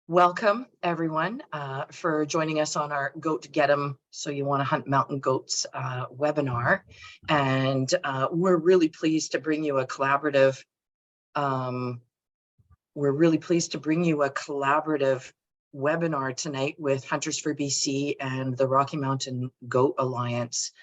Welcome, everyone, for joining us on our Goat Get 'em So You Want to Hunt Mountain Goats webinar. And we're really pleased to bring you a collaborative webinar tonight with Hunters for BC and the Rocky Mountain Goat Alliance.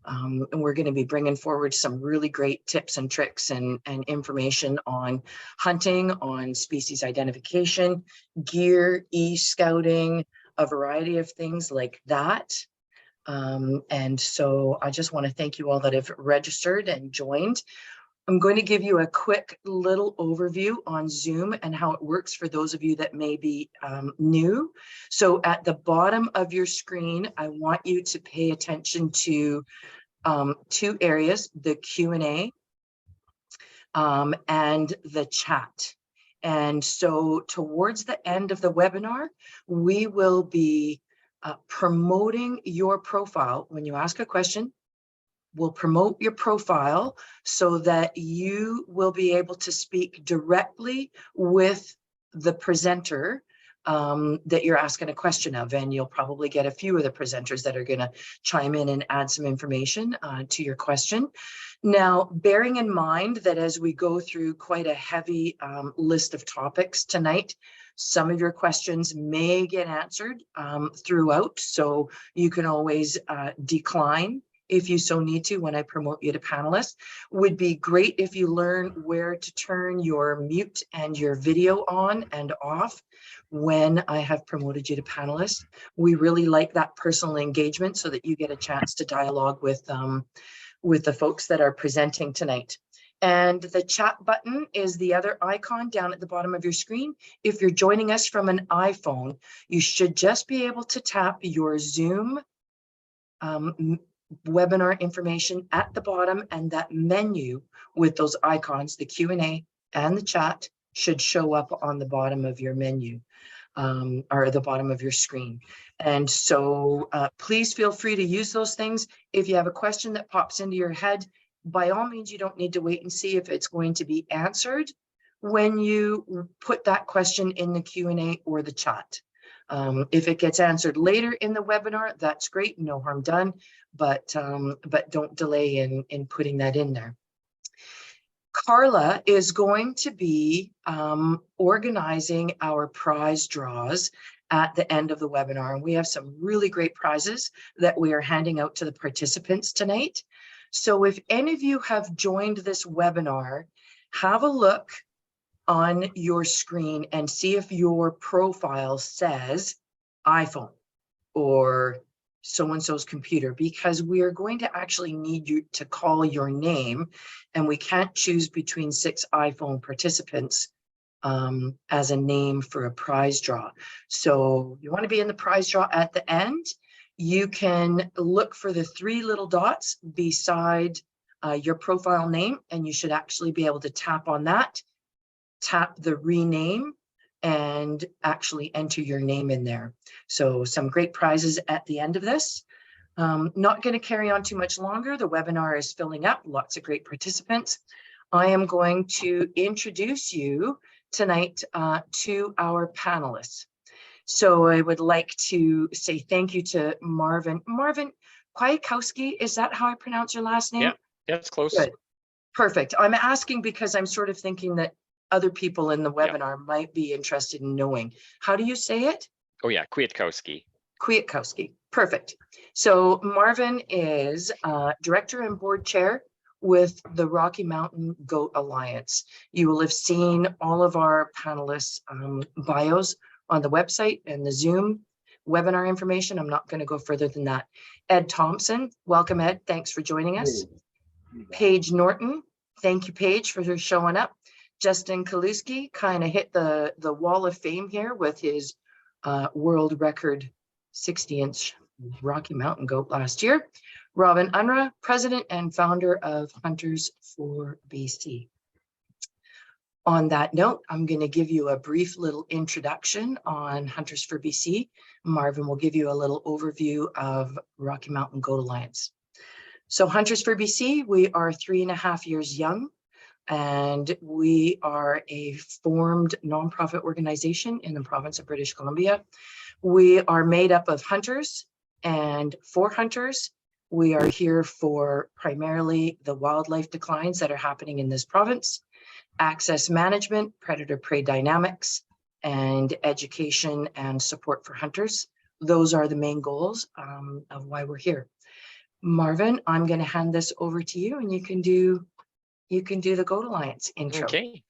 And we're going to be bringing forward some really great tips and tricks and information on hunting, on species identification, gear, e-scouting, a variety of things like that. And so I just want to thank you all that have registered and joined. I'm going to give you a quick little overview on Zoom and how it works for those of you that may be new. So at the bottom of your screen, I want you to pay attention to two areas, the Q&A and the chat. And so towards the end of the webinar, we will be promoting your profile. When you ask a question, we'll promote your profile so that you will be able to speak directly with the presenter that you're asking a question of, and you'll probably get a few of the presenters that are going to chime in and add some information to your question. Now, bearing in mind that as we go through quite a heavy list of topics tonight, some of your questions may get answered throughout, so you can always decline if you so need to when I promote you to panelists. Would be great if you learn where to turn your mute and your video on and off when I have promoted you to panelists. We really like that personal engagement so that you get a chance to dialogue with the folks that are presenting tonight. And the chat button is the other icon down at the bottom of your screen. If you're joining us from an iPhone, you should just be able to tap your Zoom webinar information at the bottom, and that menu with those icons, the Q&A and the chat, should show up on the bottom of your menu or the bottom of your screen. And so please feel free to use those things. If you have a question that pops into your head, by all means, you don't need to wait and see if it's going to be answered when you put that question in the Q&A or the chat. If it gets answered later in the webinar, that's great, no harm done, but don't delay in putting that in there. Carla is going to be organizing our prize draws at the end of the webinar, and we have some really great prizes that we are handing out to the participants tonight. So if any of you have joined this webinar, have a look on your screen and see if your profile says iPhone or so-and-so's computer, because we are going to actually need you to call your name, and we can't choose between 6 iPhone participants as a name for a prize draw. So you want to be in the prize draw at the end. You can look for the 3 little dots beside your profile name, and you should actually be able to tap on that, tap the rename, and actually enter your name in there. So some great prizes at the end of this. Not going to carry on too much longer. The webinar is filling up, lots of great participants. I am going to introduce you tonight to our panelists. So I would like to say thank you to Marvin Kwiatkowski. Is that how I pronounce your last name? Yeah, that's close. Good. Perfect. I'm asking because I'm sort of thinking that other people in the webinar might be interested in knowing. How do you say it? Oh yeah, Kwiatkowski. Kwiatkowski. Perfect. So Marvin is director and board chair with the Rocky Mountain Goat Alliance. You will have seen all of our panelists' bios on the website and the Zoom webinar information. I'm not going to go further than that. Ed Thompson, welcome Ed. Thanks for joining us. Paige Norton, thank you Paige for showing up. Justin Kaluski kind of hit the wall of fame here with his world record 60-inch Rocky Mountain goat last year. Robin Unruh, president and founder of Hunters for BC. On that note, I'm going to give you a brief little introduction on Hunters for BC. Marvin will give you a little overview of Rocky Mountain Goat Alliance. So Hunters for BC, we are 3.5 years young. and we are a formed nonprofit organization in the province of British Columbia. We are made up of hunters and for hunters. We are here for primarily the wildlife declines that are happening in this province, access management, predator-prey dynamics, and education and support for hunters. Those are the main goals of why we're here. Marvin, I'm going to hand this over to you, and you can do the Goat Alliance intro. Okay,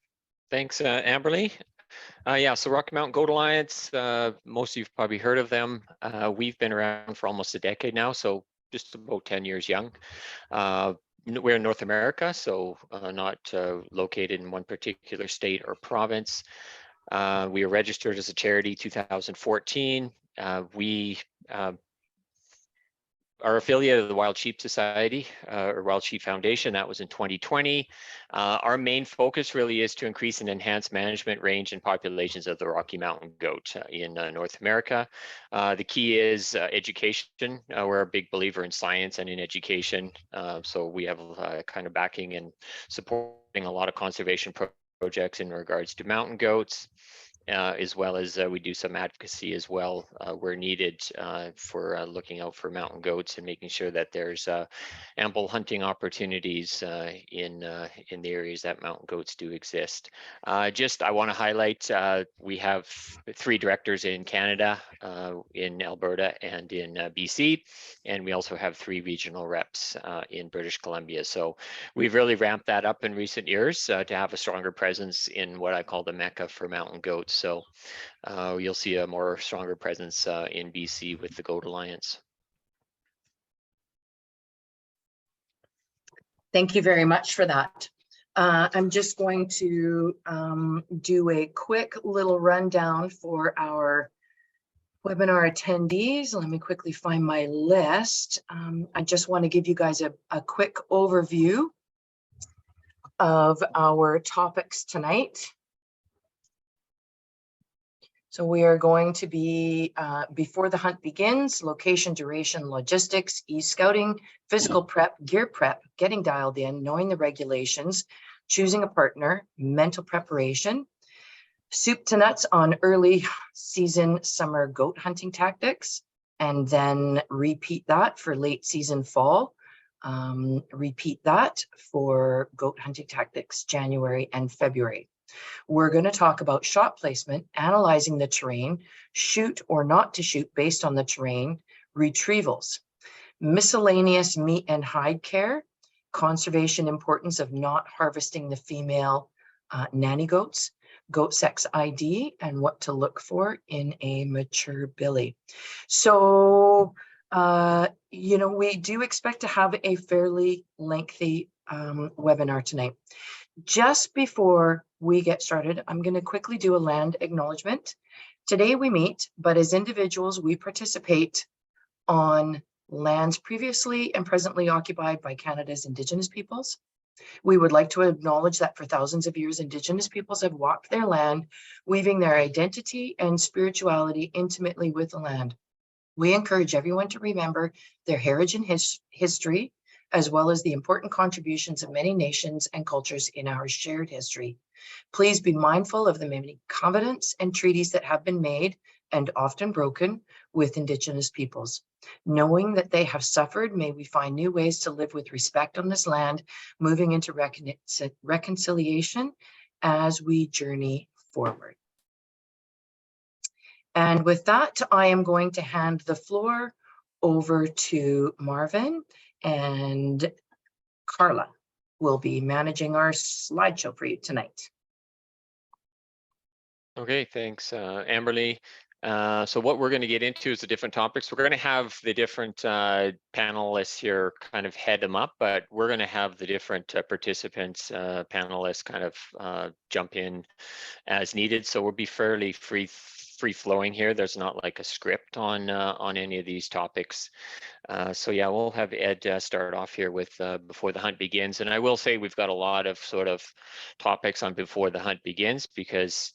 thanks, Amberly. Yeah, so Rocky Mountain Goat Alliance, most of you've probably heard of them. We've been around for almost a decade now, so just about 10 years young. We're in North America, so not located in one particular state or province. We were registered as a charity 2014. We are affiliated of the Wild Sheep Society or Wild Sheep Foundation. That was in 2020. Our main focus really is to increase and enhance management range and populations of the Rocky Mountain goat in North America. The key is education. We're a big believer in science and in education. So we have kind of backing and supporting a lot of conservation projects in regards to mountain goats. As well as we do some advocacy as well where needed for looking out for mountain goats and making sure that there's ample hunting opportunities in the areas that mountain goats do exist. I want to highlight we have 3 directors in Canada, in Alberta and in BC, and we also have 3 regional reps in British Columbia. So we've really ramped that up in recent years to have a stronger presence in what I call the Mecca for mountain goats. So you'll see a more stronger presence in BC with the Goat Alliance. Thank you very much for that. I'm just going to do a quick little rundown for our webinar attendees. Let me quickly find my list. I just want to give you guys a quick overview of our topics tonight. So we are going to be before the hunt begins, location, duration, logistics, e-scouting, physical prep, gear prep, getting dialed in, knowing the regulations, choosing a partner, mental preparation, soup to nuts on early season summer goat hunting tactics, and then repeat that for late season fall. Repeat that for goat hunting tactics January and February. We're going to talk about shot placement, analyzing the terrain, shoot or not to shoot based on the terrain, retrievals, miscellaneous meat and hide care, conservation importance of not harvesting the female nanny goats, goat sex ID, and what to look for in a mature billy. So, we do expect to have a fairly lengthy webinar tonight. Just before we get started, I'm going to quickly do a land acknowledgement. Today we meet, but as individuals, we participate on lands previously and presently occupied by Canada's Indigenous peoples. We would like to acknowledge that for thousands of years, Indigenous peoples have walked their land, weaving their identity and spirituality intimately with the land. We encourage everyone to remember their heritage and history, as well as the important contributions of many nations and cultures in our shared history. Please be mindful of the many covenants and treaties that have been made and often broken with Indigenous peoples. Knowing that they have suffered, may we find new ways to live with respect on this land, moving into reconciliation as we journey forward. And with that, I am going to hand the floor over to Marvin, and Carla will be managing our slideshow for you tonight. Okay, thanks, Amberly. So what we're going to get into is the different topics. We're going to have the different panelists here kind of head them up, but we're going to have the different participants, panelists kind of jump in as needed. So we'll be fairly free flowing here. There's not like a script on any of these topics. So yeah, we'll have Ed start off here with before the hunt begins. And I will say we've got a lot of sort of topics on before the hunt begins, because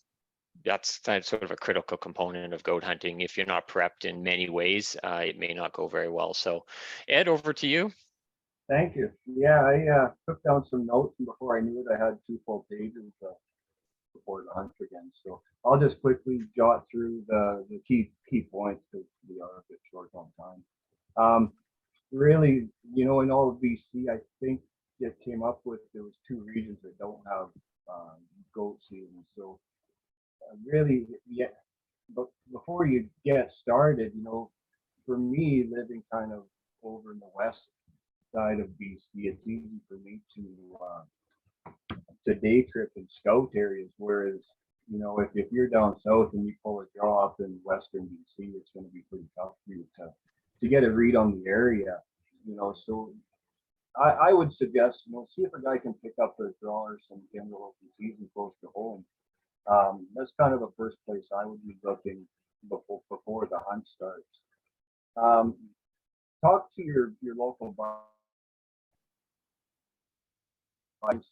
that's sort of a critical component of goat hunting. If you're not prepped in many ways, it may not go very well. So Ed, over to you. Thank you. Yeah, I took down some notes, and before I knew it, I had 2 full pages before the hunt again. So I'll just quickly jot through the key points because we are a bit short on time. Really, you know, in all of BC, I think it came up with there was 2 regions that don't have goat season. So really, yeah. But before you get started, you know, for me, living kind of over in the west side of BC, it's easy for me to day trip in scout areas. Whereas, you know, if you're down south and you pull a draw up in western BC, it's going to be pretty tough for you to get a read on the area. You know, so I would suggest, you know, see if a guy can pick up a draw or some general open season close to home. That's kind of the first place I would be looking before the hunt starts. Um, Talk to your local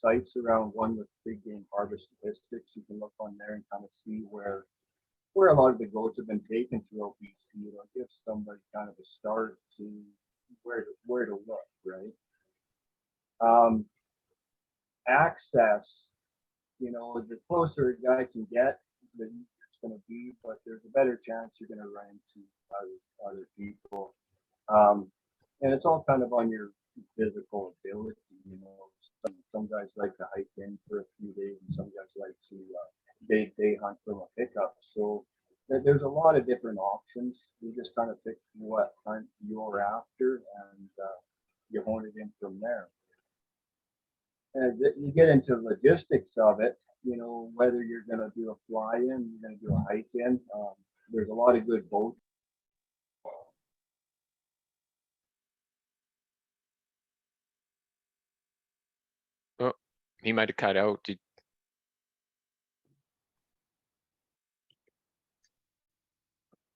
sites around one with big game harvest statistics. You can look on there and kind of see where a lot of the goats have been taken throughout BC. It'll give somebody kind of a start to where to look, right? Access, you know, the closer a guy can get, the easier it's going to be, but there's a better chance you're going to run into other people. And it's all kind of on your physical ability, you know. Some guys like to hike in for a few days, and some guys like to day hunt from a pickup. So there's a lot of different options. You just kind of pick what hunt you're after, and you hone it in from there. And you get into logistics of it, you know, whether you're going to do a fly in, you're going to do a hike in. There's a lot of good boats. Oh, he might have cut out.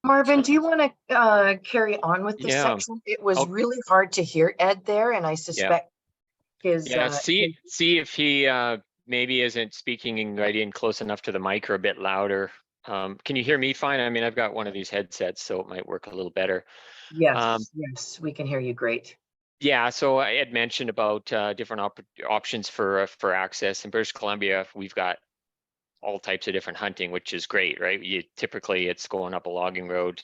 Marvin, do you want to carry on with this Yeah. section? It was really hard to hear Ed there, and I suspect his. See if he maybe isn't speaking right in close enough to the mic or a bit louder. Can you hear me fine? I mean, I've got one of these headsets, so it might work a little better. Yes, yes, we can hear you great. Yeah, so I had mentioned about different options for access. In British Columbia, we've got all types of different hunting, which is great, right? Typically it's going up a logging road.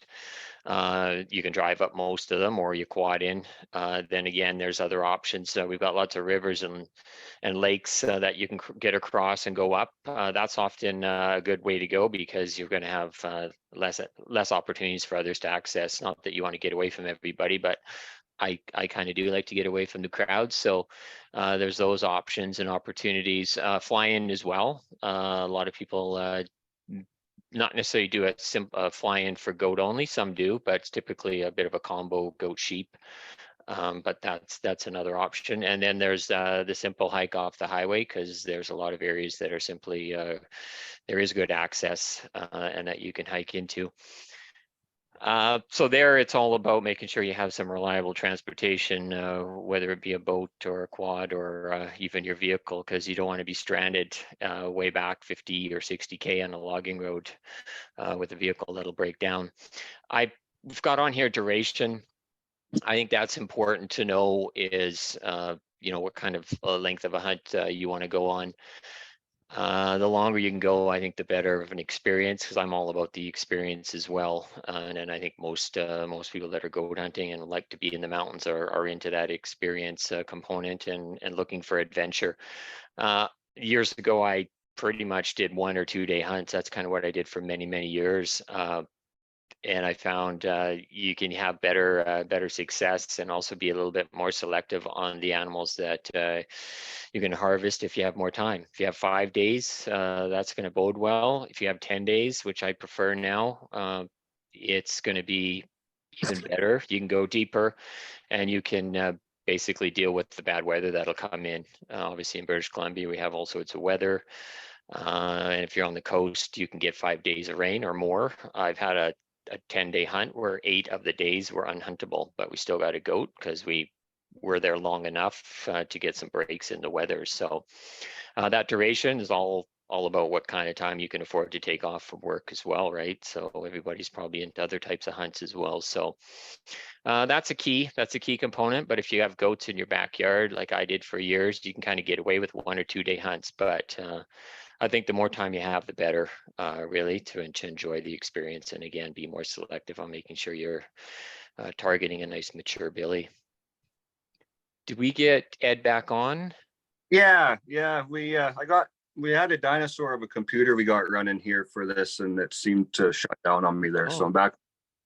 You can drive up most of them, or you quad in. Then again, there's other options. We've got lots of rivers and lakes that you can get across and go up. That's often a good way to go because you're going to have less opportunities for others to access. Not that you want to get away from everybody, but I kind of do like to get away from the crowd. So there's those options and opportunities. Fly in as well. A lot of people not necessarily do a fly in for goat only. Some do, but it's typically a bit of a combo goat sheep. But that's another option. And then there's the simple hike off the highway, because there's a lot of areas that are simply there is good access and that you can hike into. So there, it's all about making sure you have some reliable transportation, whether it be a boat or a quad or even your vehicle, because you don't want to be stranded way back 50 or 60K on a logging road with a vehicle that'll break down. We've got on here duration. I think that's important to know is, you know, what kind of length of a hunt you want to go on. The longer you can go, I think the better of an experience, because I'm all about the experience as well. And I think most people that are goat hunting and like to be in the mountains are into that experience component and looking for adventure. Years ago, I pretty much did 1 or 2 day hunts. That's kind of what I did for many, many years. And I found you can have better success and also be a little bit more selective on the animals that you can harvest if you have more time. If you have 5 days, that's going to bode well. If you have 10 days, which I prefer now, it's going to be even better. You can go deeper, and you can basically deal with the bad weather that'll come in. Obviously, in British Columbia, we have all sorts of weather. And if you're on the coast, you can get 5 days of rain or more. I've had a 10-day hunt where 8 of the days were unhuntable, but we still got a goat because we were there long enough to get some breaks in the weather. So that duration is all all about what kind of time you can afford to take off from work as well, right? So everybody's probably into other types of hunts as well. So that's a key component. But if you have goats in your backyard, like I did for years, you can kind of get away with 1 or 2 day hunts. But I think the more time you have, the better, really, to enjoy the experience. And again, be more selective on making sure you're targeting a nice mature billy. Did we get Ed back on? Yeah. We had a dinosaur of a computer we got running here for this, and it seemed to shut down on me there. So I'm back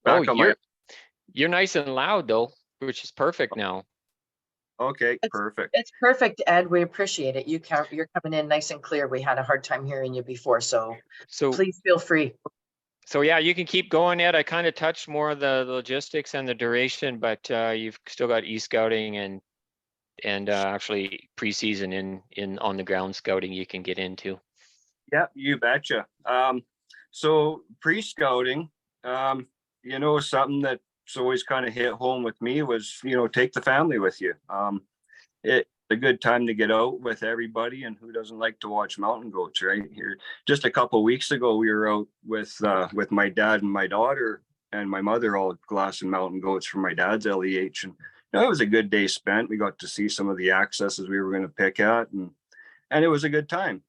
on my. You're nice and loud though, which is perfect now. Okay, perfect. It's perfect, Ed. We appreciate it. You're coming in nice and clear. We had a hard time hearing you before, so please feel free. So yeah, you can keep going, Ed. I kind of touched more of the logistics and the duration, but you've still got e-scouting and actually preseason in on the ground scouting you can get into. Yeah, you betcha. So pre-scouting, something that's always kind of hit home with me was, take the family with you. It's a good time to get out with everybody, and who doesn't like to watch mountain goats, right? Here, just a couple of weeks ago, we were out with my dad and my daughter and my mother, all glassing mountain goats from my dad's LEH, and it was a good day spent. We got to see some of the accesses we were going to pick at, and it was a good time.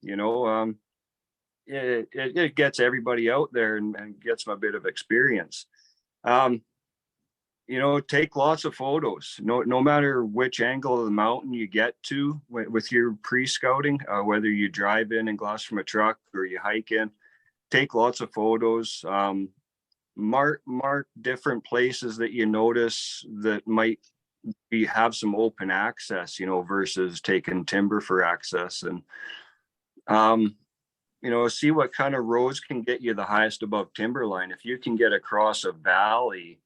It gets everybody out there and gets them a bit of experience. Take lots of photos. No matter which angle of the mountain you get to with your pre-scouting, whether you drive in and glass from a truck or you hike in, take lots of photos. Mark different places that you notice that might have some open access, versus taking timber for access, and see what kind of roads can get you the highest above timberline. If you can get across a valley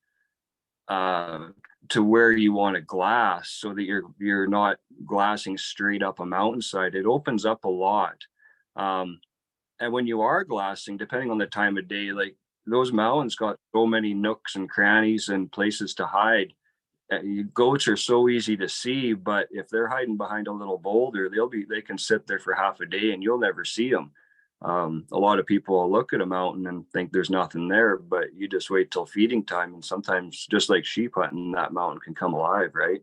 to where you want to glass, so that you're not glassing straight up a mountainside, it opens up a lot. And when you are glassing, depending on the time of day, like those mountains got so many nooks and crannies and places to hide. Goats are so easy to see, but if they're hiding behind a little boulder, they can sit there for half a day and you'll never see them. A lot of people will look at a mountain and think there's nothing there, but you just wait till feeding time, and sometimes, just like sheep hunting, that mountain can come alive, right?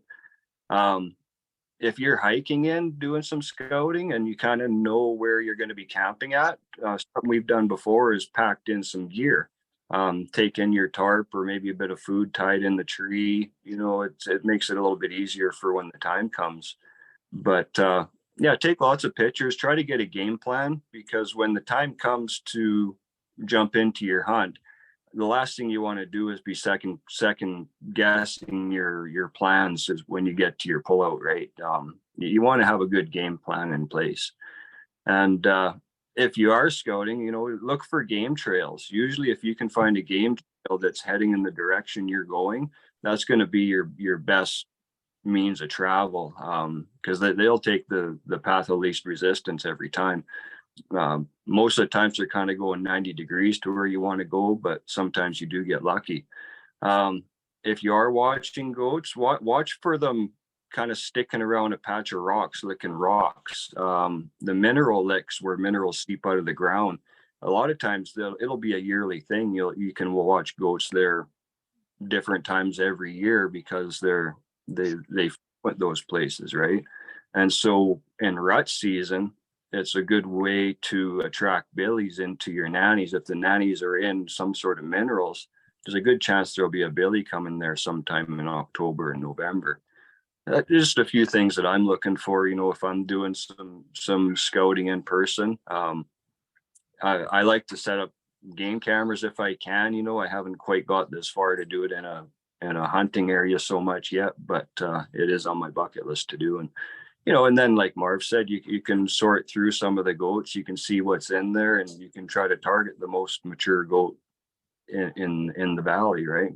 If you're hiking in, doing some scouting, and you kind of know where you're going to be camping at, something we've done before is packed in some gear. Take in your tarp or maybe a bit of food tied in the tree. It makes it a little bit easier for when the time comes. But yeah, take lots of pictures, try to get a game plan, because when the time comes to jump into your hunt, the last thing you want to do is be second guessing your plans is when you get to your pullout, right? You want to have a good game plan in place. And if you are scouting, look for game trails. Usually if you can find a game trail that's heading in the direction you're going, that's going to be your best means of travel, because they'll take the path of least resistance every time. Most of the times they're kind of going 90 degrees to where you want to go, but sometimes you do get lucky. If you are watching goats, watch for them kind of sticking around a patch of rocks, licking rocks. The mineral licks where minerals seep out of the ground. A lot of times it'll be a yearly thing. You can watch goats there different times every year, because they put those places, right? And so in rut season, it's a good way to attract billies into your nannies. If the nannies are in some sort of minerals, there's a good chance there'll be a billy coming there sometime in October and November. Just a few things that I'm looking for, if I'm doing some scouting in person. I like to set up game cameras if I can. I haven't quite got this far to do it in a hunting area so much yet, but it is on my bucket list to do. And then like Marv said, you can sort through some of the goats, you can see what's in there, and you can try to target the most mature goat in the valley, right?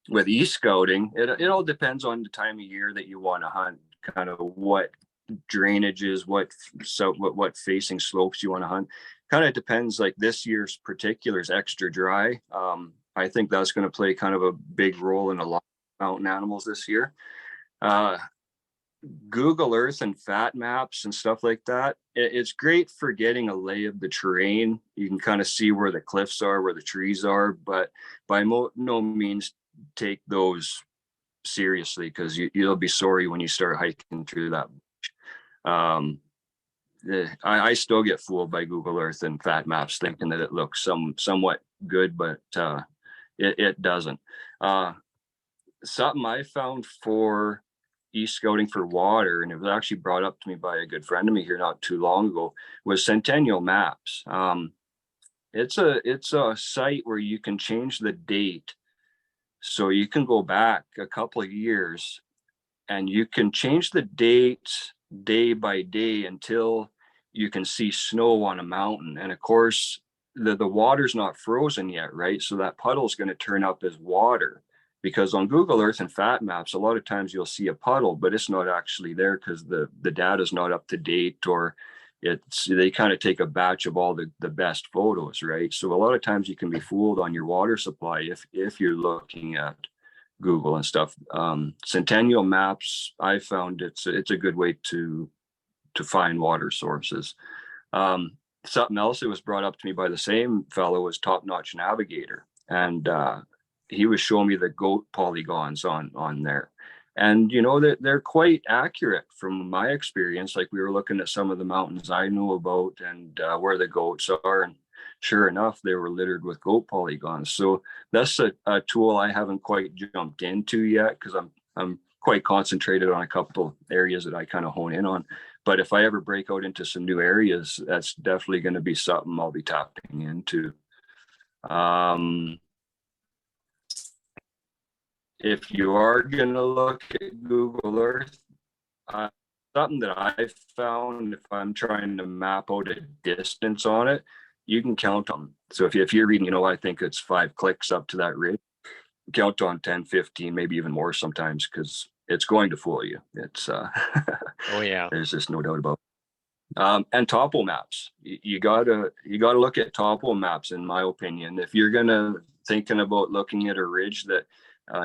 With e-scouting, it all depends on the time of year that you want to hunt, kind of what drainages, what facing slopes you want to hunt. Kind of depends. Like this year's particular is extra dry. I think that's going to play kind of a big role in a lot of mountain animals this year. Google Earth and fat maps and stuff like that, it's great for getting a lay of the terrain. You can kind of see where the cliffs are, where the trees are, but by no means take those seriously, because you'll be sorry when you start hiking through that. I still get fooled by Google Earth and fat maps thinking that it looks somewhat good, but it doesn't. Something I found for e-scouting for water, and it was actually brought up to me by a good friend of me here not too long ago, was Centennial Maps. It's a site where you can change the date, so you can go back a couple of years and you can change the dates day by day until you can see snow on a mountain. And of course, the water's not frozen yet, right? So that puddle is going to turn up as water, because on Google Earth and fat maps, a lot of times you'll see a puddle, but it's not actually there because the data is not up to date, or they kind of take a batch of all the best photos, right? So a lot of times you can be fooled on your water supply if you're looking at Google and stuff. Centennial Maps, I found it's a good way to find water sources. Something else that was brought up to me by the same fellow was Top Notch Navigator, and he was showing me the goat polygons on there, and you know that they're quite accurate from my experience. Like, we were looking at some of the mountains I know about and where the goats are, and sure enough, they were littered with goat polygons. So that's a tool I haven't quite jumped into yet, because I'm quite concentrated on a couple areas that I kind of hone in on. But if I ever break out into some new areas, that's definitely going to be something I'll be tapping into. If you are going to look at Google Earth, something that I found, if I'm trying to map out a distance on it, you can count on. So if you're reading, I think it's 5 clicks up to that ridge, count on 10, 15, maybe even more sometimes, because it's going to fool you. It's Oh yeah. There's just no doubt about it. And topo maps. You gotta look at topo maps, in my opinion. If you're thinking about looking at a ridge that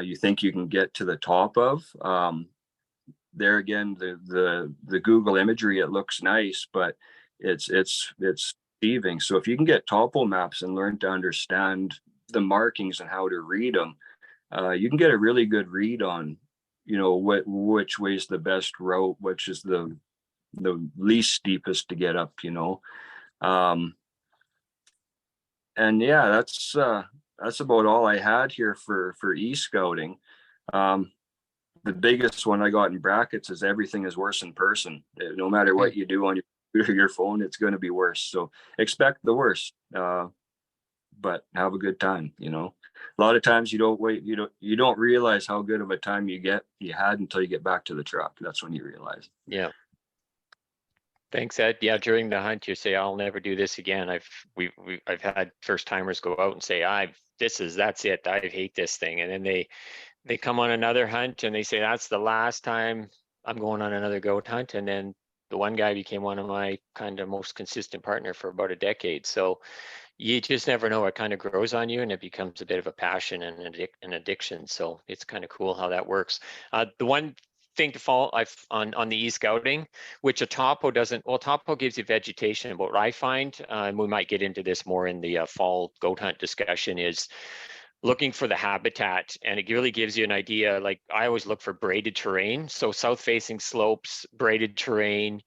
you think you can get to the top of, there again, the Google imagery, it looks nice, but it's deceiving. So if you can get topo maps and learn to understand the markings and how to read them, you can get a really good read on, which way is the best route, which is the least steepest to get up, and yeah, that's about all I had here for e-scouting. The biggest one I got in brackets is everything is worse in person. No matter what you do on your phone, it's going to be worse. So expect the worst, but have a good time. A lot of times you don't realize how good of a time you had until you get back to the truck. That's when you realize. Yeah. Thanks, Ed. Yeah, during the hunt, you say, "I'll never do this again." I've had first timers go out and say, "That's it. I hate this thing," and then they come on another hunt and they say, "That's the last time I'm going on another goat hunt." And then the one guy became one of my kind of most consistent partner for about a decade. So you just never know. It kind of grows on you and it becomes a bit of a passion and an addiction. So it's kind of cool how that works. The one thing to follow on the e-scouting, which a topo doesn't, well, topo gives you vegetation, but what I find, and we might get into this more in the fall goat hunt discussion, is looking for the habitat, and it really gives you an idea. Like, I always look for braided terrain, so south facing slopes, braided terrain,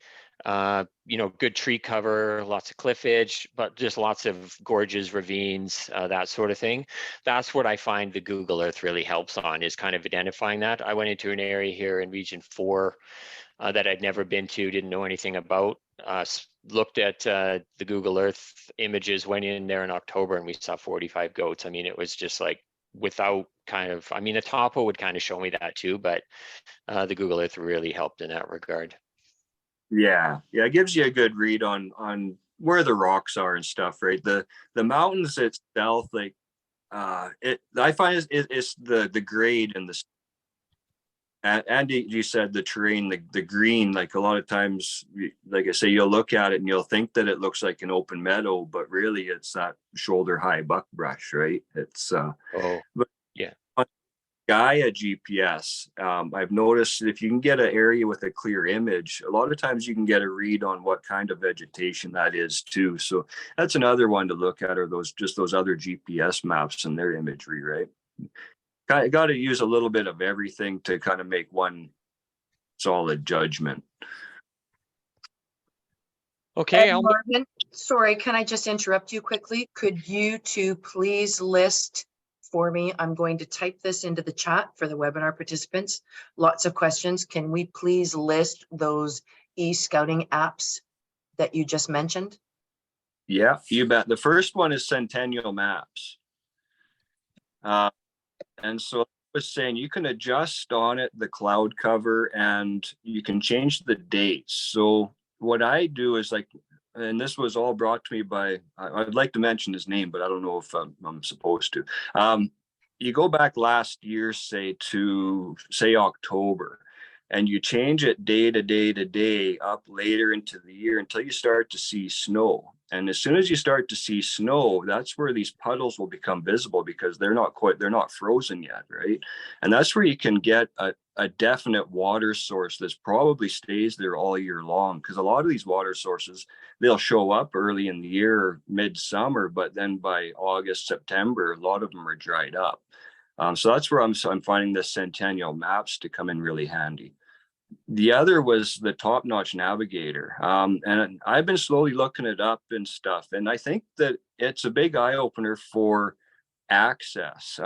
good tree cover, lots of cliff edge, but just lots of gorges, ravines, that sort of thing. That's what I find the Google Earth really helps on, is kind of identifying that. I went into an area here in Region 4 that I'd never been to, didn't know anything about, looked at the Google Earth images, went in there in October, and we saw 45 goats. I mean, it was just like, without the topo would kind of show me that too, but the Google Earth really helped in that regard. Yeah, it gives you a good read on where the rocks are and stuff, right? The mountains itself, like I find it's the grade and the, and you said the terrain, the green, like a lot of times, like I say, you'll look at it and you'll think that it looks like an open meadow, but really it's that shoulder high buckbrush, right? It's but yeah, Gaia GPS. I've noticed if you can get an area with a clear image, a lot of times you can get a read on what kind of vegetation that is too. So that's another one to look at, are those other GPS maps and their imagery, right? Got to use a little bit of everything to kind of make one solid judgment. Okay, And Marvin, sorry, can I just interrupt you quickly? Could you two please list for me? I'm going to type this into the chat for the webinar participants. Lots of questions. Can we please list those e-scouting apps that you just mentioned? Yeah, you bet. The first one is Centennial Maps. And so I was saying you can adjust on it the cloud cover and you can change the dates. So what I do is like, and this was all brought to me by, I'd like to mention his name, but I don't know if I'm supposed to. You go back last year, say October, and you change it day to day to day up later into the year until you start to see snow. And as soon as you start to see snow, that's where these puddles will become visible because they're not frozen yet, right? And that's where you can get a definite water source that probably stays there all year long. Because a lot of these water sources, they'll show up early in the year, midsummer, but then by August, September, a lot of them are dried up. So that's where I'm finding the Centennial Maps to come in really handy. The other was the Top Notch Navigator. And I've been slowly looking it up and stuff. And I think that it's a big eye opener for access.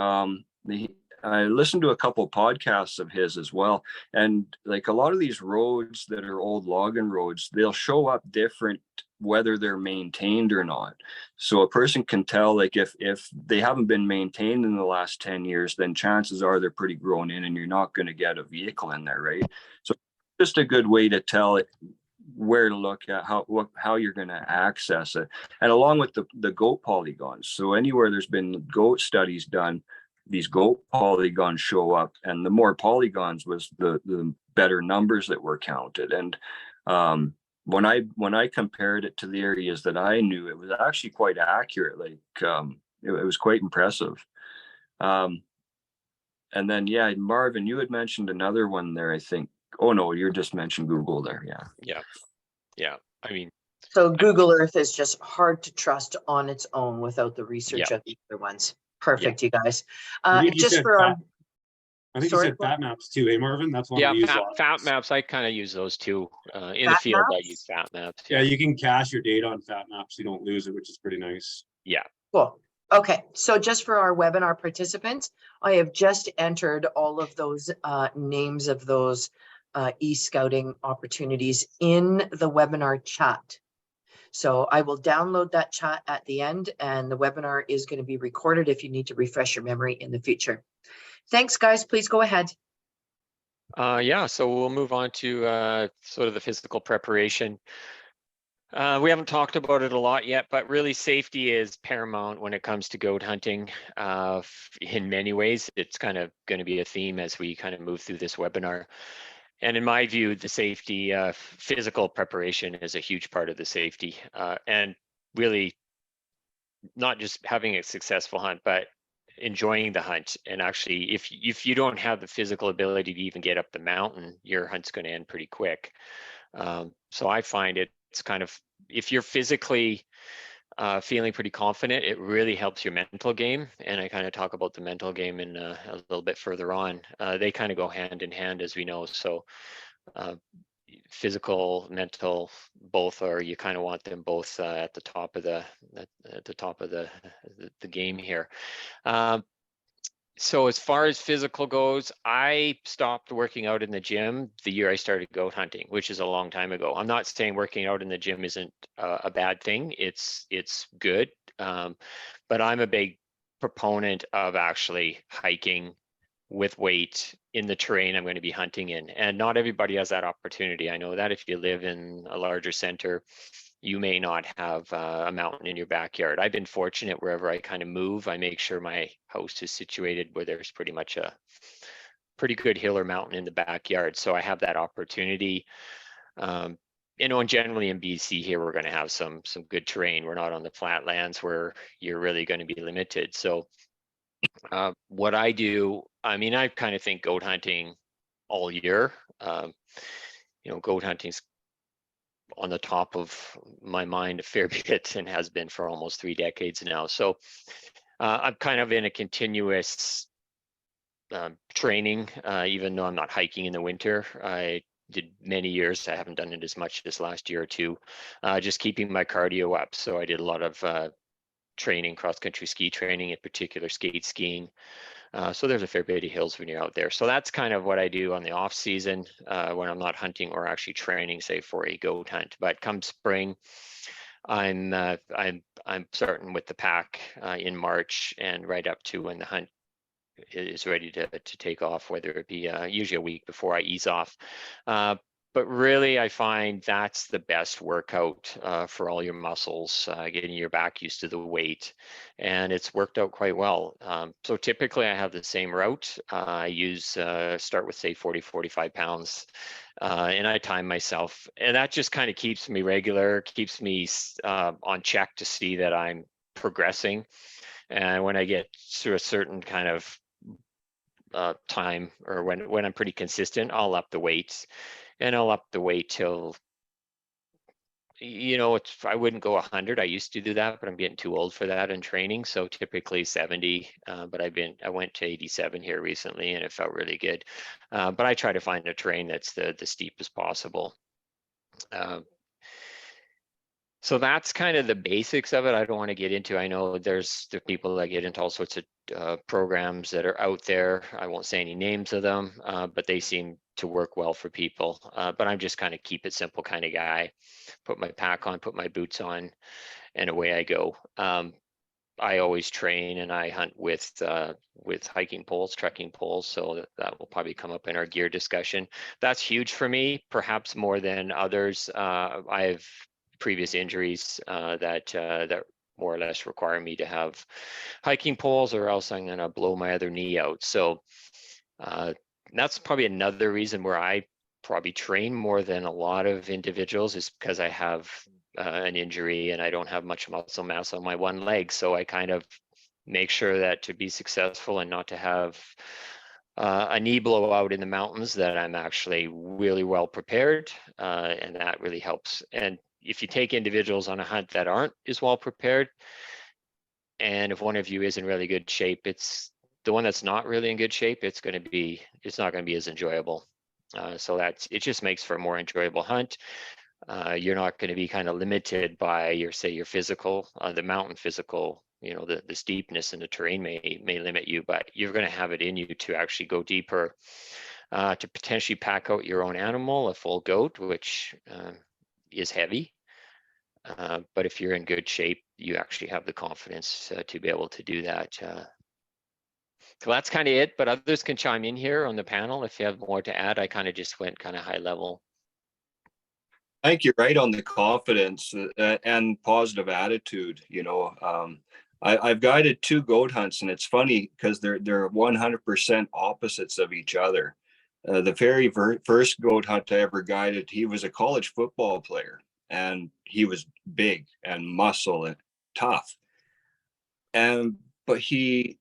I listened to a couple of podcasts of his as well. And like a lot of these roads that are old logging roads, they'll show up different whether they're maintained or not. So a person can tell, like if they haven't been maintained in the last 10 years, then chances are they're pretty grown in and you're not going to get a vehicle in there, right? So just a good way to tell it where to look at, how you're going to access it. And along with the goat polygons. So anywhere there's been goat studies done, these goat polygons show up, and the more polygons was the better numbers that were counted. And when I compared it to the areas that I knew, it was actually quite accurate. Like it was quite impressive. And then yeah, Marvin, you had mentioned another one there, I think. Oh no, you just mentioned Google there. Yeah. I mean, So Google Earth is just hard to trust on its own without the research of the other ones. Perfect, you guys. I think Just for I think you said Fat Maps too, eh, Marvin? That's one we use a lot. Fat Maps, I kind of use those too. In the Fat field, I Maps? use Fat Maps. Yeah, you can cache your data on Fat Maps. You don't lose it, which is pretty nice. Yeah. Cool. Okay, so just for our webinar participants, I have just entered all of those names of those e-scouting opportunities in the webinar chat. So I will download that chat at the end, and the webinar is going to be recorded if you need to refresh your memory in the future. Thanks, guys. Please go ahead. Yeah, so we'll move on to sort of the physical preparation. We haven't talked about it a lot yet, but really safety is paramount when it comes to goat hunting. In many ways, it's kind of going to be a theme as we kind of move through this webinar. And in my view, the safety, physical preparation is a huge part of the safety. And really not just having a successful hunt, but enjoying the hunt. And actually, if you don't have the physical ability to even get up the mountain, your hunt's going to end pretty quick. So I find it's kind of, if you're physically feeling pretty confident, it really helps your mental game. And I kind of talk about the mental game in a little bit further on. They kind of go hand in hand, as we know. So physical, mental, both, or you kind of want them both at the top of the game here. So as far as physical goes, I stopped working out in the gym the year I started goat hunting, which is a long time ago. I'm not saying working out in the gym isn't a bad thing. It's good. But I'm a big proponent of actually hiking with weight in the terrain I'm going to be hunting in. And not everybody has that opportunity. I know that if you live in a larger center, you may not have a mountain in your backyard. I've been fortunate wherever I kind of move, I make sure my house is situated where there's pretty much a pretty good hill or mountain in the backyard. So I have that opportunity. You know, and generally in BC here, we're going to have some good terrain. We're not on the flatlands where you're really going to be limited. So What I do, I mean, I kind of think goat hunting all year. Goat hunting's on the top of my mind a fair bit and has been for almost 3 decades now. So I'm kind of in a continuous training, even though I'm not hiking in the winter. I did many years. I haven't done it as much this last year or two, just keeping my cardio up. So I did a lot of training, cross-country ski training, in particular skate skiing. So there's a fair bit of hills when you're out there. So that's kind of what I do on the off season when I'm not hunting or actually training, say for a goat hunt. But come spring, I'm starting with the pack in March and right up to when the hunt is ready to take off, whether it be usually a week before I ease off. But really, I find that's the best workout for all your muscles, getting your back used to the weight, and it's worked out quite well. So typically I have the same route. I use, start with say 40, 45 pounds, and I time myself, and that just kind of keeps me regular, keeps me on check to see that I'm progressing. And when I get to a certain kind of time, or when I'm pretty consistent, I'll up the weights, and I'll up the weight till, I wouldn't go 100. I used to do that, but I'm getting too old for that in training. So typically 70, but I went to 87 here recently and it felt really good. But I try to find a terrain that's the steepest possible. So that's kind of the basics of it. I don't want to get into, I know there's the people that get into all sorts of programs that are out there. I won't say any names of them, but they seem to work well for people. But I'm just kind of keep it simple kind of guy. Put my pack on, put my boots on, and away I go. I always train and I hunt with hiking poles, trekking poles. So that will probably come up in our gear discussion. That's huge for me, perhaps more than others. I have previous injuries that more or less require me to have hiking poles, or else I'm going to blow my other knee out. So that's probably another reason where I probably train more than a lot of individuals, is because I have an injury and I don't have much muscle mass on my one leg. So I kind of make sure that to be successful and not to have a knee blowout in the mountains, that I'm actually really well prepared, and that really helps. And if you take individuals on a hunt that aren't as well prepared, and if one of you is in really good shape, it's the one that's not really in good shape, it's not going to be as enjoyable. So it just makes for a more enjoyable hunt. You're not going to be kind of limited by your physical, the mountain physical, the steepness and the terrain may limit you, but you're going to have it in you to actually go deeper, to potentially pack out your own animal, a full goat, which is heavy. But if you're in good shape, you actually have the confidence to be able to do that. So that's kind of it, but others can chime in here on the panel if you have more to add. I kind of just went kind of high level. I think you're right on the confidence and positive attitude. I've guided 2 goat hunts, and it's funny because they're 100% opposites of each other. The very first goat hunt I ever guided, he was a college football player, and he was big and muscle and tough. But he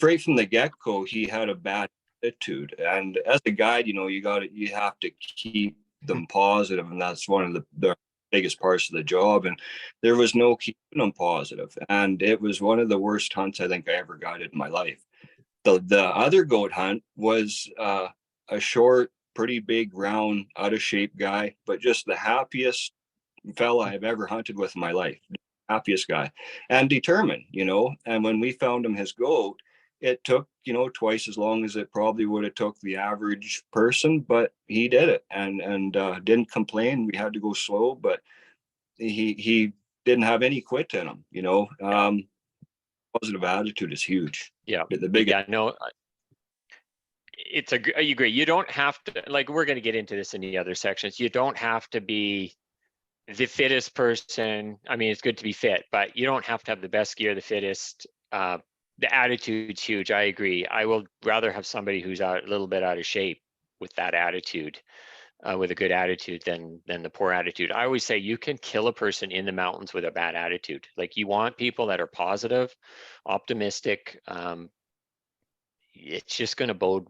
right from the get-go, he had a bad attitude. And as a guide, you have to keep them positive, and that's one of the biggest parts of the job. And there was no keeping them positive, and it was one of the worst hunts I think I ever guided in my life. The other goat hunt was a short, pretty big, round, out of shape guy, but just the happiest fella I've ever hunted with in my life. Happiest guy, and determined, and when we found him his goat, it took twice as long as it probably would have took the average person, but he did it, and didn't complain. We had to go slow, but he didn't have any quit in him. Positive attitude is huge. Yeah, the biggest. Yeah, no, I agree. You don't have to, like, we're going to get into this in the other sections. You don't have to be the fittest person. I mean, it's good to be fit, but you don't have to have the best gear, the fittest. The attitude's huge. I agree. I will rather have somebody who's a little bit out of shape with that attitude. with a good attitude than the poor attitude. I always say you can kill a person in the mountains with a bad attitude. Like, you want people that are positive, optimistic. It's just going to bode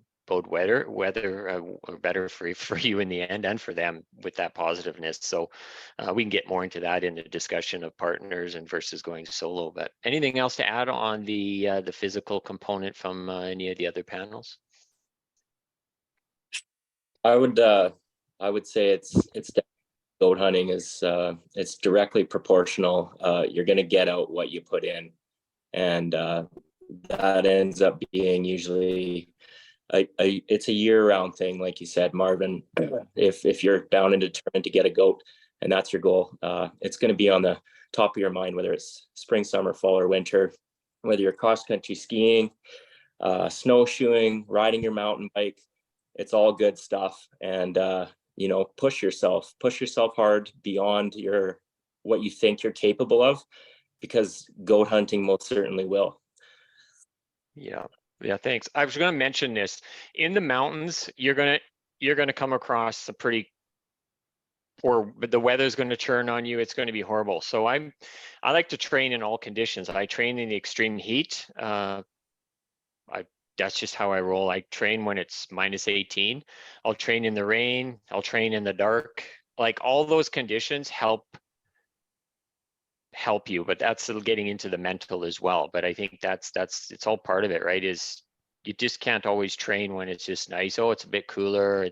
better for you in the end, and for them with that positiveness. So we can get more into that in the discussion of partners and versus going solo. But anything else to add on the physical component from any of the other panels? I would say it's goat hunting is it's directly proportional. You're going to get out what you put in, and that ends up being usually it's a year-round thing, like you said, Marvin. If you're bound and determined to get a goat, and that's your goal, it's going to be on the top of your mind, whether it's spring, summer, fall, or winter, whether you're cross-country skiing, snowshoeing, riding your mountain bike. It's all good stuff. And you know, push yourself hard beyond what you think you're capable of, because goat hunting most certainly will. Yeah, thanks. I was going to mention this. In the mountains, you're going to come across a pretty poor, but the weather's going to turn on you. It's going to be horrible. So I like to train in all conditions. I train in the extreme heat. That's just how I roll. I train when it's -18. I'll train in the rain. I'll train in the dark. Like, all those conditions help you, but that's getting into the mental as well. But I think that's it's all part of it, right? Is you just can't always train when it's just nice. Oh, it's a bit cooler.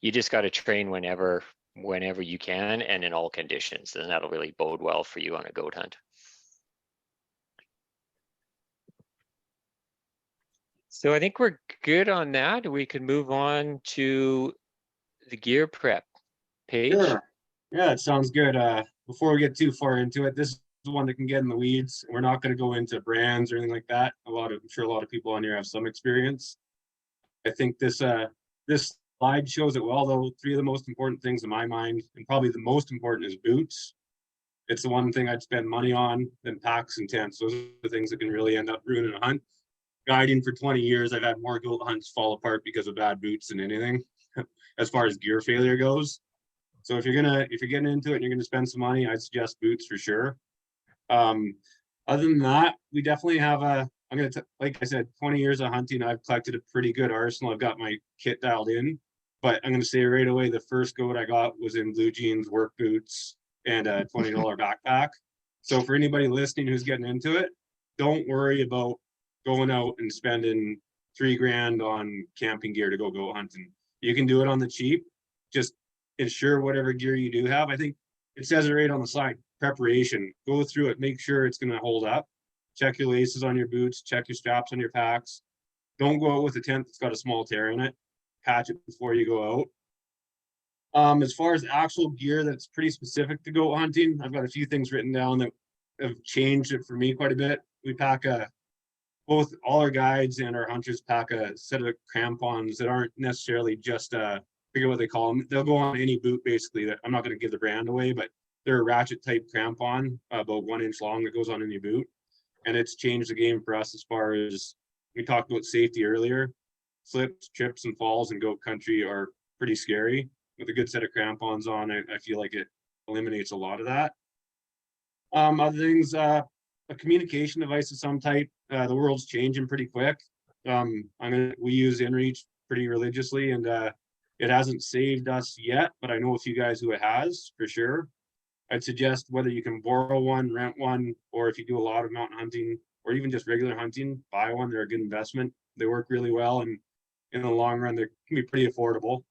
You just got to train whenever you can, and in all conditions, and that'll really bode well for you on a goat hunt. So I think we're good on that. We can move on to the gear prep page. Sure. Yeah, it sounds good. Before we get too far into it, this is the one that can get in the weeds. We're not going to go into brands or anything like that. I'm sure a lot of people on here have some experience. I think this slide shows it well, though. 3 of the most important things in my mind, and probably the most important, is boots. It's the one thing I'd spend money on, than packs and tents. Those are the things that can really end up ruining a hunt. Guiding for 20 years, I've had more goat hunts fall apart because of bad boots than anything, as far as gear failure goes. So if you're getting into it and you're gonna spend some money, I'd suggest boots for sure. Other than that, we definitely have like I said, 20 years of hunting, I've collected a pretty good arsenal. I've got my kit dialed in, but I'm gonna say right away, the first goat I got was in blue jeans, work boots, and a $20 backpack. So for anybody listening who's getting into it, don't worry about going out and spending $3,000 on camping gear to go goat hunting. You can do it on the cheap. Just ensure whatever gear you do have. I think it says it right on the side, preparation. Go through it, make sure it's going to hold up. Check your laces on your boots, check your straps on your packs. Don't go out with a tent that's got a small tear in it. Patch it before you go out. As far as actual gear that's pretty specific to goat hunting, I've got a few things written down that have changed it for me quite a bit. We pack both all our guides and our hunters pack a set of crampons that aren't necessarily just forget what they call them. They'll go on any boot basically. That I'm not going to give the brand away, but they're a ratchet type crampon, about 1 inch long, that goes on any boot. And it's changed the game for us as far as, we talked about safety earlier. Slips, trips, and falls in goat country are pretty scary. With a good set of crampons on, I feel like it eliminates a lot of that. Other things, a communication device of some type. The world's changing pretty quick. We use InReach pretty religiously, and it hasn't saved us yet, but I know a few guys who it has for sure. I'd suggest whether you can borrow one, rent one, or if you do a lot of mountain hunting or even just regular hunting, buy one. They're a good investment. They work really well, and in the long run, they can be pretty affordable.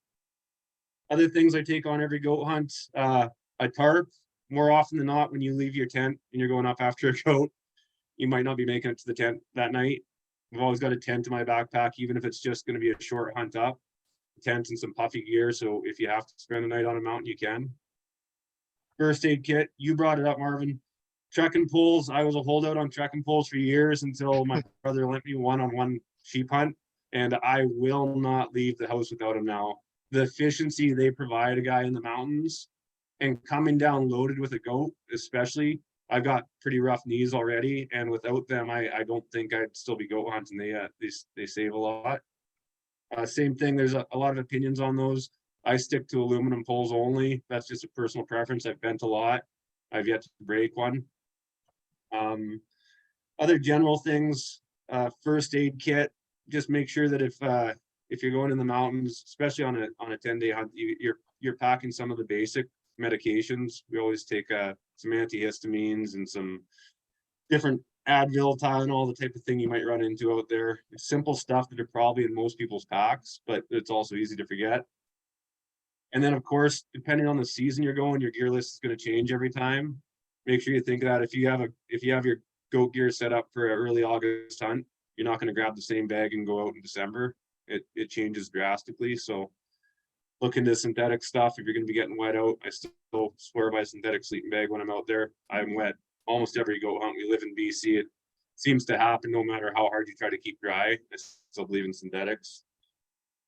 Other things I take on every goat hunt, a tarp. More often than not, when you leave your tent and you're going up after a goat, you might not be making it to the tent that night. I've always got a tent in my backpack, even if it's just going to be a short hunt up. A tent and some puffy gear, so if you have to spend the night on a mountain, you can. First aid kit, you brought it up, Marvin. Trekking poles, I was a holdout on trekking poles for years until my brother lent me one on one sheep hunt, and I will not leave the house without them now. The efficiency they provide a guy in the mountains, and coming down loaded with a goat, especially, I've got pretty rough knees already, and without them, I don't think I'd still be goat hunting. They save a lot. Same thing, there's a lot of opinions on those. I stick to aluminum poles only. That's just a personal preference. I've bent a lot. I've yet to break one. Other general things, first aid kit, just make sure that if you're going in the mountains, especially on a 10-day hunt, you're packing some of the basic medications. We always take some antihistamines and some different Advil, Tylenol, the type of thing you might run into out there. It's simple stuff that are probably in most people's packs, but it's also easy to forget. And then, of course, depending on the season you're going, your gear list is going to change every time. Make sure you think of that. If you have your goat gear set up for an early August hunt, you're not going to grab the same bag and go out in December. It changes drastically. So look into synthetic stuff. If you're going to be getting wet out, I still swear by a synthetic sleeping bag when I'm out there. I'm wet almost every goat hunt. We live in BC. It seems to happen no matter how hard you try to keep dry. I still believe in synthetics.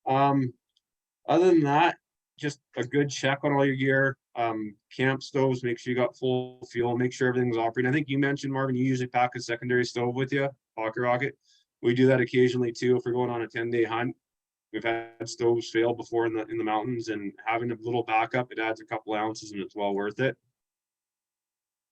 Other than that, just a good check on all your gear. Camp stoves, make sure you got full fuel, make sure everything's operating. I think you mentioned, Marvin, you usually pack a secondary stove with you, pocket rocket. We do that occasionally too if we're going on a 10-day hunt. We've had stoves fail before in the mountains, and having a little backup, it adds a couple ounces and it's well worth it.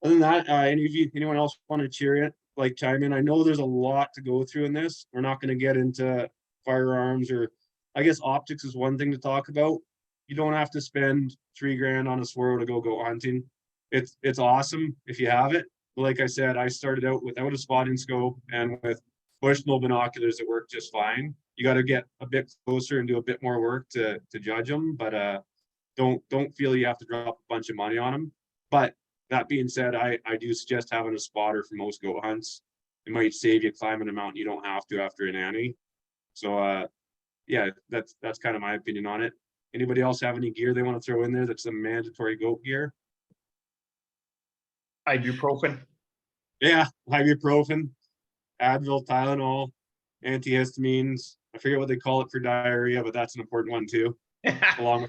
Other than that, anyone else want to cheer it, like chime in? I know there's a lot to go through in this. We're not going to get into firearms, or I guess optics is one thing to talk about. You don't have to spend $3,000 on a Swirl to go hunting. It's awesome if you have it. But like I said, I started out without a spotting scope and with Bushnell binoculars that work just fine. You got to get a bit closer and do a bit more work to judge them, but don't feel you have to drop a bunch of money on them. But that being said, I do suggest having a spotter for most goat hunts. It might save you climbing a mountain you don't have to after an ante. So yeah, that's kind of my opinion on it. Anybody else have any gear they want to throw in there that's a mandatory goat gear? Ibuprofen. Yeah, ibuprofen, Advil, Tylenol, antihistamines. I forget what they call it for diarrhea, but that's an important one too, along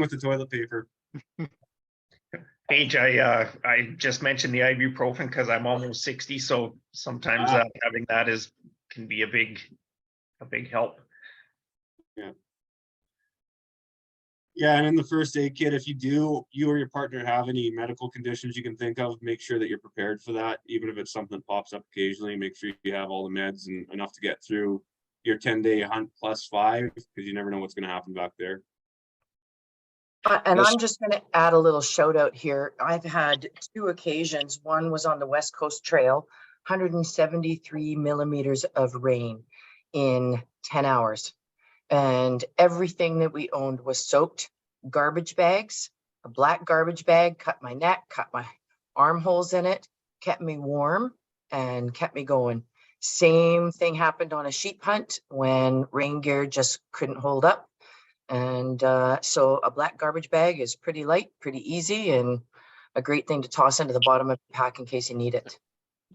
with the toilet paper. Paige, I just mentioned the ibuprofen because I'm almost 60, so sometimes having that can be a big help. Yeah, and in the first aid kit, if you or your partner have any medical conditions you can think of, make sure that you're prepared for that. Even if it's something that pops up occasionally, make sure you have all the meds and enough to get through your 10-day hunt +5, because you never know what's going to happen back there. And Yes. I'm just going to add a little shout out here. I've had 2 occasions. One was on the West Coast Trail, 173 millimeters of rain in 10 hours. And everything that we owned was soaked. Garbage bags, a black garbage bag, cut my neck, cut my armholes in it, kept me warm and kept me going. Same thing happened on a sheep hunt when rain gear just couldn't hold up. And so a black garbage bag is pretty light, pretty easy, and a great thing to toss into the bottom of your pack in case you need it.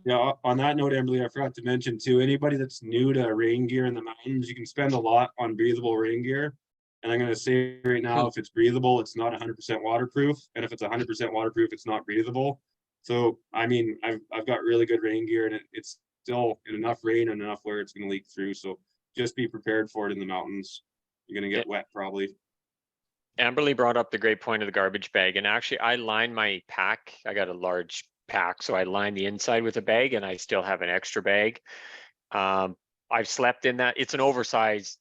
Yeah, on that note, Emily, I forgot to mention too, anybody that's new to rain gear in the mountains, you can spend a lot on breathable rain gear. And I'm going to say right now, if it's breathable, it's not 100% waterproof. And if it's 100% waterproof, it's not breathable. So, I mean, I've got really good rain gear, and it's still in enough rain and enough where it's going to leak through. So just be prepared for it in the mountains. You're going to get wet probably. Amberly brought up the great point of the garbage bag. And actually, I line my pack. I got a large pack, so I line the inside with a bag, and I still have an extra bag. I've slept in that. It's an oversized,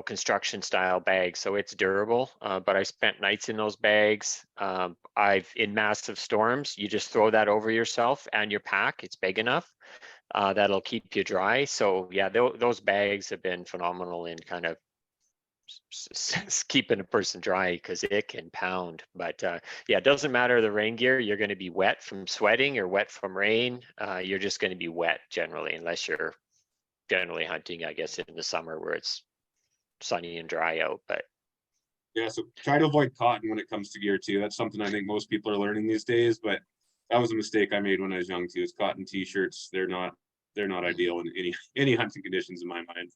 construction style bag, so it's durable, but I spent nights in those bags. In massive storms, you just throw that over yourself and your pack. It's big enough that'll keep you dry. So yeah, those bags have been phenomenal in kind of keeping a person dry, because it can pound. But yeah, it doesn't matter the rain gear. You're going to be wet from sweating or wet from rain. You're just going to be wet generally, unless you're generally hunting, I guess, in the summer where it's sunny and dry out. But yeah, so try to avoid cotton when it comes to gear too. That's something I think most people are learning these days, but that was a mistake I made when I was young too. Is cotton t-shirts, they're not ideal in any hunting conditions in my mind.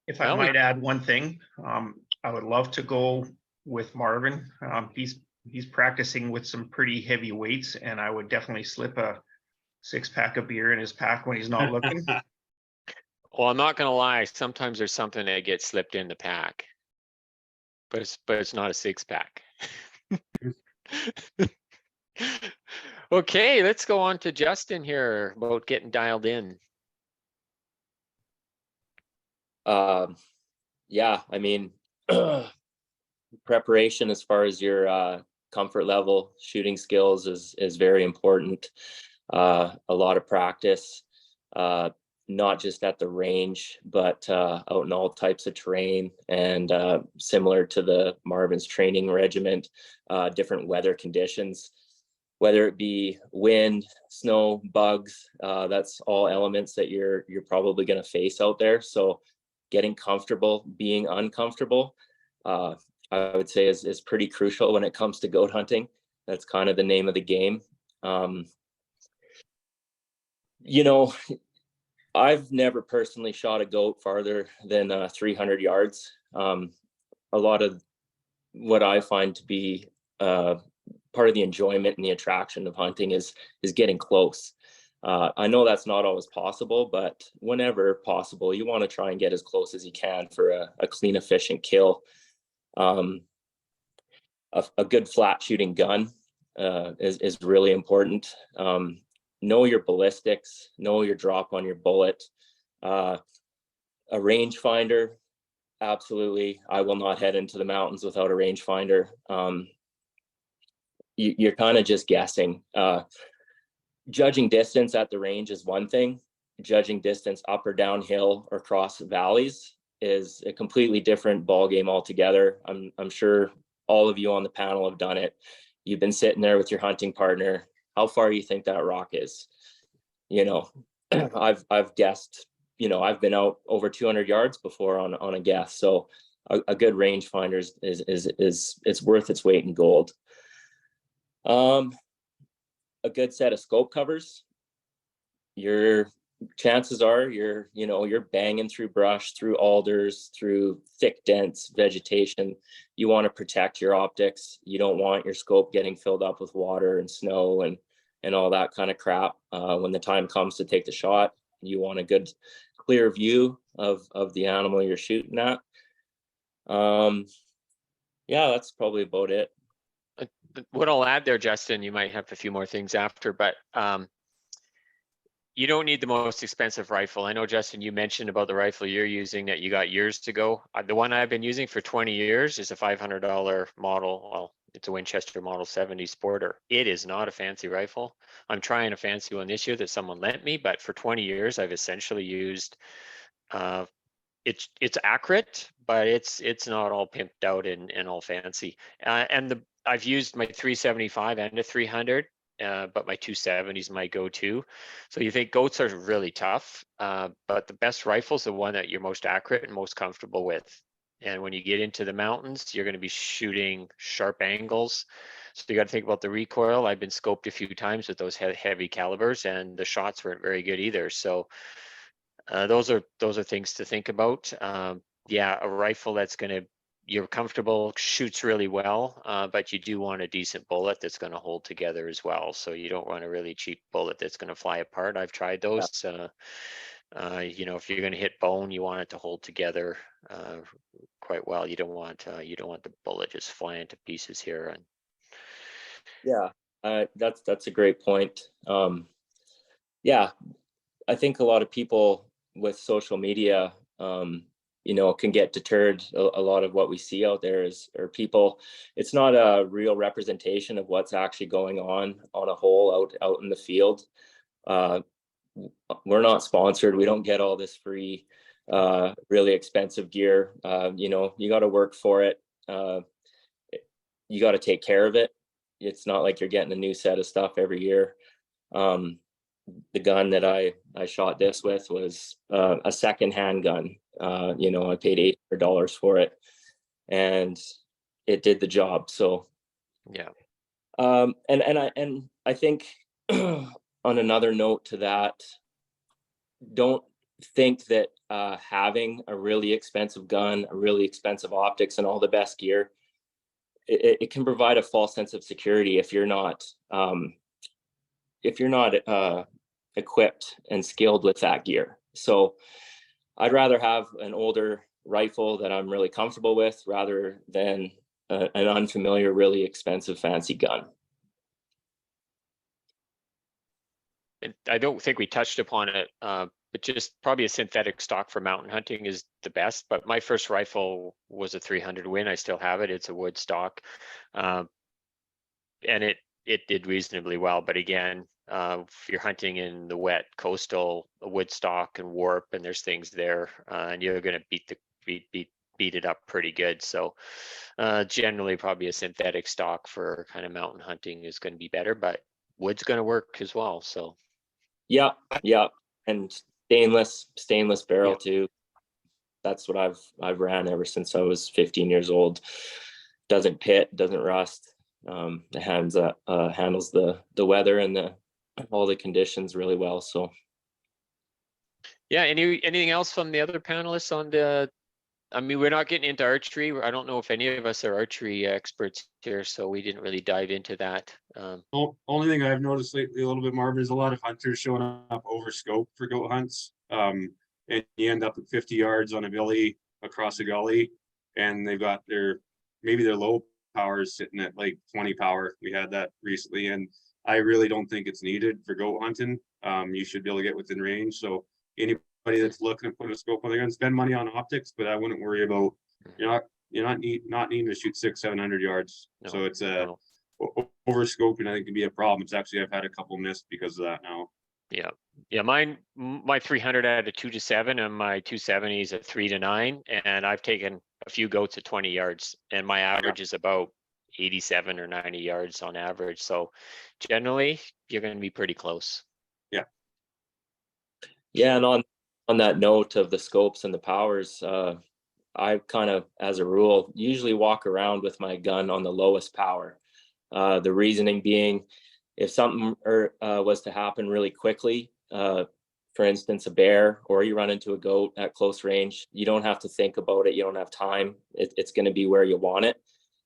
If I might add one thing, I would love to go with Marvin. He's practicing with some pretty heavy weights, and I would definitely slip a 6-pack of beer in his pack when he's not looking. Well, I'm not gonna lie, sometimes there's something that gets slipped in the pack. But it's not a 6-pack. Okay, let's go on to Justin here about getting dialed in. Yeah, I mean, preparation as far as your comfort level, shooting skills is very important. A lot of practice, not just at the range, but out in all types of terrain, and similar to the Marvin's training regiment, different weather conditions, whether it be wind, snow, bugs, that's all elements that you're probably going to face out there. So getting comfortable being uncomfortable, I would say is pretty crucial when it comes to goat hunting. That's kind of the name of the game. You know, I've never personally shot a goat farther than 300 yards. A lot of what I find to be part of the enjoyment and the attraction of hunting is getting close. I know that's not always possible, but whenever possible, you want to try and get as close as you can for a clean, efficient kill. A good flat shooting gun is really important. Know your ballistics, know your drop on your bullet. A rangefinder, absolutely. I will not head into the mountains without a rangefinder. You're kind of just guessing. Judging distance at the range is one thing. Judging distance up or downhill or across valleys is a completely different ball game altogether. I'm sure all of you on the panel have done it. You've been sitting there with your hunting partner. How far do you think that rock is? You know, I've guessed. You know, I've been out over 200 yards before on a guess. So a good rangefinder is it's worth its weight in gold. A good set of scope covers. Your chances are you're banging through brush, through alders, through thick, dense vegetation. You want to protect your optics. You don't want your scope getting filled up with water and snow and all that kind of crap. When the time comes to take the shot, you want a good clear view of the animal you're shooting at. Yeah, that's probably about it. What I'll add there, Justin, you might have a few more things after, but you don't need the most expensive rifle. I know, Justin, you mentioned about the rifle you're using that you got years ago. The one I've been using for 20 years is a $500 model. Well, it's a Winchester Model 70 Sporter. It is not a fancy rifle. I'm trying a fancy one this year that someone lent me, but for 20 years, I've essentially used, it's accurate, but it's not all pimped out and all fancy. I've used my 375 and a 300, but my 270 is my go-to. So you think goats are really tough, but the best rifle is the one that you're most accurate and most comfortable with. And when you get into the mountains, you're going to be shooting sharp angles. So you got to think about the recoil. I've been scoped a few times with those heavy calibers, and the shots weren't very good either. So those are things to think about. Yeah, a rifle that's you're comfortable, shoots really well, but you do want a decent bullet that's going to hold together as well. So you don't want a really cheap bullet that's going to fly apart. I've tried those. If you're going to hit bone, you want it to hold together quite well. You don't want the bullet just flying to pieces here. And yeah, that's a great point. Yeah, I think a lot of people with social media, can get deterred. A lot of what we see out there are people, it's not a real representation of what's actually going on a hole out in the field. We're not sponsored. We don't get all this free, really expensive gear. You got to work for it. You got to take care of it. It's not like you're getting a new set of stuff every year. The gun that I shot this with was a secondhand gun. I paid $800 for it, and it did the job. So yeah. And I think on another note to that, don't think that having a really expensive gun, a really expensive optics, and all the best gear, it can provide a false sense of security if you're not equipped and skilled with that gear. So I'd rather have an older rifle that I'm really comfortable with rather than an unfamiliar, really expensive, fancy gun. And I don't think we touched upon it, but just probably a synthetic stock for mountain hunting is the best. But my first rifle was a 300 Win. I still have it. It's a wood stock, and it did reasonably well. But again, if you're hunting in the wet coastal, a wood stock and warp, and there's things there, and you're going to beat it up pretty good. So generally, probably a synthetic stock for kind of mountain hunting is going to be better. But wood's going to work as well. So. Yeah, and stainless barrel too. That's what I've ran ever since I was 15 years old. Doesn't pit, doesn't rust. It handles the weather and all the conditions really well. So yeah, anything else from the other panelists on the? I mean, we're not getting into archery. I don't know if any of us are archery experts here, so we didn't really dive into that. Only thing I've noticed lately a little bit, Marvin, is a lot of hunters showing up over scope for goat hunts. And you end up at 50 yards on a billy across a gully, and they've got maybe their low power is sitting at like 20 power. We had that recently, and I really don't think it's needed for goat hunting. You should be able to get within range. So anybody that's looking to put a scope on their gun, spend money on optics, but I wouldn't worry about you're not needing to shoot 600-700 yards. No, so it's no. Over scoping, I think, can be a problem. It's actually, I've had a couple missed because of that now. Yeah, my 300 had a 2 to 7 and my 270 is a 3 to 9, and I've taken a few goats at 20 yards, and my average is about 87 or 90 yards on average. So generally, you're going to be pretty close. yeah, and on that note of the scopes and the powers, I kind of, as a rule, usually walk around with my gun on the lowest power. The reasoning being, if something was to happen really quickly, for instance, a bear, or you run into a goat at close range, you don't have to think about it. You don't have time. It's going to be where you want it.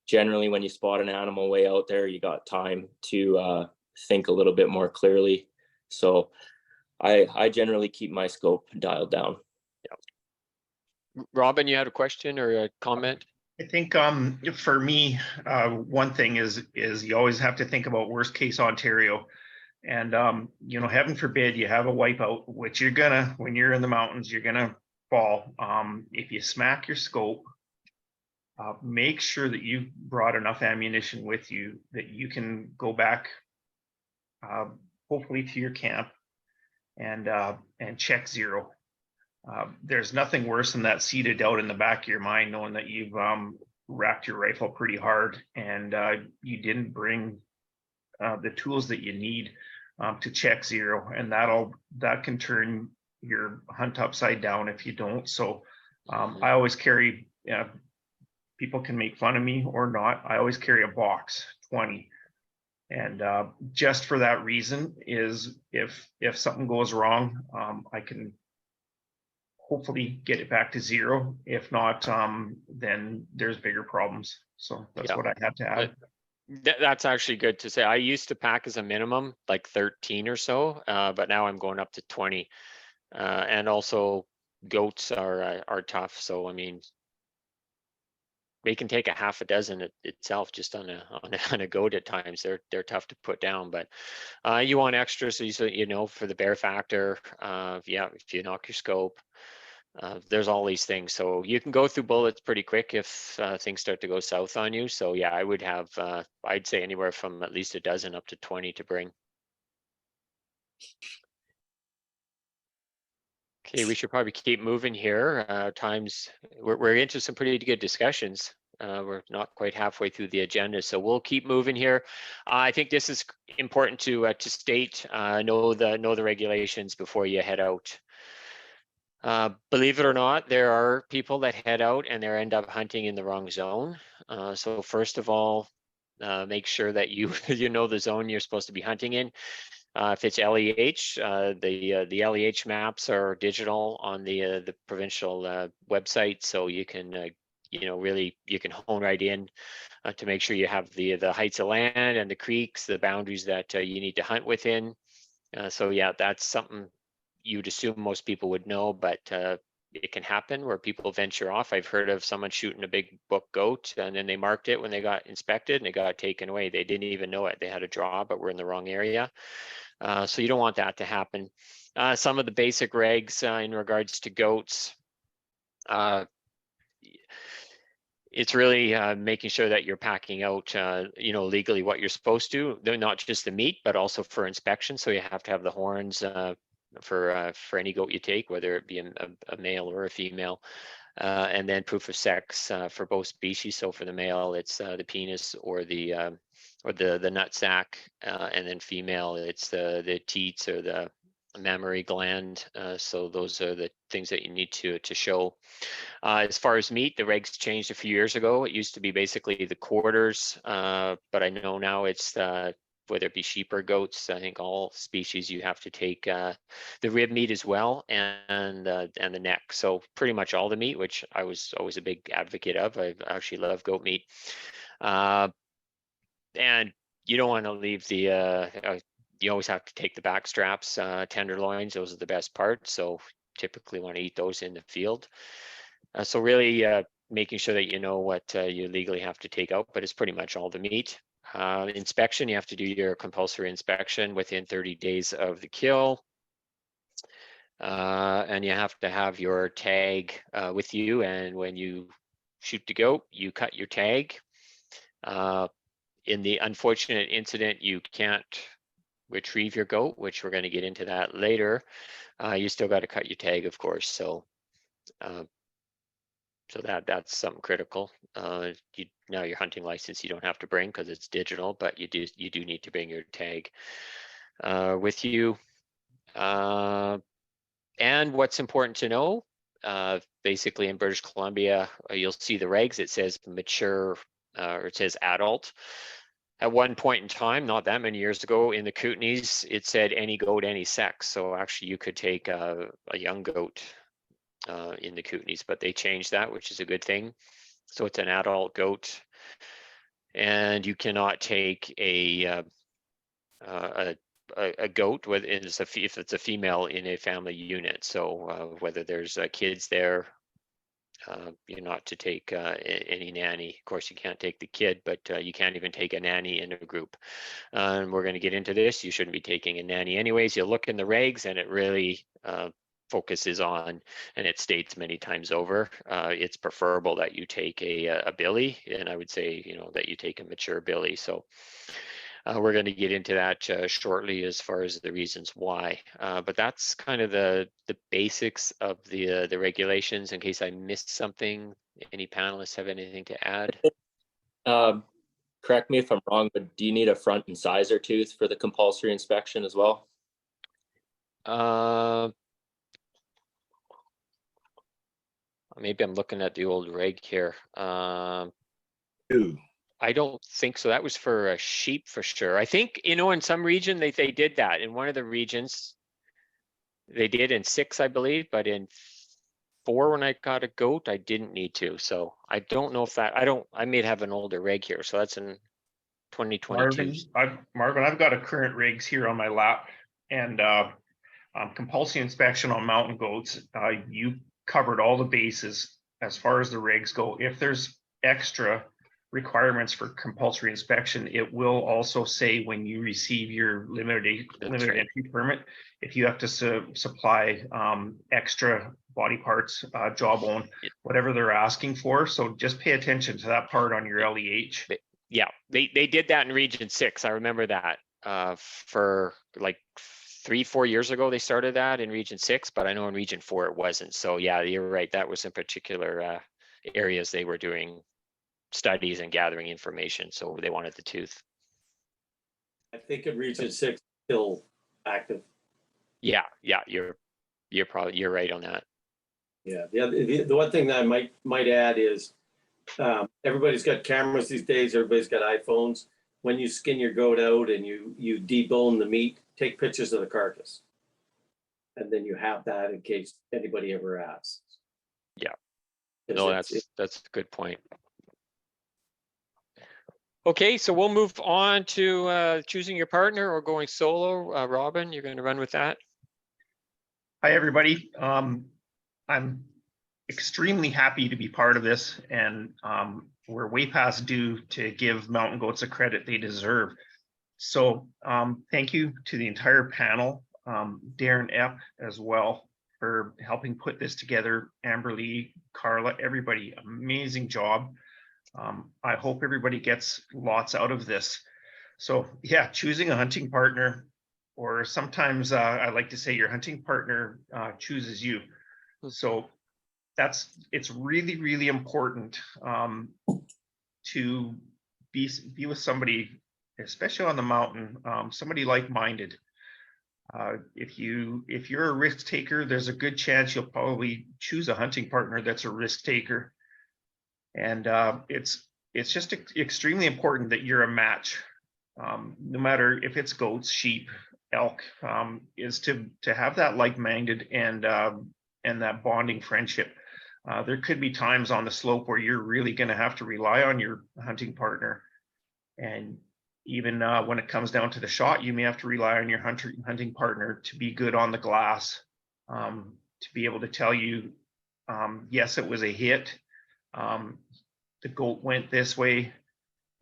Generally, when you spot an animal way out there, you got time to think a little bit more clearly. So I generally keep my scope dialed down. Robin, you had a question or a comment? I think for me, one thing is you always have to think about worst case Ontario, and heaven forbid you have a wipeout, which you're gonna, when you're in the mountains, you're gonna fall. If you smack your scope, make sure that you've brought enough ammunition with you that you can go back, hopefully to your camp, and check zero. There's nothing worse than that seed of doubt in the back of your mind, knowing that you've racked your rifle pretty hard and you didn't bring the tools that you need to check zero, and that can turn your hunt upside down if you don't. So I always carry, people can make fun of me or not, I always carry a box 20. And just for that reason, is if something goes wrong, I can hopefully get it back to zero. If not, then there's bigger problems. So that's what I had to add. That's actually good to say. I used to pack as a minimum like 13 or so, but now I'm going up to 20. And also goats are tough. So I mean, they can take a half a dozen itself just on a goat at times. They're tough to put down, but you want extra, so for the bear factor. If you knock your scope, there's all these things. So you can go through bullets pretty quick if things start to go south on you. So yeah, I would have, I'd say anywhere from at least a dozen up to 20 to bring. Okay, we should probably keep moving here. We're into some pretty good discussions. We're not quite halfway through the agenda, so we'll keep moving here. I think this is important to state. Know the regulations before you head out. Believe it or not, there are people that head out and they end up hunting in the wrong zone. So first of all, make sure that you know the zone you're supposed to be hunting in. If it's LEH, the LEH maps are digital on the provincial website, so you can really you can hone right in to make sure you have the heights of land and the creeks, the boundaries that you need to hunt within. So yeah, that's something you'd assume most people would know, but it can happen where people venture off. I've heard of someone shooting a big book goat and then they marked it when they got inspected and it got taken away. They didn't even know it. They had a draw, but were in the wrong area. So you don't want that to happen. Some of the basic regs in regards to goats, it's really making sure that you're packing out, legally what you're supposed to. They're not just the meat, but also for inspection. So you have to have the horns for any goat you take, whether it be a male or a female. And then proof of sex for both species. So for the male, it's the penis or the nut sack, and then female, it's the teats or the mammary gland. So those are the things that you need to show. As far as meat, the regs changed a few years ago. It used to be basically the quarters, but I know now it's whether it be sheep or goats. I think all species you have to take the rib meat as well, and the neck. So pretty much all the meat, which I was always a big advocate of. I actually love goat meat, and you don't want to leave the. You always have to take the back straps, tenderloins. Those are the best parts. So typically want to eat those in the field. So really making sure that you know what you legally have to take out, but it's pretty much all the meat. Inspection, you have to do your compulsory inspection within 30 days of the kill. And you have to have your tag with you. And when you shoot the goat, you cut your tag. In the unfortunate incident, you can't retrieve your goat, which we're going to get into that later. You still got to cut your tag, of course. So that's something critical. Now your hunting license you don't have to bring because it's digital, but you do need to bring your tag with you. And what's important to know, basically in British Columbia, you'll see the regs. It says mature, or it says adult. At one point in time, not that many years ago, in the Kootenays, it said any goat, any sex. So actually, you could take a young goat in the Kootenays, but they changed that, which is a good thing. So it's an adult goat, and you cannot take a goat if it's a female in a family unit. So whether there's kids there, you're not to take any nanny. Of course, you can't take the kid, but you can't even take a nanny in a group. And we're going to get into this. You shouldn't be taking a nanny anyways. You look in the regs and it really focuses on, and it states many times over, it's preferable that you take a billy. And I would say, that you take a mature billy. So we're going to get into that shortly as far as the reasons why. But that's kind of the basics of the regulations. In case I missed something, any panelists have anything to add? Correct me if I'm wrong, but do you need a front incisor tooth for the compulsory inspection as well? Maybe I'm looking at the old reg here. Ooh. I don't think so. That was for a sheep for sure. I think, in some region they did that. In one of the regions, they did in 6, I believe, but in 4, when I got a goat, I didn't need to. So I don't know if that, I may have an older reg here. So that's in 2022. Marvin, I've got a current regs here on my lap, and compulsory inspection on mountain goats. You covered all the bases as far as the regs go. If there's extra requirements for compulsory inspection, it will also say when you receive your limited entry permit, if you have to supply extra body parts, jawbone, whatever they're asking for. So just pay attention to that part on your LEH. Yeah, they did that in Region 6. I remember that for like 3-4 years ago, they started that in Region 6, but I know in Region 4 it wasn't. So yeah, you're right. That was in particular areas they were doing studies and gathering information. So they wanted the tooth. I think in Region 6 still active. Yeah, you're right on that. Yeah, the one thing that I might add is everybody's got cameras these days. Everybody's got iPhones. When you skin your goat out and you debone the meat, take pictures of the carcass, and then you have that in case anybody ever asks. Yeah, no, that's a good point. Okay, so we'll move on to choosing your partner or going solo. Robin, you're going to run with that. Hi, everybody. I'm extremely happy to be part of this, and we're way past due to give mountain goats the credit they deserve. So thank you to the entire panel, Darren Epp as well, for helping put this together. Amberly, Carla, everybody, amazing job. I hope everybody gets lots out of this. So yeah, choosing a hunting partner, or sometimes I like to say your hunting partner chooses you. So it's really, really important to be with somebody, especially on the mountain, somebody like-minded. If you're a risk taker, there's a good chance you'll probably choose a hunting partner that's a risk taker. And it's just extremely important that you're a match. No matter if it's goats, sheep, elk, is to have that like-minded and that bonding friendship. There could be times on the slope where you're really going to have to rely on your hunting partner. And even when it comes down to the shot, you may have to rely on your hunting partner to be good on the glass, to be able to tell you, yes, it was a hit. The goat went this way,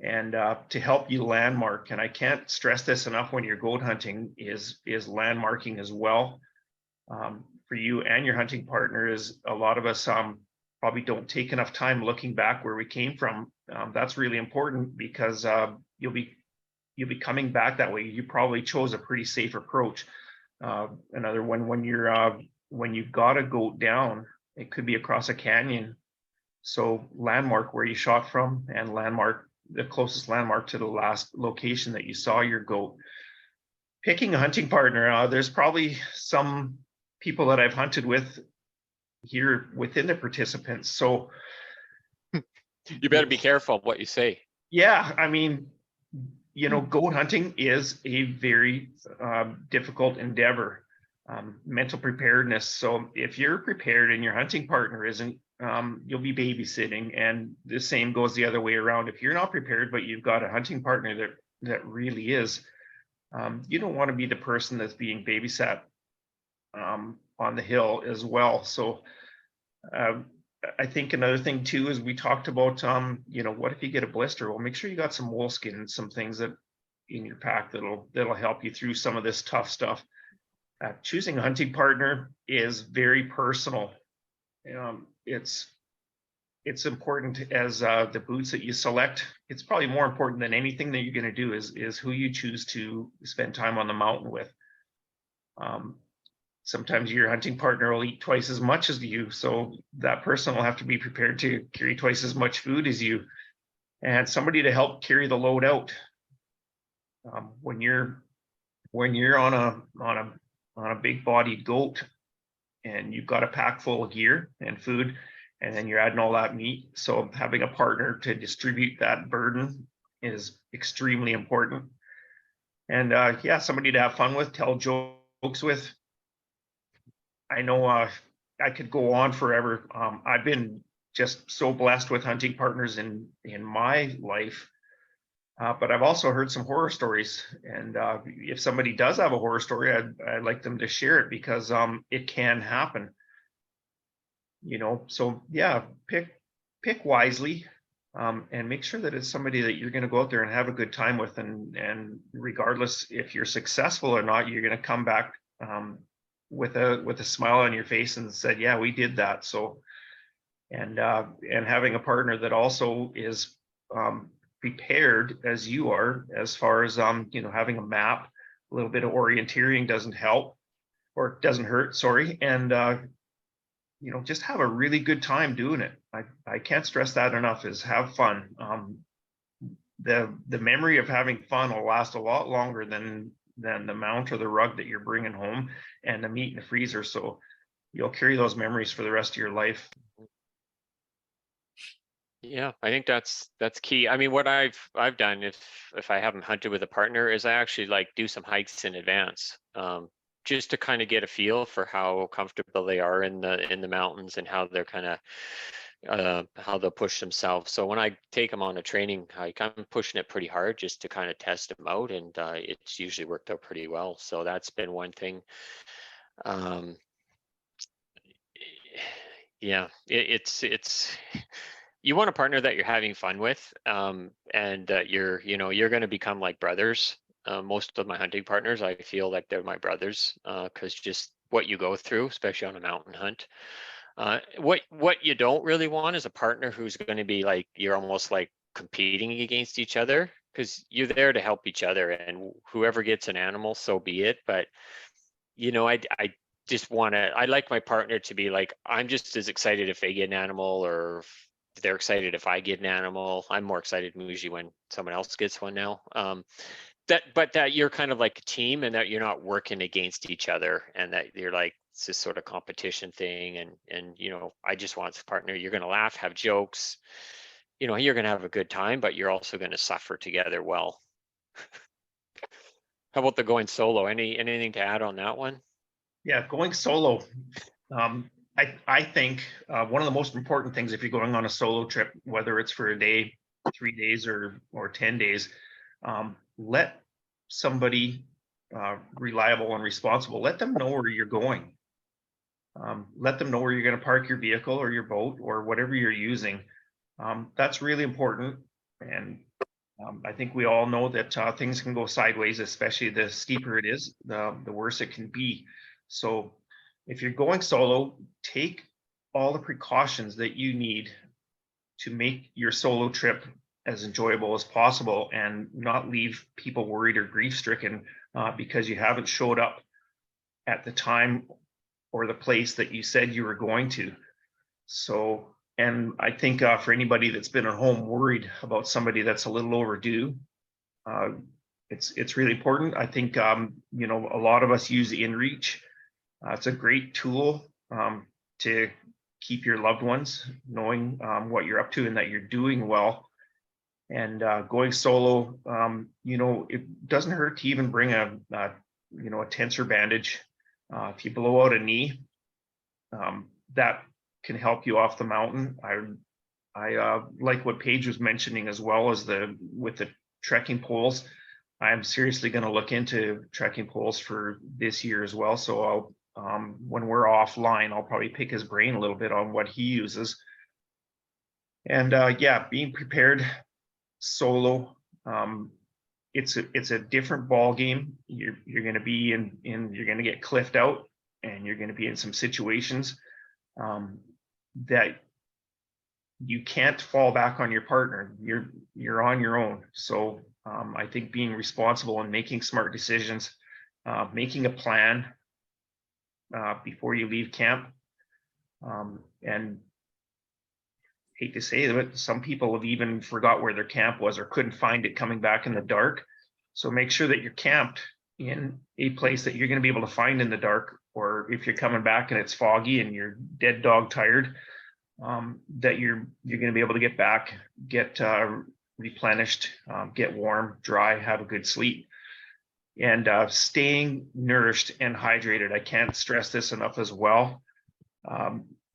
and to help you landmark. And I can't stress this enough when you're goat hunting is landmarking as well. For you and your hunting partner, is a lot of us probably don't take enough time looking back where we came from. That's really important, because you'll be coming back that way. You probably chose a pretty safe approach. Another one, when you've got a goat down, it could be across a canyon. So landmark where you shot from, and landmark the closest landmark to the last location that you saw your goat. Picking a hunting partner, there's probably some people that I've hunted with here within the participants. So You better be careful what you say. yeah, I mean, goat hunting is a very difficult endeavor. Mental preparedness. So if you're prepared and your hunting partner isn't, you'll be babysitting, and the same goes the other way around. If you're not prepared, but you've got a hunting partner that really is, you don't want to be the person that's being babysat on the hill as well. So I think another thing too is we talked about, what if you get a blister? Well, make sure you got some moleskin and some things that in your pack that'll help you through some of this tough stuff. Choosing a hunting partner is very personal. It's important as the boots that you select. It's probably more important than anything that you're going to do is who you choose to spend time on the mountain with. Sometimes your hunting partner will eat twice as much as you, so that person will have to be prepared to carry twice as much food as you, and somebody to help carry the load out. When you're on a big-bodied goat, and you've got a pack full of gear and food, and then you're adding all that meat. So having a partner to distribute that burden is extremely important. And somebody to have fun with, tell jokes with. I know I could go on forever. I've been just so blessed with hunting partners in my life. But I've also heard some horror stories, and if somebody does have a horror story, I'd like them to share it, because it can happen. So yeah, pick wisely, and make sure that it's somebody that you're going to go out there and have a good time with, and regardless if you're successful or not, you're going to come back with a smile on your face and said, yeah, we did that. So and having a partner that also is prepared as you are, as far as having a map, a little bit of orienteering doesn't hurt, sorry, and just have a really good time doing it. I can't stress that enough, is have fun. The memory of having fun will last a lot longer than the mount or the rug that you're bringing home and the meat in the freezer, so you'll carry those memories for the rest of your life. Yeah, I think that's key. I mean, what I've done, if I haven't hunted with a partner, is I actually do some hikes in advance, just to kind of get a feel for how comfortable they are in the mountains, and how they're kind of how they'll push themselves. So when I take them on a training hike, I'm pushing it pretty hard just to kind of test them out, and it's usually worked out pretty well. So that's been one thing. Yeah, it's you want a partner that you're having fun with, and that you're going to become like brothers. Most of my hunting partners, I feel like they're my brothers, because just what you go through, especially on a mountain hunt. What you don't really want is a partner who's going to be like, you're almost like competing against each other, because you're there to help each other, and whoever gets an animal, so be it. But I just want to, I like my partner to be like, I'm just as excited if they get an animal, or if they're excited if I get an animal. I'm more excited usually when someone else gets one now. But that you're kind of like a team, and that you're not working against each other, and that you're like, it's this sort of competition thing. And I just want a partner, you're going to laugh, have jokes, you're going to have a good time, but you're also going to suffer together well. How about the going solo? Anything to add on that one? Yeah, going solo. I think one of the most important things if you're going on a solo trip, whether it's for a day, 3 days, or 10 days, let somebody reliable and responsible, let them know where you're going. Let them know where you're going to park your vehicle or your boat or whatever you're using. That's really important. And I think we all know that things can go sideways, especially the steeper it is, the worse it can be. So if you're going solo, take all the precautions that you need to make your solo trip as enjoyable as possible, and not leave people worried or grief-stricken because you haven't showed up at the time or the place that you said you were going to. So, and I think for anybody that's been at home worried about somebody that's a little overdue, it's really important. I think a lot of us use InReach. It's a great tool to keep your loved ones knowing what you're up to and that you're doing well. And going solo, it doesn't hurt to even bring a tensor bandage. If you blow out a knee, that can help you off the mountain. I like what Paige was mentioning, as well as with the trekking poles. I'm seriously going to look into trekking poles for this year as well. So I'll when we're offline, I'll probably pick his brain a little bit on what he uses. And yeah, being prepared solo, it's a different ball game. You're going to be you're going to get cliffed out, and you're going to be in some situations that you can't fall back on your partner. You're on your own. So I think being responsible and making smart decisions, making a plan before you leave camp, and hate to say it, some people have even forgot where their camp was or couldn't find it coming back in the dark. So make sure that you're camped in a place that you're going to be able to find in the dark, or if you're coming back and it's foggy and you're dead dog tired, that you're going to be able to get back, get replenished, get warm, dry, have a good sleep. And staying nourished and hydrated. I can't stress this enough as well.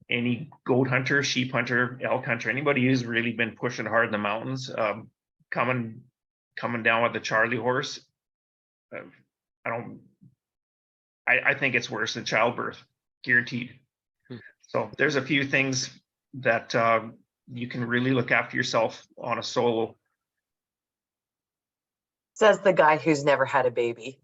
Any goat hunter, sheep hunter, elk hunter, anybody who's really been pushing hard in the mountains, coming down with the Charlie horse, I think it's worse than childbirth, guaranteed. So there's a few things that you can really look after yourself on a solo. Says the guy who's never had a baby.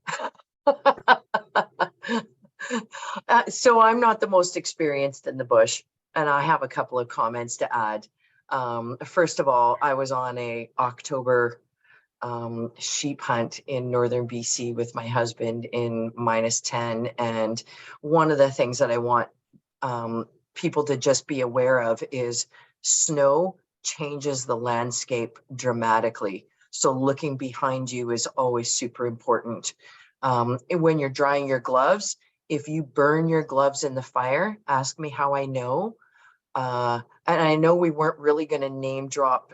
So I'm not the most experienced in the bush, and I have a couple of comments to add. First of all, I was on a October sheep hunt in northern BC with my husband in -10, and one of the things that I want people to just be aware of is snow changes the landscape dramatically. So looking behind you is always super important. When you're drying your gloves, if you burn your gloves in the fire, ask me how I know. And I know we weren't really going to name drop,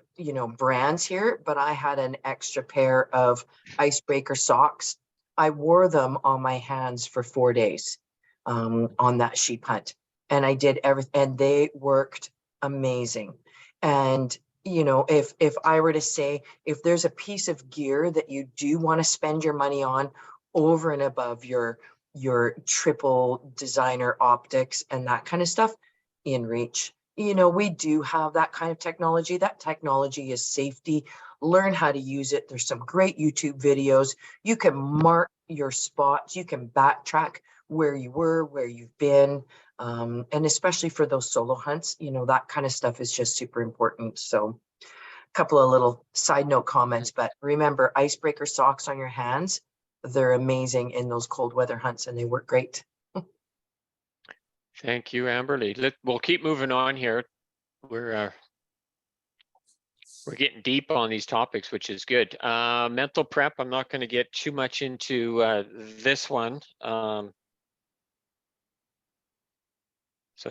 brands here, but I had an extra pair of icebreaker socks. I wore them on my hands for 4 days on that sheep hunt. And I did everything, and they worked amazing. And if I were to say, if there's a piece of gear that you do want to spend your money on over and above your triple designer optics and that kind of stuff, in reach. You know, we do have that kind of technology. That technology is safety. Learn how to use it. There's some great YouTube videos. You can mark your spots. You can backtrack where you were, where you've been. And especially for those solo hunts, you know, that kind of stuff is just super important. So a couple of little side note comments, but remember, icebreaker socks on your hands. They're amazing in those cold weather hunts and they work great. Thank you, Amberly. We'll keep moving on here. We're getting deep on these topics, which is good. Mental prep, I'm not going to get too much into this one. So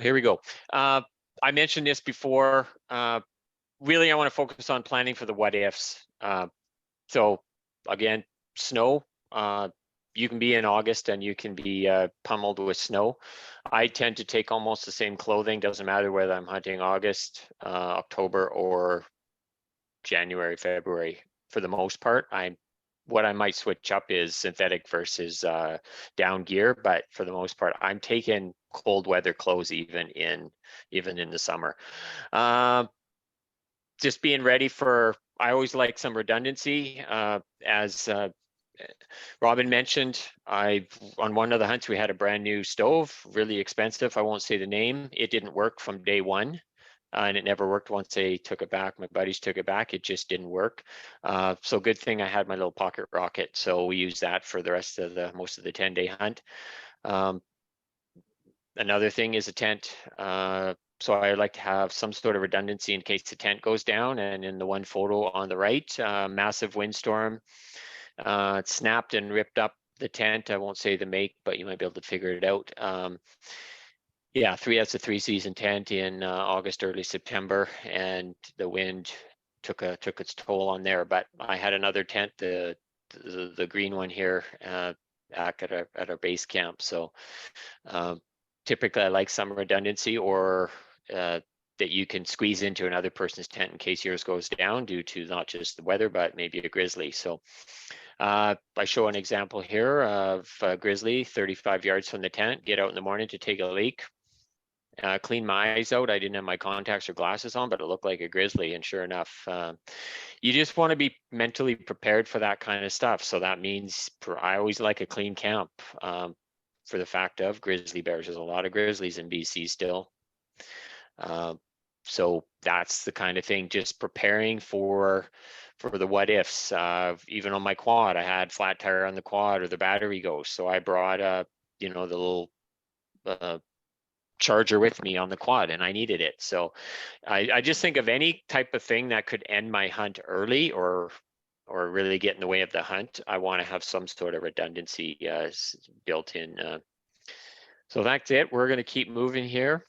here we go. I mentioned this before. Really, I want to focus on planning for the what ifs. So again, snow. You can be in August and you can be pummeled with snow. I tend to take almost the same clothing. Doesn't matter whether I'm hunting August, October, or January, February. For the most part, what I might switch up is synthetic versus down gear, but for the most part, I'm taking cold weather clothes even in the summer. Just being ready for. I always like some redundancy, as Robin mentioned. On one of the hunts we had a brand new stove, really expensive. I won't say the name. It didn't work from day one. And it never worked once they took it back. My buddies took it back. It just didn't work. So good thing I had my little pocket rocket. So we used that for the rest of most of the 10-day hunt. Another thing is a tent. So I like to have some sort of redundancy in case the tent goes down. And in the one photo on the right, massive windstorm, it snapped and ripped up the tent. I won't say the make, but you might be able to figure it out. Yeah, that's a 3-season tent in August, early September, and the wind took its toll on there. But I had another tent, the green one here, back at our base camp. So typically, I like some redundancy, or that you can squeeze into another person's tent in case yours goes down due to not just the weather, but maybe a grizzly. So I show an example here of a grizzly 35 yards from the tent. Get out in the morning to take a leak. Clean my eyes out. I didn't have my contacts or glasses on, but it looked like a grizzly. And sure enough, you just want to be mentally prepared for that kind of stuff. So that means I always like a clean camp, for the fact of grizzly bears. There's a lot of grizzlies in BC still. So that's the kind of thing, just preparing for the what ifs. Even on my quad, I had flat tire on the quad or the battery goes. So I brought the little charger with me on the quad, and I needed it. So I just think of any type of thing that could end my hunt early or really get in the way of the hunt. I want to have some sort of redundancy built in. So that's it. We're going to keep moving here.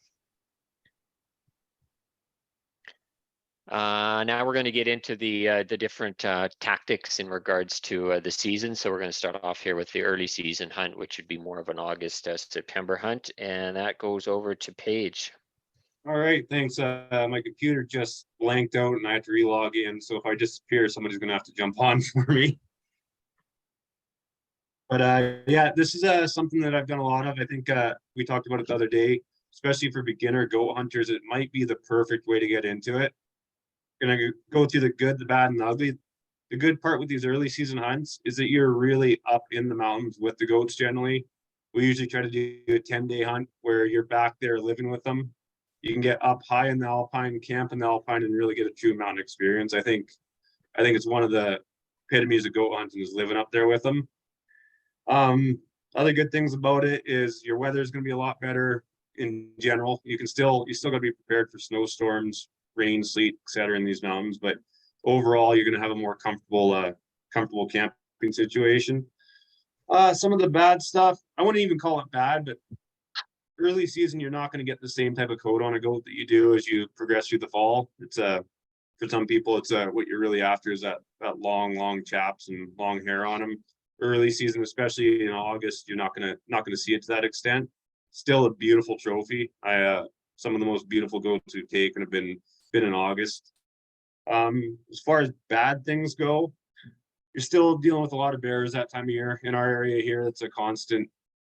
Now we're going to get into the different tactics in regards to the season. So we're going to start off here with the early season hunt, which would be more of an August, September hunt, and that goes over to Paige. All right, thanks. My computer just blanked out and I have to re-log in. So if I disappear, somebody's going to have to jump on for me. But yeah, this is something that I've done a lot of. I think we talked about it the other day, especially for beginner goat hunters. It might be the perfect way to get into it. Going to go through the good, the bad, and the ugly. The good part with these early season hunts is that you're really up in the mountains with the goats generally. We usually try to do a 10-day hunt where you're back there living with them. You can get up high in the alpine, camp in the alpine, and really get a true mountain experience. I think it's one of the epitomes of goat hunting is living up there with them. Other good things about it is your weather is going to be a lot better in general. You still got to be prepared for snowstorms, rain, sleet, etc. in these mountains, but overall you're going to have a more comfortable camping situation. Some of the bad stuff, I wouldn't even call it bad, but early season you're not going to get the same type of coat on a goat that you do as you progress through the fall. It's for some people it's what you're really after is that long chaps and long hair on them. Early season, especially in August, you're not gonna see it to that extent. Still a beautiful trophy. Some of the most beautiful goats we've taken have been in August. As far as bad things go, you're still dealing with a lot of bears that time of year. In our area here, it's a constant.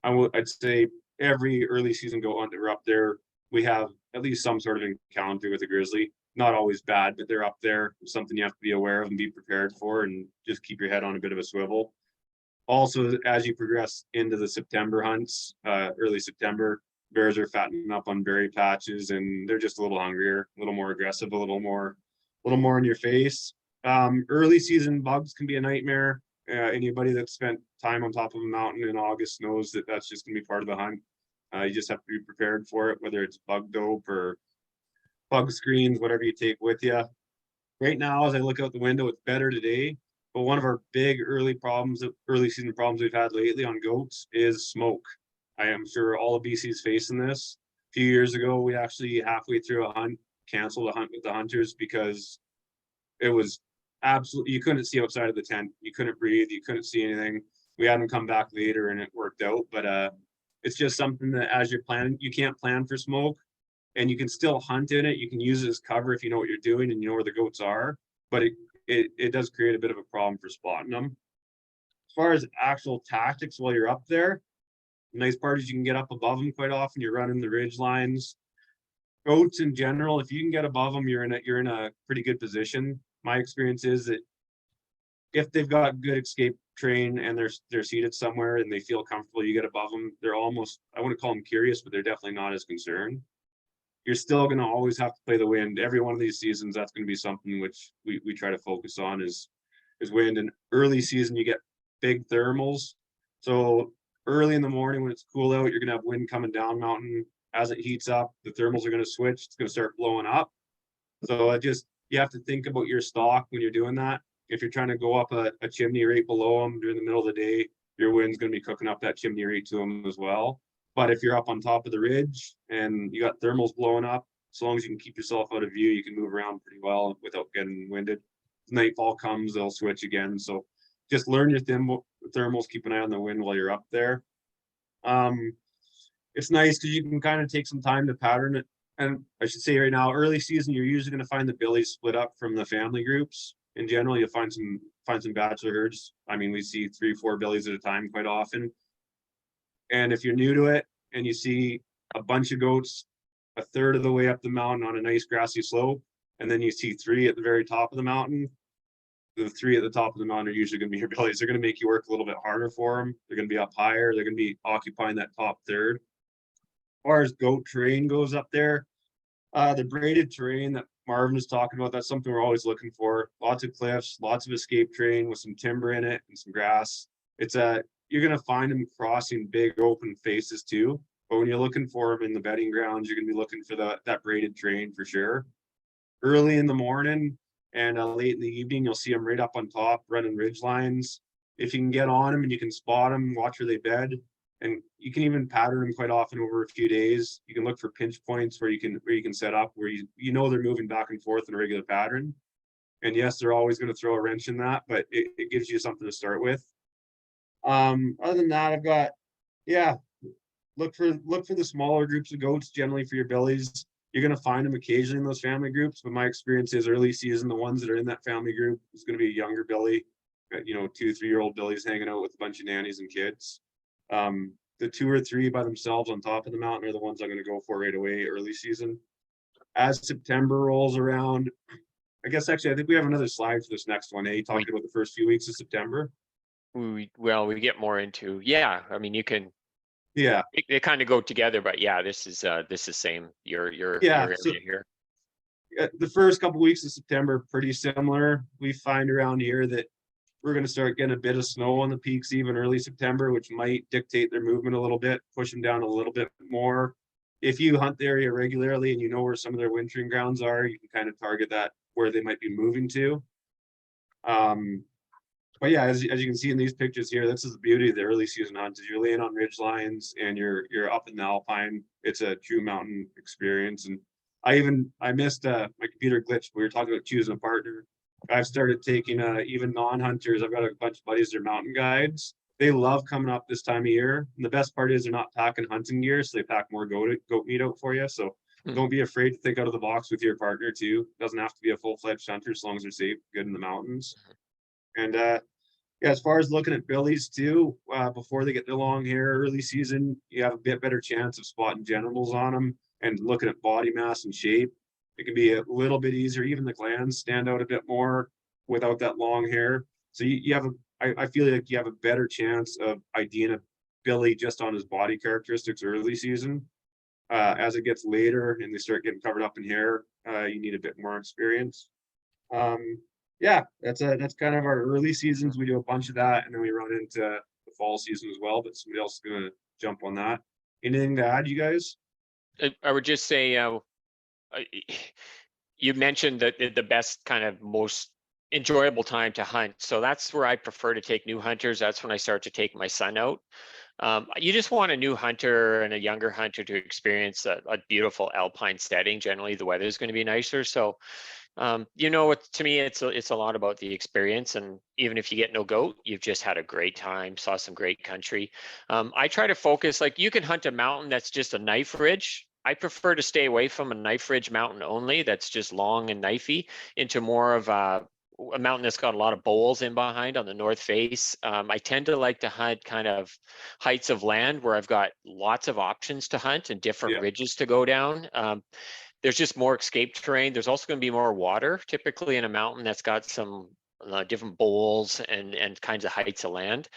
I'd say every early season goat hunt that we're up there, we have at least some sort of encounter with a grizzly. Not always bad, but they're up there. It's something you have to be aware of and be prepared for, and just keep your head on a bit of a swivel. Also, as you progress into the September hunts, early September, bears are fattening up on berry patches, and they're just a little hungrier, a little more aggressive, a little more in your face. Early season bugs can be a nightmare. Anybody that's spent time on top of a mountain in August knows that that's just gonna be part of the hunt. You just have to be prepared for it, whether it's bug dope or bug screens, whatever you take with you. Right now, as I look out the window, it's better today. But one of our big early season problems we've had lately on goats is smoke. I am sure all of BC's facing this. A few years ago, we actually halfway through a hunt canceled a hunt with the hunters because it was absolutely, you couldn't see outside of the tent. You couldn't breathe. You couldn't see anything. We had them come back later and it worked out. But it's just something that as you're planning, you can't plan for smoke. And you can still hunt in it. You can use it as cover if you know what you're doing and you know where the goats are. But it does create a bit of a problem for spotting them. As far as actual tactics while you're up there, the nice part is you can get up above them quite often. You're running the ridge lines. Goats in general, if you can get above them, you're in a pretty good position. My experience is that if they've got good escape train and they're seated somewhere and they feel comfortable, you get above them. They're almost, I wouldn't call them curious, but they're definitely not as concerned. You're still going to always have to play the wind. Every one of these seasons, that's going to be something which we try to focus on is wind. And early season, you get big thermals. So early in the morning when it's cool out, you're going to have wind coming down mountain. As it heats up, the thermals are going to switch. It's going to start blowing up. So you have to think about your stock when you're doing that. If you're trying to go up a chimney right below them during the middle of the day, your wind's going to be cooking up that chimney right to them as well. But if you're up on top of the ridge and you got thermals blowing up, as long as you can keep yourself out of view, you can move around pretty well without getting winded. As nightfall comes, they'll switch again. So just learn your thermals, keep an eye on the wind while you're up there. It's nice because you can kind of take some time to pattern it. And I should say right now, early season, you're usually going to find the billies split up from the family groups. In general, you'll find some bachelor herds. I mean, we see 3-4 billies at a time quite often. And if you're new to it and you see a bunch of goats a third of the way up the mountain on a nice grassy slope, and then you see 3 at the very top of the mountain, the 3 at the top of the mountain are usually going to be your billies. They're going to make you work a little bit harder for them. They're going to be up higher. They're going to be occupying that top third. As far as goat terrain goes up there, the braided terrain that Marvin is talking about, that's something we're always looking for. Lots of cliffs, lots of escape terrain with some timber in it and some grass. You're going to find them crossing big open faces too. But when you're looking for them in the bedding grounds, you're going to be looking for that braided terrain for sure. Early in the morning and late in the evening, you'll see them right up on top running ridge lines. If you can get on them and you can spot them, watch where they bed. And you can even pattern them quite often over a few days. You can look for pinch points where you can set up where you know they're moving back and forth in a regular pattern. And yes, they're always going to throw a wrench in that, but it gives you something to start with. Other than that, I've got, look for the smaller groups of goats generally for your billies. You're going to find them occasionally in those family groups, but my experience is early season, the ones that are in that family group is going to be a younger billy, 2-3-year-old billies hanging out with a bunch of nannies and kids. The 2 or 3 by themselves on top of the mountain are the ones I'm going to go for right away early season. As September rolls around, I think we have another slide for this next one. Talking about the first few weeks of September. We get more into, I mean, you can, they kind of go together, but this is same your area here. The first couple weeks of September pretty similar. We find around here that we're going to start getting a bit of snow on the peaks even early September, which might dictate their movement a little bit, push them down a little bit more. If you hunt the area regularly and you know where some of their wintering grounds are, you can kind of target that where they might be moving to. But as you can see in these pictures here, this is the beauty of the early season hunt, is you're laying on ridge lines and you're up in the alpine. It's a true mountain experience. And I missed my computer glitched. We were talking about choosing a partner. I've started taking even non-hunters. I've got a bunch of buddies, they're mountain guides. They love coming up this time of year. And the best part is they're not packing hunting gear, so they pack more goat meat out for you. So don't be afraid to think out of the box with your partner too. It doesn't have to be a full-fledged hunter as long as they're safe, good in the mountains. And as far as looking at billies too, before they get their long hair early season, you have a bit better chance of spotting genitals on them. and looking at body mass and shape, it can be a little bit easier. Even the glands stand out a bit more without that long hair. So you have I feel like you have a better chance of IDing a Billy just on his body characteristics early season. As it gets later and they start getting covered up in hair, you need a bit more experience. Yeah, that's kind of our early seasons. We do a bunch of that, and then we run into the fall season as well. But somebody else is gonna jump on that. Anything to add, you guys? I would just say, you mentioned that the best kind of most enjoyable time to hunt. So that's where I prefer to take new hunters. That's when I start to take my son out. You just want a new hunter and a younger hunter to experience a beautiful alpine setting. Generally, the weather is going to be nicer. So, to me, it's a lot about the experience. And even if you get no goat, you've just had a great time, saw some great country. I try to focus, like you can hunt a mountain that's just a knife ridge. I prefer to stay away from a knife ridge mountain only that's just long and knifey into more of a mountain that's got a lot of bowls in behind on the north face. I tend to like to hunt kind of heights of land where I've got lots of options to hunt and different ridges to go down. There's just more escape terrain. There's also going to be more water, typically in a mountain that's got some different bowls and kinds of heights of land.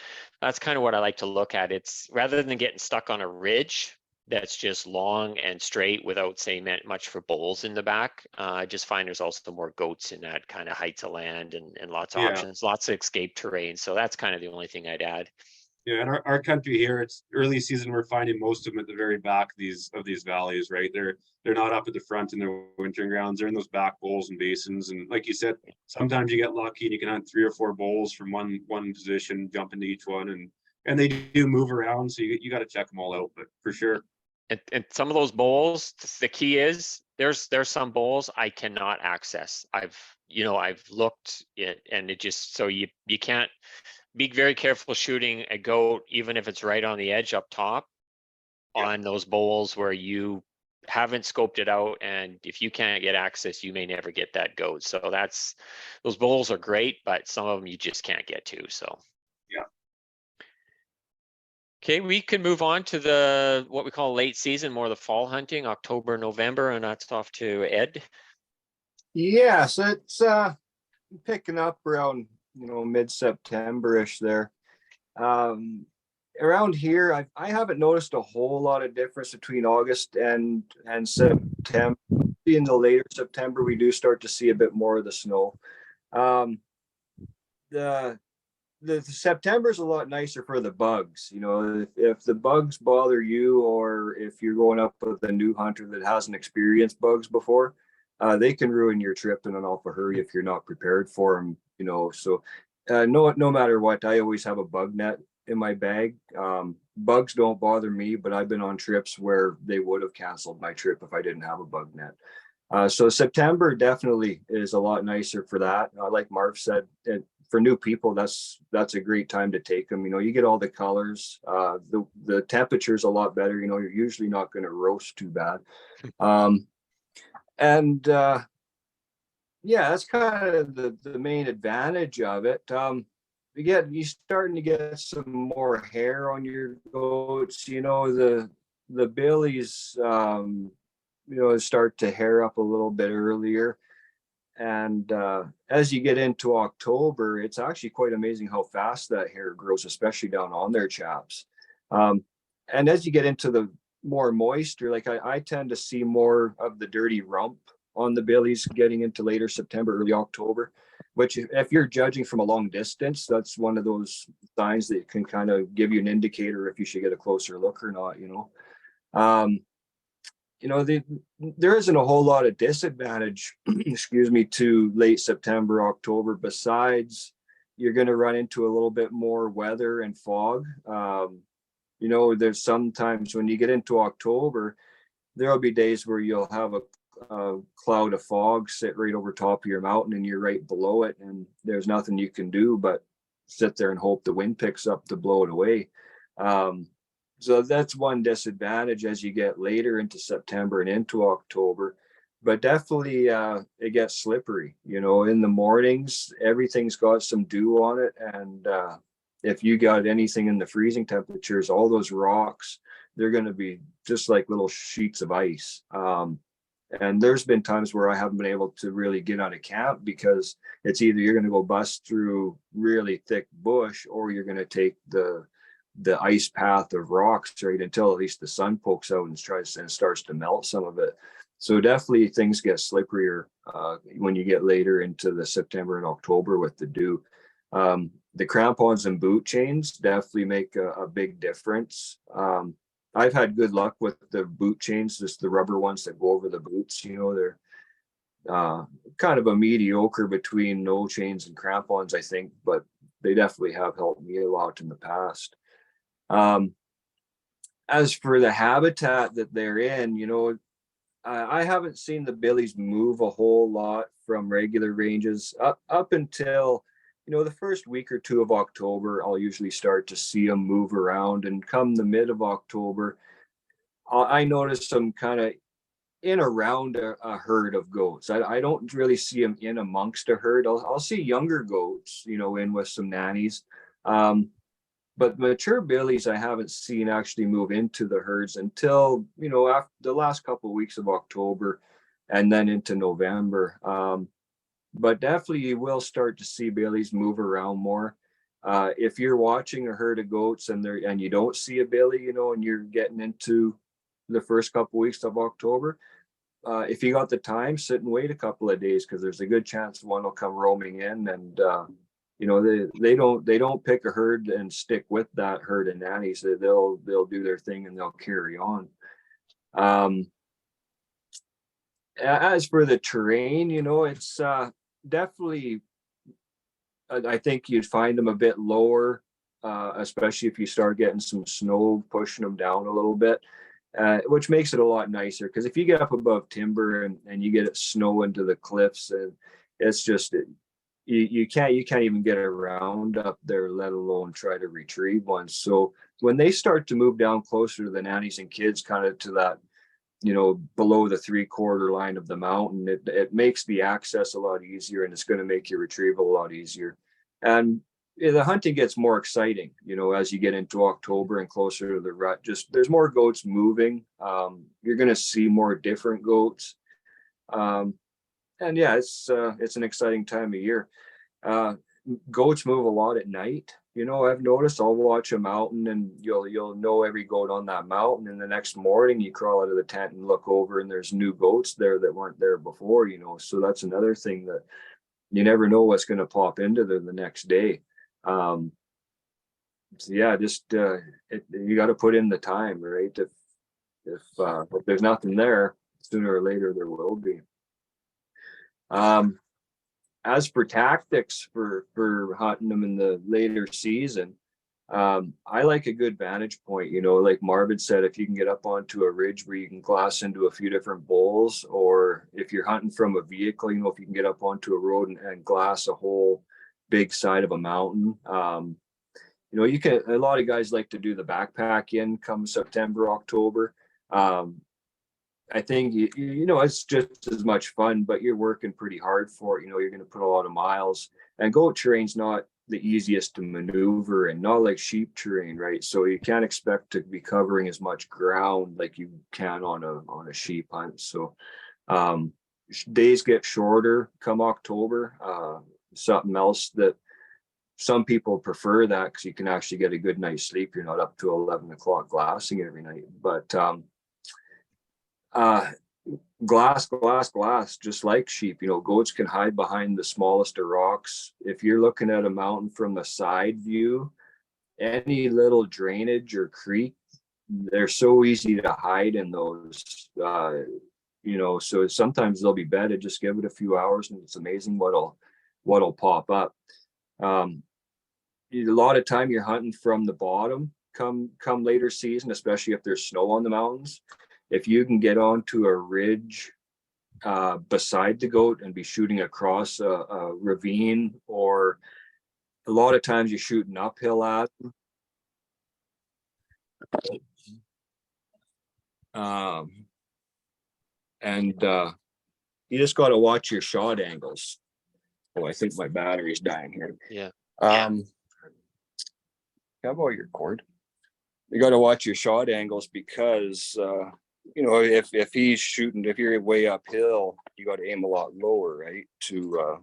That's kind of what I like to look at. It's rather than getting stuck on a ridge that's just long and straight without saying much for bowls in the back. I just find there's also more goats in that kind of heights of land and lots of options, lots of escape terrain. So that's kind of the only thing I'd add. Yeah, and our country here, it's early season. We're finding most of them at the very back of these valleys, right? They're not up at the front in their wintering grounds. They're in those back bowls and basins. And like you said, sometimes you get lucky and you can hunt 3 or 4 bowls from one position, jump into each one, and they do move around. So you got to check them all out, but for sure. And some of those bowls, the key is there's some bowls I cannot access. I've looked and it just, so you can't. Be very careful shooting a goat, even if it's right on the edge up top on those bowls where you haven't scoped it out. And if you can't get access, you may never get that goat. So those bowls are great, but some of them you just can't get to. So, yeah. Okay, we can move on to what we call late season, more the fall hunting, October, November, and that's off to Ed. Yeah, so it's picking up around mid-September-ish there. Around here, I haven't noticed a whole lot of difference between August and September. In the later September, we do start to see a bit more of the snow. The September is a lot nicer for the bugs. If the bugs bother you, or if you're going up with a new hunter that hasn't experienced bugs before, they can ruin your trip in an awful hurry if you're not prepared for them. So no matter what, I always have a bug net in my bag. Bugs don't bother me, but I've been on trips where they would have canceled my trip if I didn't have a bug net. So September definitely is a lot nicer for that. Like Marv said, for new people, that's a great time to take them. You get all the colors. The temperature's a lot better. You're usually not going to roast too bad. Yeah, that's kind of the main advantage of it. You're starting to get some more hair on your goats. The billies, start to hair up a little bit earlier. And as you get into October, it's actually quite amazing how fast that hair grows, especially down on their chaps. And as you get into the more moisture, like I tend to see more of the dirty rump on the billies getting into later September, early October, which if you're judging from a long distance, that's one of those signs that can kind of give you an indicator if you should get a closer look or not. There isn't a whole lot of disadvantage, to late September, October, besides you're going to run into a little bit more weather and fog. There's sometimes when you get into October, there'll be days where you'll have a cloud of fog sit right over top of your mountain and you're right below it, and there's nothing you can do but sit there and hope the wind picks up to blow it away. So that's one disadvantage as you get later into September and into October. But definitely it gets slippery. In the mornings, everything's got some dew on it, and if you got anything in the freezing temperatures, all those rocks, they're going to be just like little sheets of ice. And there's been times where I haven't been able to really get out of camp because it's either you're going to go bust through really thick bush or you're going to take the ice path of rocks right until at least the sun pokes out and starts to melt some of it. So definitely things get slipperier when you get later into the September and October with the dew. The crampons and boot chains definitely make a big difference. I've had good luck with the boot chains, just the rubber ones that go over the boots. They're kind of a mediocre between no chains and crampons, I think, but they definitely have helped me a lot in the past. As for the habitat that they're in, I haven't seen the billies move a whole lot from regular ranges up until the first week or two of October. I'll usually start to see them move around, and come the mid of October, I notice them kind of in around a herd of goats. I don't really see them in amongst a herd. I'll see younger goats, in with some nannies. But mature billies, I haven't seen actually move into the herds until, after the last couple of weeks of October and then into November. But definitely you will start to see billies move around more. If you're watching a herd of goats and you don't see a billy, and you're getting into the first couple of weeks of October, if you got the time, sit and wait a couple of days, because there's a good chance one will come roaming in, and they don't pick a herd and stick with that herd of nannies. They'll do their thing and they'll carry on. As for the terrain, it's definitely, I think you'd find them a bit lower, especially if you start getting some snow pushing them down a little bit, which makes it a lot nicer. Because if you get up above timber and you get it snow into the cliffs, and it's just you can't even get around up there, let alone try to retrieve one. So when they start to move down closer to the nannies and kids, kind of to that, below the 3/4 line of the mountain, it makes the access a lot easier, and it's going to make your retrieval a lot easier. And the hunting gets more exciting, as you get into October and closer to the rut. Just there's more goats moving. You're going to see more different goats. And yeah, it's an exciting time of year. Goats move a lot at night. I've noticed. I'll watch a mountain, and you'll know every goat on that mountain. And the next morning, you crawl out of the tent and look over, and there's new goats there that weren't there before. So that's another thing, that you never know what's going to pop into there the next day. So yeah, just you got to put in the time, right? If there's nothing there, sooner or later there will be. As for tactics for hunting them in the later season, I like a good vantage point. Like Marvin said, if you can get up onto a ridge where you can glass into a few different bowls, or if you're hunting from a vehicle, if you can get up onto a road and glass a whole big side of a mountain. You can. A lot of guys like to do the backpack in come September, October. I think it's just as much fun, but you're working pretty hard for it. You're going to put a lot of miles, and goat terrain's not the easiest to maneuver, and not like sheep terrain, right? So you can't expect to be covering as much ground like you can on a sheep hunt. So days get shorter come October. Something else that some people prefer, that because you can actually get a good night's sleep. You're not up to 11 o'clock glassing every night, but glass, just like sheep. Goats can hide behind the smallest of rocks. If you're looking at a mountain from the side view, any little drainage or creek, they're so easy to hide in those. So sometimes they'll be bedded. Just give it a few hours, and it's amazing what'll pop up. A lot of time you're hunting from the bottom come later season, especially if there's snow on the mountains. If you can get onto a ridge beside the goat and be shooting across a ravine, or a lot of times you're shooting uphill at them. You just got to watch your shot angles. Oh, I think my battery's dying here. Yeah. How about your cord? you got to watch your shot angles because, you know, if he's shooting, if you're way uphill, you got to aim a lot lower, right? To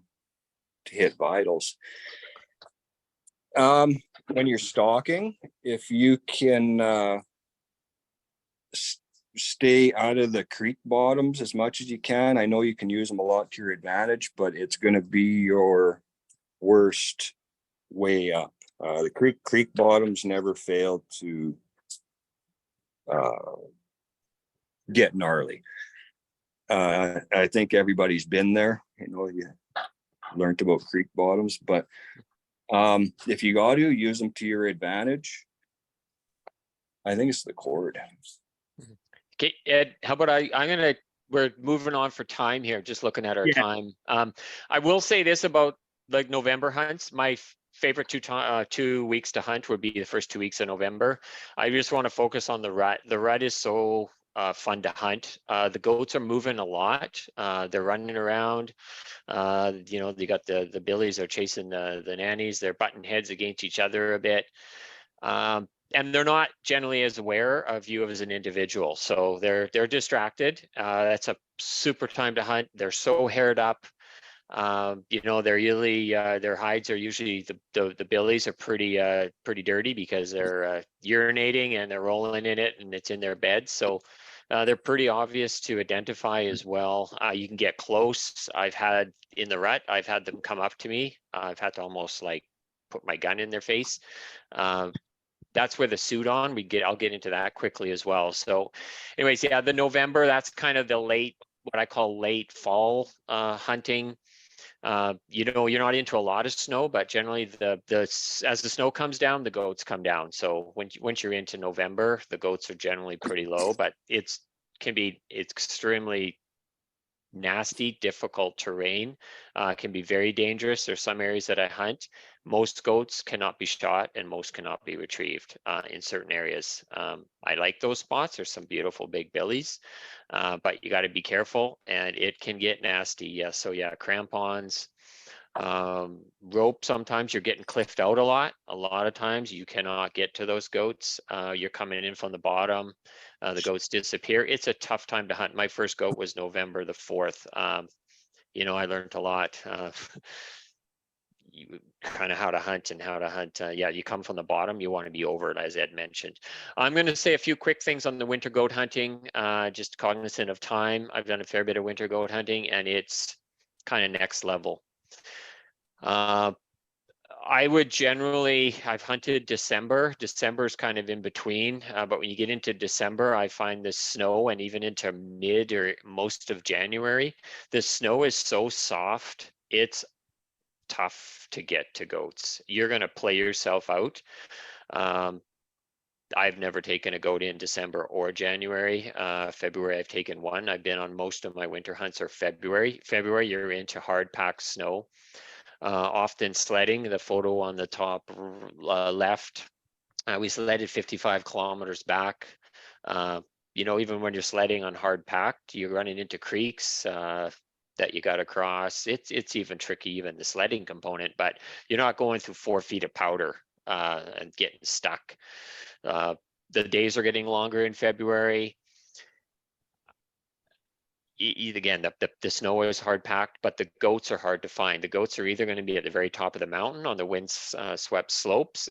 hit vitals. When you're stalking, if you can stay out of the creek bottoms as much as you can. I know you can use them a lot to your advantage, but it's going to be your worst way up. The creek bottoms never fail to get gnarly. I think everybody's been there. You know, you learned about creek bottoms, but if you got to use them to your advantage, I think it's the cord. Okay, Ed, how about we're moving on for time here, just looking at our time. I will say this about like November hunts. My favorite 2 weeks to hunt would be the first 2 weeks of November. I just want to focus on the rut. The rut is so fun to hunt. The goats are moving a lot. They're running around. You know, they got the billies are chasing the nannies. They're butting heads against each other a bit. And they're not generally as aware of you as an individual. So they're distracted. That's a super time to hunt. They're so haired up. You know, they're usually their hides are usually the billies are pretty dirty because they're urinating and they're rolling in it and it's in their beds. So they're pretty obvious to identify as well. You can get close. I've had in the rut, I've had them come up to me. I've had to almost like put my gun in their face. That's with a suit on. I'll get into that quickly as well. So anyways, yeah, the November, that's kind of the what I call late fall hunting. You know, you're not into a lot of snow, but generally as the snow comes down, the goats come down. So once you're into November, the goats are generally pretty low, but it's extremely nasty, difficult terrain, can be very dangerous. There's some areas that I hunt. Most goats cannot be shot and most cannot be retrieved in certain areas. I like those spots. There's some beautiful big billies, but you got to be careful and it can get nasty. Yeah, so yeah, crampons, rope. Sometimes you're getting cliffed out a lot. A lot of times you cannot get to those goats. You're coming in from the bottom. The goats disappear. It's a tough time to hunt. My first goat was November the 4th. You know, I learned a lot. Kind of how to hunt. Yeah, you come from the bottom, you want to be over it, as Ed mentioned. I'm going to say a few quick things on the winter goat hunting, just cognizant of time. I've done a fair bit of winter goat hunting and it's kind of next level. I would generally, I've hunted December. December is kind of in between, but when you get into December, I find the snow and even into mid or most of January, the snow is so soft, it's tough to get to goats. You're going to play yourself out. I've never taken a goat in December or January. February, I've taken one. I've been on most of my winter hunts are February. February, you're into hard packed snow. Often sledding, the photo on the top left, we sledded 55 kilometers back. You know, even when you're sledding on hard packed, you're running into creeks that you got to cross. It's even tricky, even the sledding component, but you're not going through 4 feet of powder and getting stuck. The days are getting longer in February. Again, the snow is hard packed, but the goats are hard to find. The goats are either going to be at the very top of the mountain on the wind swept slopes,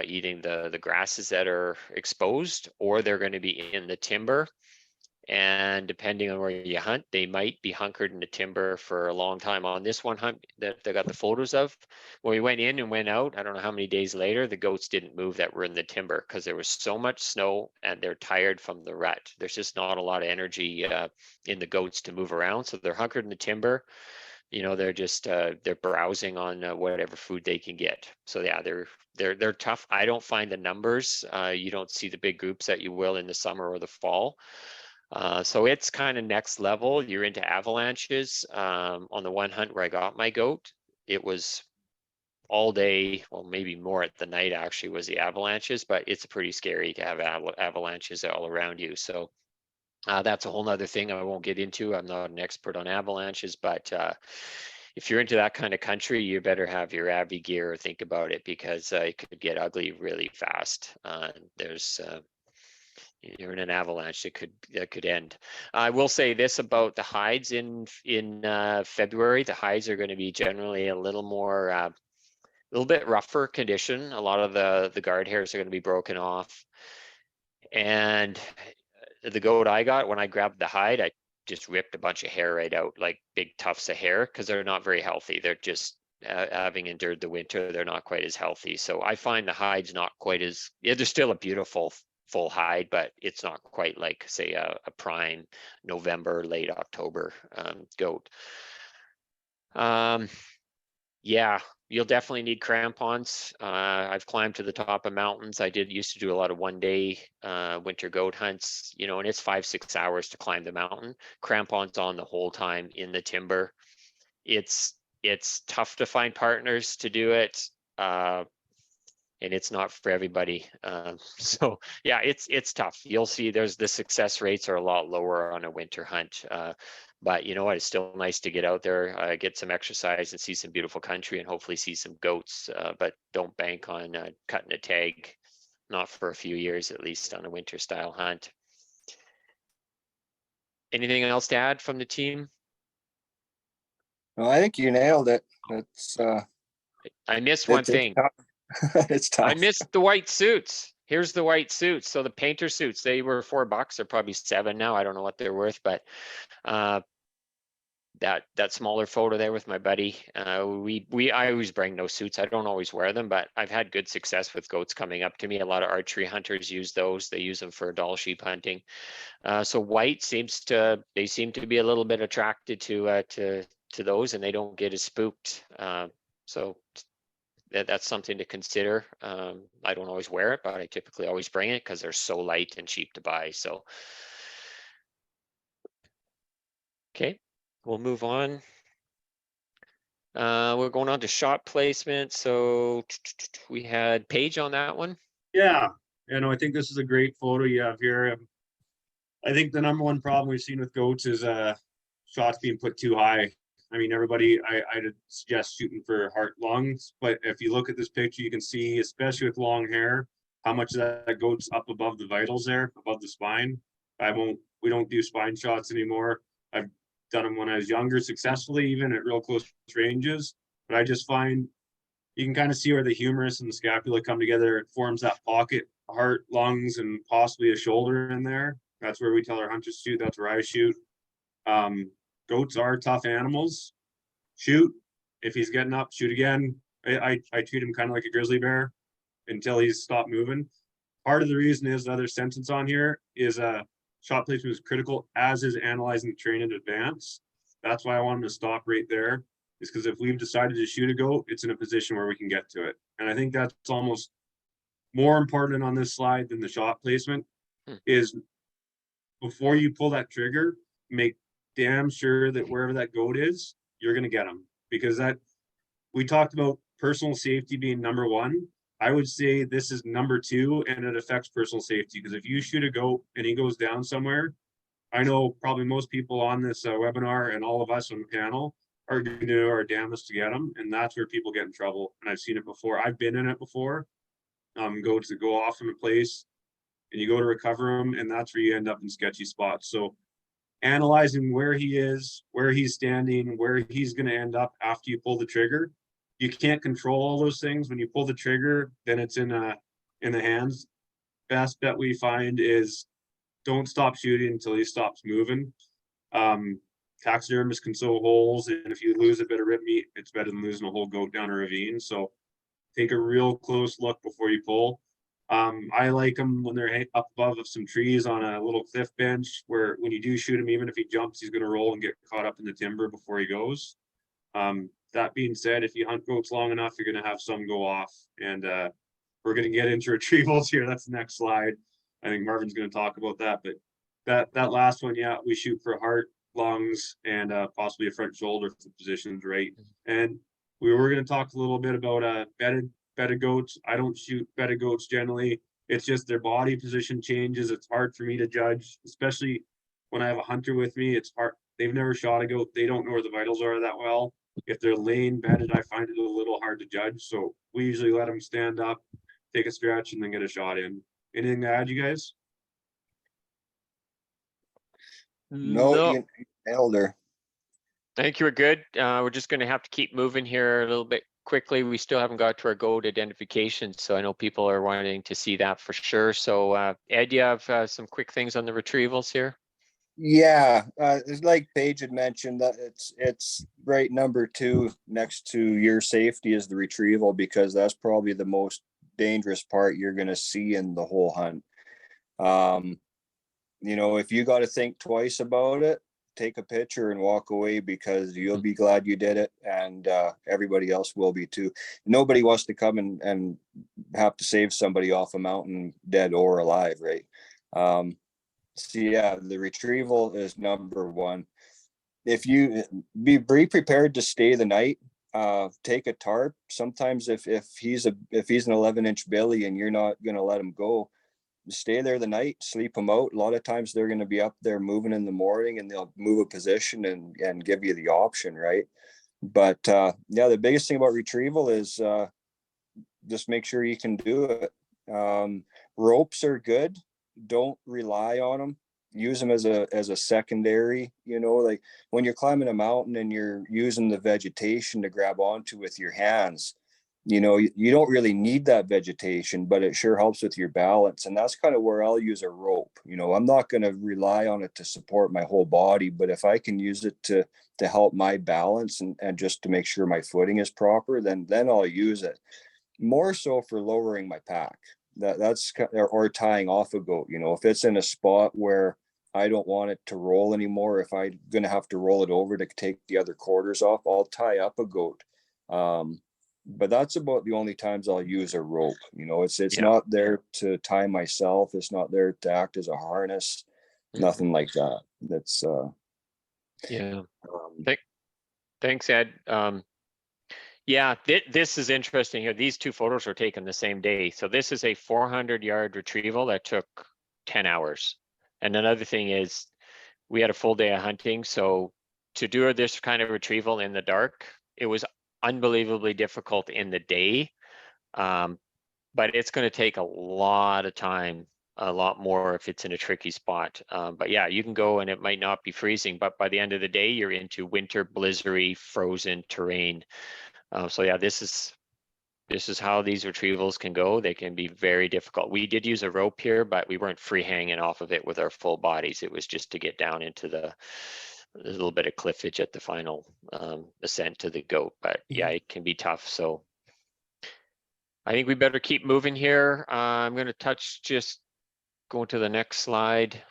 eating the grasses that are exposed, or they're going to be in the timber. And depending on where you hunt, they might be hunkered in the timber for a long time. On this one hunt that they got the photos of, when we went in and went out, I don't know how many days later, the goats didn't move that were in the timber because there was so much snow and they're tired from the rut. There's just not a lot of energy in the goats to move around. So they're hunkered in the timber. You know, they're just they're browsing on whatever food they can get. So yeah, they're tough. I don't find the numbers. You don't see the big groups that you will in the summer or the fall. So it's kind of next level. You're into avalanches. On the one hunt where I got my goat, it was all day, well, maybe more at the night actually was the avalanches, but it's pretty scary to have avalanches all around you. So that's a whole nother thing I won't get into. I'm not an expert on avalanches, but if you're into that kind of country, you better have your Abbey gear or think about it, because it could get ugly really fast. There's you're in an avalanche that could end. I will say this about the hides in February. The hides are going to be generally a little more a little bit rougher condition. A lot of the guard hairs are going to be broken off. And the goat I got, when I grabbed the hide, I just ripped a bunch of hair right out, like big tufts of hair, because they're not very healthy. They're just having endured the winter, they're not quite as healthy. So I find the hides not quite as, yeah, they're still a beautiful full hide, but it's not quite like, say, a prime November, late October goat. Yeah, you'll definitely need crampons. I've climbed to the top of mountains. I used to do a lot of 1-day winter goat hunts, you know, and it's 5-6 hours to climb the mountain. Crampons on the whole time in the timber. It's tough to find partners to do it. And it's not for everybody. So yeah, it's tough. You'll see the success rates are a lot lower on a winter hunt. But you know what, it's still nice to get out there, get some exercise and see some beautiful country and hopefully see some goats. But don't bank on cutting a tag, not for a few years at least, on a winter style hunt. Anything else to add from the team? Well, I think you nailed it. It's I missed one thing. It's tough. I missed the white suits. Here's the white suits. So the painter suits, they were $4. They're probably $7 now. I don't know what they're worth, but that smaller photo there with my buddy, I always bring those suits. I don't always wear them, but I've had good success with goats coming up to me. A lot of archery hunters use those. They use them for doll sheep hunting. So white seem to be a little bit attracted to those, and they don't get as spooked. So that's something to consider. I don't always wear it, but I typically always bring it because they're so light and cheap to buy. So, okay, we'll move on. We're going on to shot placement. So we had Paige on that one. Yeah, I think this is a great photo you have here. I think the number one problem we've seen with goats is shots being put too high. I mean, everybody, I'd suggest shooting for heart lungs, but if you look at this picture, you can see, especially with long hair, how much of that goat's up above the vitals there, above the spine. We don't do spine shots anymore. I've done them when I was younger, successfully, even at real close ranges, but I just find you can kind of see where the humerus and the scapula come together. It forms that pocket, heart, lungs, and possibly a shoulder in there. That's where we tell our hunters to shoot. That's where I shoot. Goats are tough animals. Shoot. If he's getting up, shoot again. I treat him kind of like a grizzly bear until he's stopped moving. Part of the reason is the other sentence on here is shot placement is critical, as is analyzing the terrain in advance. That's why I want him to stop right there, is because if we've decided to shoot a goat, it's in a position where we can get to it. And I think that's almost more important on this slide than the shot placement, is before you pull that trigger, make damn sure that wherever that goat is, you're going to get them. Because that, we talked about personal safety being number one. I would say this is number two, and it affects personal safety, because if you shoot a goat and he goes down somewhere, I know probably most people on this webinar and all of us on the panel are going to do our damnedest to get them, and that's where people get in trouble. And I've seen it before. I've been in it before. Goats that go off in a place, and you go to recover them, and that's where you end up in sketchy spots. So analyzing where he is, where he's standing, where he's going to end up after you pull the trigger. You can't control all those things. When you pull the trigger, then it's in the hands. Best bet we find is don't stop shooting until he stops moving. Taxidermists can sew holes, and if you lose a bit of rib meat, it's better than losing a whole goat down a ravine. So take a real close look before you pull. I like them when they're up above of some trees on a little cliff bench, where when you do shoot him, even if he jumps, he's going to roll and get caught up in the timber before he goes. That being said, if you hunt goats long enough, you're going to have some go off, and we're going to get into retrievals here. That's the next slide. I think Marvin's going to talk about that, but that last one, yeah, we shoot for heart, lungs, and possibly a front shoulder if the position's right. And we were going to talk a little bit about bedded goats. I don't shoot bedded goats generally. It's just their body position changes. It's hard for me to judge, especially when I have a hunter with me. It's hard. They've never shot a goat. They don't know where the vitals are that well. If they're lane bedded, I find it a little hard to judge. So we usually let them stand up, take a stretch, and then get a shot in. Anything to add, you guys? No, No, you nailed her. I think you were good. We're just going to have to keep moving here a little bit quickly. We still haven't got to our goat identification, so I know people are wanting to see that for sure. So Ed, do you have some quick things on the retrievals here? Yeah, it's like Paige had mentioned that it's right number 2 next to your safety is the retrieval, because that's probably the most dangerous part you're going to see in the whole hunt. You know, if you got to think twice about it, take a picture and walk away, because you'll be glad you did it, and everybody else will be too. Nobody wants to come and have to save somebody off a mountain, dead or alive, right? So yeah, the retrieval is number 1. If you be prepared to stay the night, take a tarp. Sometimes if he's an 11-inch billy and you're not going to let him go, stay there the night, sleep them out. A lot of times they're going to be up there moving in the morning, and they'll move a position and give you the option, right? But yeah, the biggest thing about retrieval is just make sure you can do it. Ropes are good. Don't rely on them. Use them as a secondary, you know, like when you're climbing a mountain and you're using the vegetation to grab onto with your hands, you know, you don't really need that vegetation, but it sure helps with your balance. And that's kind of where I'll use a rope. You know, I'm not going to rely on it to support my whole body, but if I can use it to help my balance and just to make sure my footing is proper, then I'll use it. More so for lowering my pack. That's or tying off a goat. You know, if it's in a spot where I don't want it to roll anymore, if I'm going to have to roll it over to take the other quarters off, I'll tie up a goat. But that's about the only times I'll use a rope. You know, it's Yeah. not there to tie myself. It's not there to act as a harness. Nothing like that. That's Yeah. Thanks, Ed. Yeah, this is interesting here. These 2 photos were taken the same day. So this is a 400-yard retrieval that took 10 hours. And another thing is we had a full day of hunting. So to do this kind of retrieval in the dark, it was unbelievably difficult in the day. But it's going to take a lot of time, a lot more if it's in a tricky spot. But yeah, you can go and it might not be freezing, but by the end of the day, you're into winter, blizzardy, frozen terrain. So yeah, this is how these retrievals can go. They can be very difficult. We did use a rope here, but we weren't free hanging off of it with our full bodies. It was just to get down into the little bit of cliffage at the final ascent to the goat. But yeah, it can be tough. So I think we better keep moving here. I'm going to touch, just going to the next slide.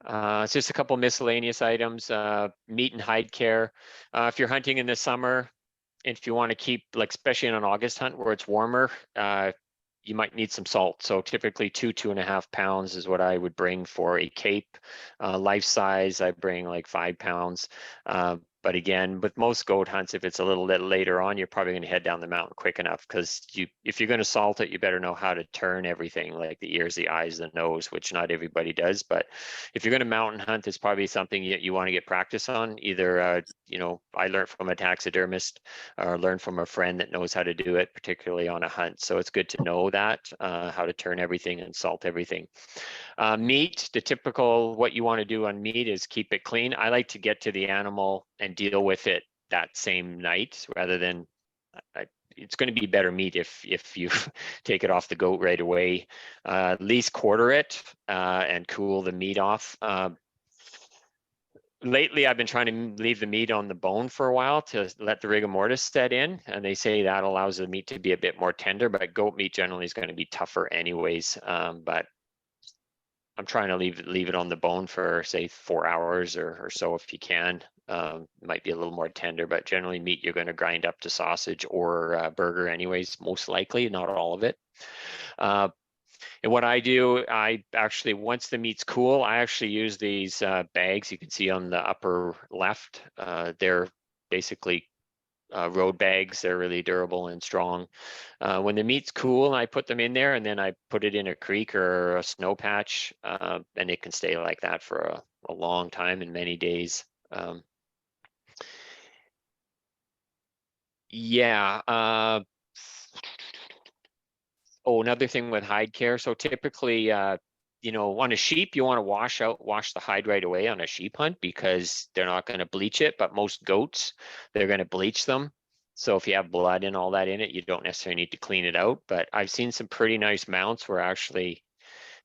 It's just a couple miscellaneous items, meat and hide care. If you're hunting in the summer, if you want to keep, like, especially in an August hunt where it's warmer, you might need some salt. So typically 2.5 pounds is what I would bring for a cape. Life size, I bring like 5 pounds. But again, with most goat hunts, if it's a little bit later on, you're probably going to head down the mountain quick enough, because if you're going to salt it, you better know how to turn everything, like the ears, the eyes, the nose, which not everybody does. But if you're going to mountain hunt, it's probably something you want to get practice on. Either, you know, I learned from a taxidermist or learned from a friend that knows how to do it, particularly on a hunt. So it's good to know that, how to turn everything and salt everything. Meat, the typical, what you want to do on meat is keep it clean. I like to get to the animal and deal with it that same night, rather than, it's going to be better meat if you take it off the goat right away. At least quarter it and cool the meat off. Lately, I've been trying to leave the meat on the bone for a while to let the rigor mortis set in, and they say that allows the meat to be a bit more tender, but goat meat generally is going to be tougher anyways. But I'm trying to leave it on the bone for, say, 4 hours or so if you can. Might be a little more tender, but generally meat you're going to grind up to sausage or burger anyways, most likely, not all of it. And what I do, I actually, once the meat's cool, I actually use these bags you can see on the upper left. They're basically road bags. They're really durable and strong. When the meat's cool, I put them in there, and then I put it in a creek or a snow patch, and it can stay like that for a long time and many days. Yeah. Oh, another thing with hide care. So typically, you know, on a sheep, you want to wash the hide right away on a sheep hunt because they're not going to bleach it. But most goats, they're going to bleach them. So if you have blood and all that in it, you don't necessarily need to clean it out. But I've seen some pretty nice mounts where actually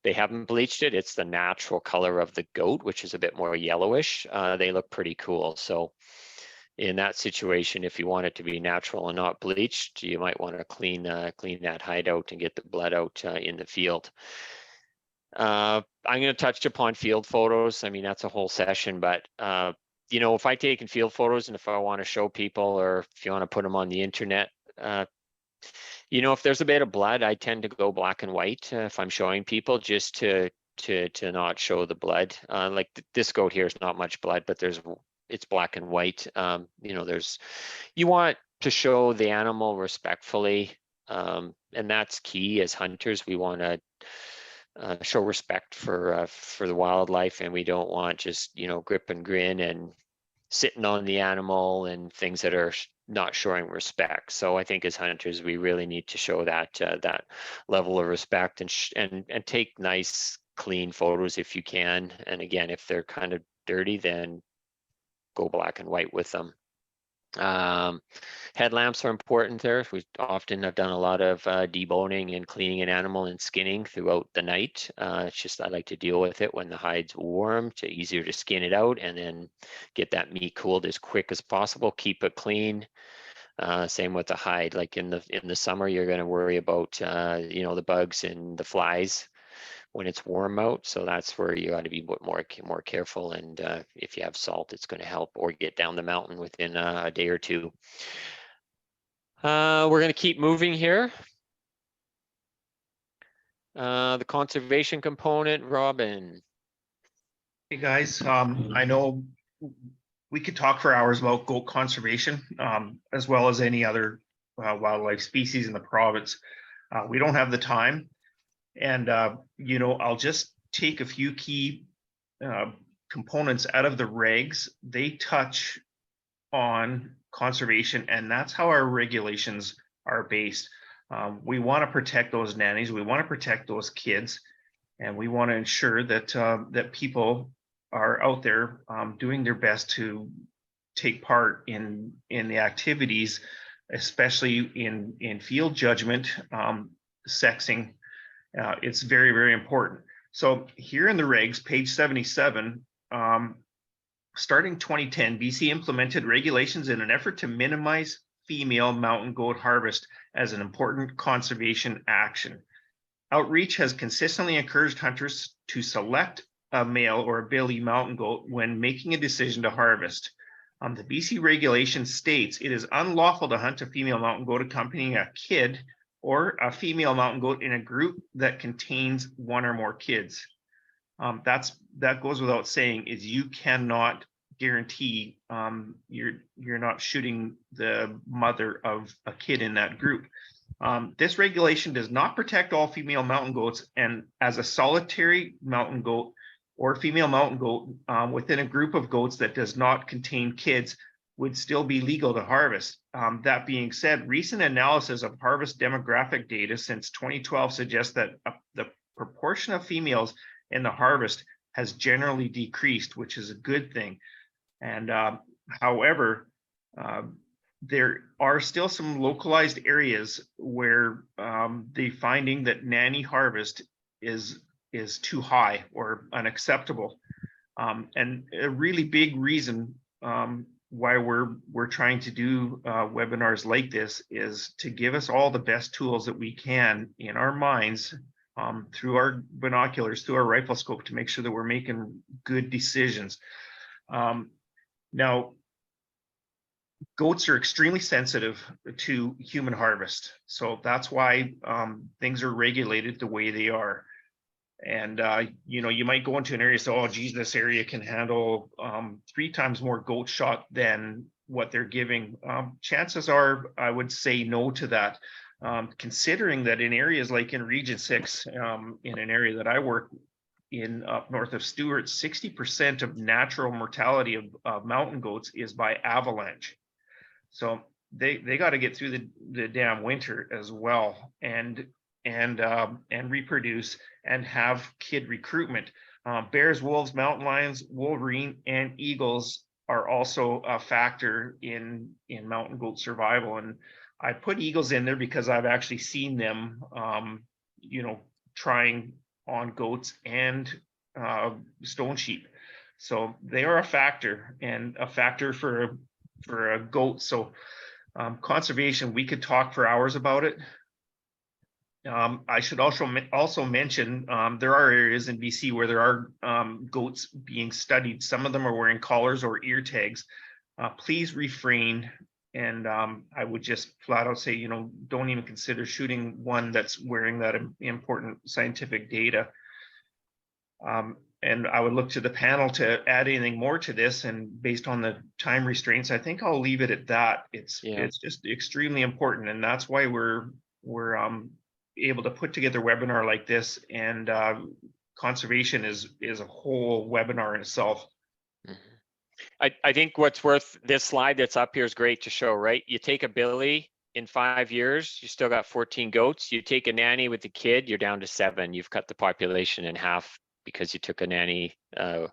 they haven't bleached it. It's the natural color of the goat, which is a bit more yellowish. They look pretty cool. So in that situation, if you want it to be natural and not bleached, you might want to clean that hide out and get the blood out in the field. I'm going to touch upon field photos. I mean, that's a whole session, but you know, if I take in field photos and if I want to show people, or if you want to put them on the internet, you know, if there's a bit of blood, I tend to go black and white if I'm showing people, just to not show the blood. Like this goat here is not much blood, but it's black and white. You know, you want to show the animal respectfully, and that's key as hunters. We want to show respect for the wildlife, and we don't want just, you know, grip and grin and sitting on the animal and things that are not showing respect. So I think as hunters, we really need to show that that level of respect and take nice, clean photos if you can. And again, if they're kind of dirty, then go black and white with them. Headlamps are important there. We often have done a lot of deboning and cleaning an animal and skinning throughout the night. It's just I like to deal with it when the hide's warm, easier to skin it out and then get that meat cooled as quick as possible. Keep it clean. Same with the hide. Like in the summer, you're going to worry about you know, the bugs and the flies when it's warm out. So that's where you got to be more careful. And if you have salt, it's going to help, or get down the mountain within a day or two. We're going to keep moving here. The conservation component, Robin. Hey guys, I know we could talk for hours about goat conservation, as well as any other wildlife species in the province. We don't have the time. And, you know, I'll just take a few key components out of the regs. They touch on conservation, and that's how our regulations are based. We want to protect those nannies. We want to protect those kids, and we want to ensure that that people are out there doing their best to take part in the activities, especially in field judgment, sexing. It's very, very important. So here in the regs, page 77, starting 2010, BC implemented regulations in an effort to minimize female mountain goat harvest as an important conservation action. Outreach has consistently encouraged hunters to select a male or a billy mountain goat when making a decision to harvest. The BC regulation states it is unlawful to hunt a female mountain goat accompanying a kid or a female mountain goat in a group that contains one or more kids. That goes without saying, is you cannot guarantee you're not shooting the mother of a kid in that group. This regulation does not protect all female mountain goats, and as a solitary mountain goat or female mountain goat within a group of goats that does not contain kids would still be legal to harvest. That being said, recent analysis of harvest demographic data since 2012 suggests that the proportion of females in the harvest has generally decreased, which is a good thing. And however, there are still some localized areas where the finding that nanny harvest is too high or unacceptable. And a really big reason why we're trying to do webinars like this is to give us all the best tools that we can in our minds through our binoculars, through our rifle scope, to make sure that we're making good decisions. Now, goats are extremely sensitive to human harvest, so that's why things are regulated the way they are. And you know, you might go into an area and say, oh geez, this area can handle 3 times more goat shot than what they're giving. Chances are I would say no to that, considering that in areas like in Region 6, in an area that I work in up north of Stewart, 60% of natural mortality of mountain goats is by avalanche. So they got to get through the damn winter as well, and reproduce and have kid recruitment. Bears, wolves, mountain lions, wolverine, and eagles are also a factor in mountain goat survival. And I put eagles in there because I've actually seen them, trying on goats and stone sheep. So they are a factor, and a factor for a goat. So conservation, we could talk for hours about it. I should also mention there are areas in BC where there are goats being studied. Some of them are wearing collars or ear tags. Please refrain, and I would just flat out say, don't even consider shooting one that's wearing that important scientific data. And I would look to the panel to add anything more to this. And based on the time restraints, I think I'll leave it at that. It's just extremely important, and that's why we're able to put together a webinar like this. And conservation is a whole webinar in itself. I think what's worth, this slide that's up here is great to show, right? You take a billy in 5 years, you still got 14 goats. You take a nanny with a kid, you're down to 7. You've cut the population in half because you took a nanny that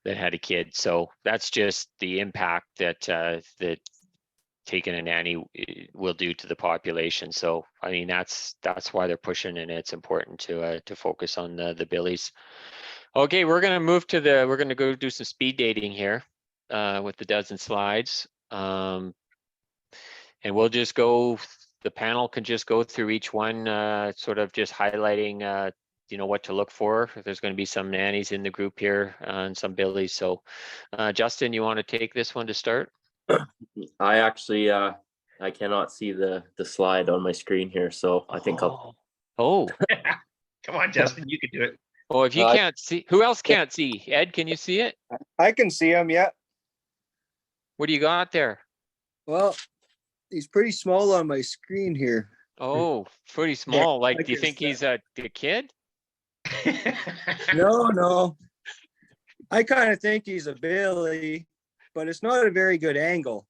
had a kid. So that's just the impact that that taking a nanny will do to the population. So I mean, that's why they're pushing, and it's important to focus on the billies. Okay, we're gonna move to we're gonna go do some speed dating here with the dozen slides, and we'll just go. The panel can just go through each one, sort of just highlighting what to look for. There's going to be some nannies in the group here and some billies. So Justin, you want to take this one to start? I actually I cannot see the slide on my screen here, so I think I'll. Oh. Come on, Justin, you can do it. Oh, if you can't see, who else can't see? Ed, can you see it? I can see him, yeah. What do you got there? Well, he's pretty small on my screen here. Oh, pretty small. Like, I do you guess think he's a kid? No. I kind of think he's a billy, but it's not a very good angle.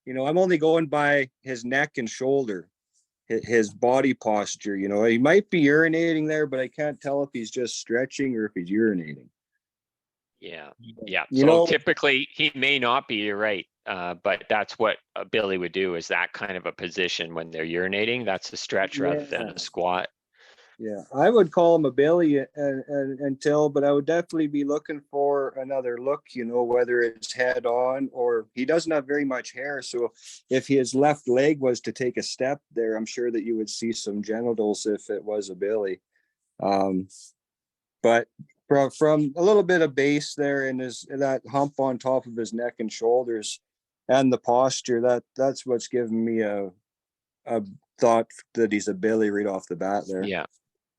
I'm only going by his neck and shoulder, his body posture. He might be urinating there, but I can't tell if he's just stretching or if he's urinating. Yeah. So know, typically he may not be, you're right. But that's what a billy would do, is that kind of a position when they're urinating. That's a stretch rather than a squat. Yeah, I would call him a billy until, but I would definitely be looking for another look, whether it's head on or he doesn't have very much hair. So if his left leg was to take a step there, I'm sure that you would see some genitals if it was a billy. But from a little bit of base there and that hump on top of his neck and shoulders and the posture, that's what's giving me a thought that he's a billy right off the bat there.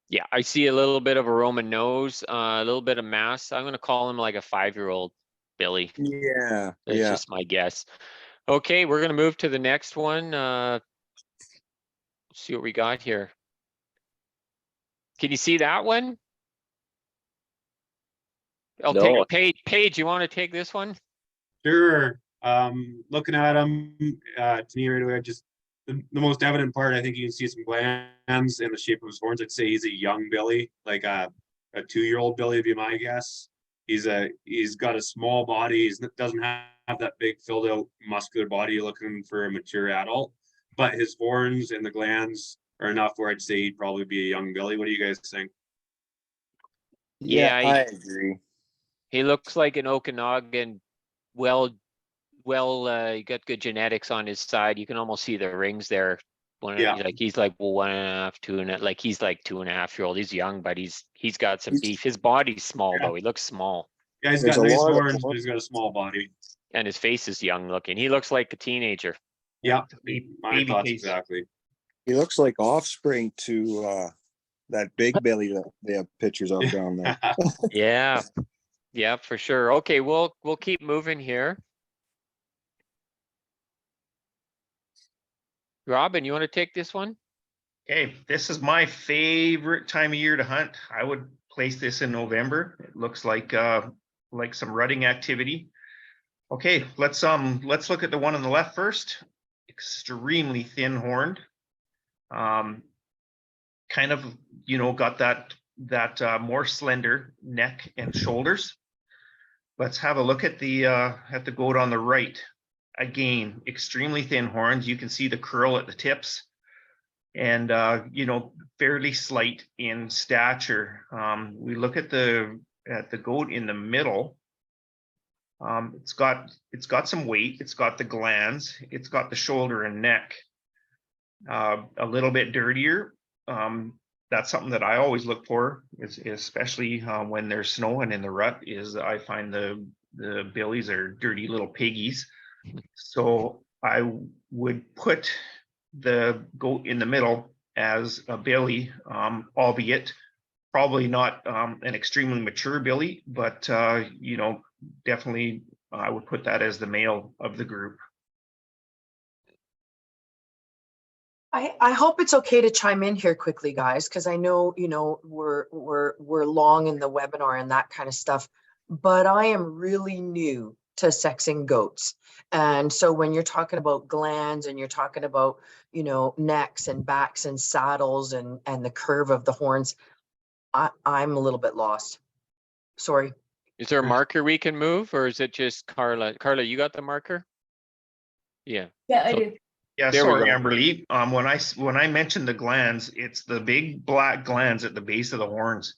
Yeah, I see a little bit of a Roman nose, a little bit of mass. I'm going to call him like a 5-year-old billy. Yeah. That's just my guess. Okay, we're going to move to the next one. Let's see what we got here. Can you see that one? I'll take it. Paige, you want to take this one? Sure. Looking at him, to me right away, just the most evident part, I think you can see some glands in the shape of his horns. I'd say he's a young billy, like a 2-year-old billy would be my guess. He's got a small body. He doesn't have that big filled out muscular body you're looking for a mature adult, but his horns and the glands are enough where I'd say he'd probably be a young billy. What do you guys think? Yeah, I agree. He looks like an Okanagan, he got good genetics on his side. You can almost see the rings there. He's like 1.5, 2.5, like he's like 2.5-year-old. He's young, but he's got some beef. His body's small though. He looks small. Yeah, he's got nice horns, but he's got a small body. And his face is young looking. He looks like a teenager. Yeah, my baby thoughts face. exactly. He looks like offspring to that big billy that they have pictures of down there. Yeah, for sure. Okay, we'll keep moving here. Robin, you want to take this one? Okay, this is my favorite time of year to hunt. I would place this in November. It looks like some rutting activity. Okay, let's look at the one on the left first. extremely thin horned. Kind of, got that more slender neck and shoulders. Let's have a look at the goat on the right. Again, extremely thin horns. You can see the curl at the tips, and fairly slight in stature. We look at the goat in the middle. It's got some weight. It's got the glands. It's got the shoulder and neck. A little bit dirtier. That's something that I always look for, especially when there's snow and in the rut, is I find the billies are dirty little piggies. So I would put the goat in the middle as a billy, albeit probably not an extremely mature billy, but definitely I would put that as the male of the group. I hope it's okay to chime in here quickly, guys, because I know, we're long in the webinar and that kind of stuff, but I am really new to sexing goats. And so when you're talking about glands and you're talking about, necks and backs and saddles and the curve of the horns, I'm a little bit lost. Sorry. Is there a marker we can move, or is it just Carla? Carla, you got the marker? Yeah. Yeah, I So- do. Yeah, There we sorry, go. Amberly. When I mentioned the glands, it's the big black glands at the base of the horns.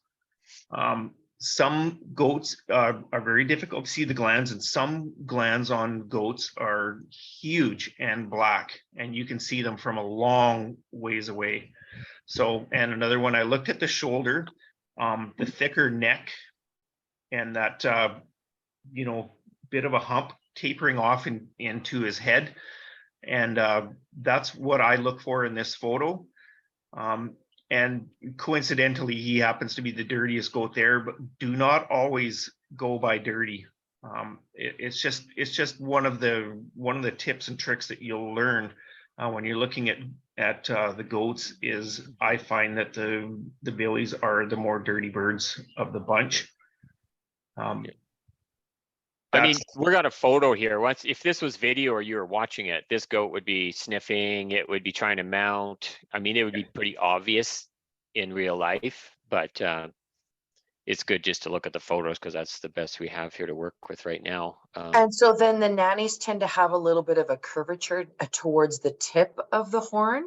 Some goats are very difficult to see the glands, and some glands on goats are huge and black, and you can see them from a long ways away. So, and another one, I looked at the shoulder, the thicker neck, and that bit of a hump tapering off into his head. And that's what I look for in this photo. And coincidentally, he happens to be the dirtiest goat there, but do not always go by dirty. It's just one of the tips and tricks that you'll learn when you're looking at the goats. Is I find that the billies are the more dirty birds of the bunch. I mean, we got a photo here. If this was video or you were watching it, this goat would be sniffing. It would be trying to mount. I mean, it would be pretty obvious in real life, but it's good just to look at the photos because that's the best we have here to work with right now. And so then the nannies tend to have a little bit of a curvature towards the tip of the horn.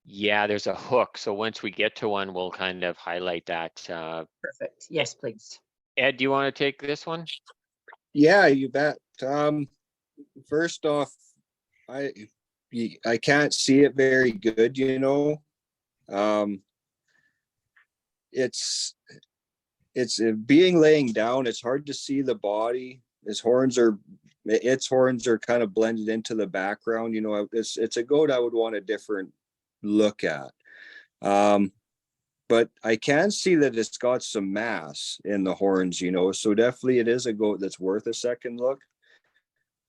Yeah, there's a hook. So once we get to one, we'll kind of highlight that. Perfect. Yes, please. Ed, do you want to take this one? Yeah, you bet. First off, I can't see it very good, it's being laying down, it's hard to see the body. Its horns are kind of blended into the background. It's a goat I would want a different look at. But I can see that it's got some mass in the horns, so definitely it is a goat that's worth a second look.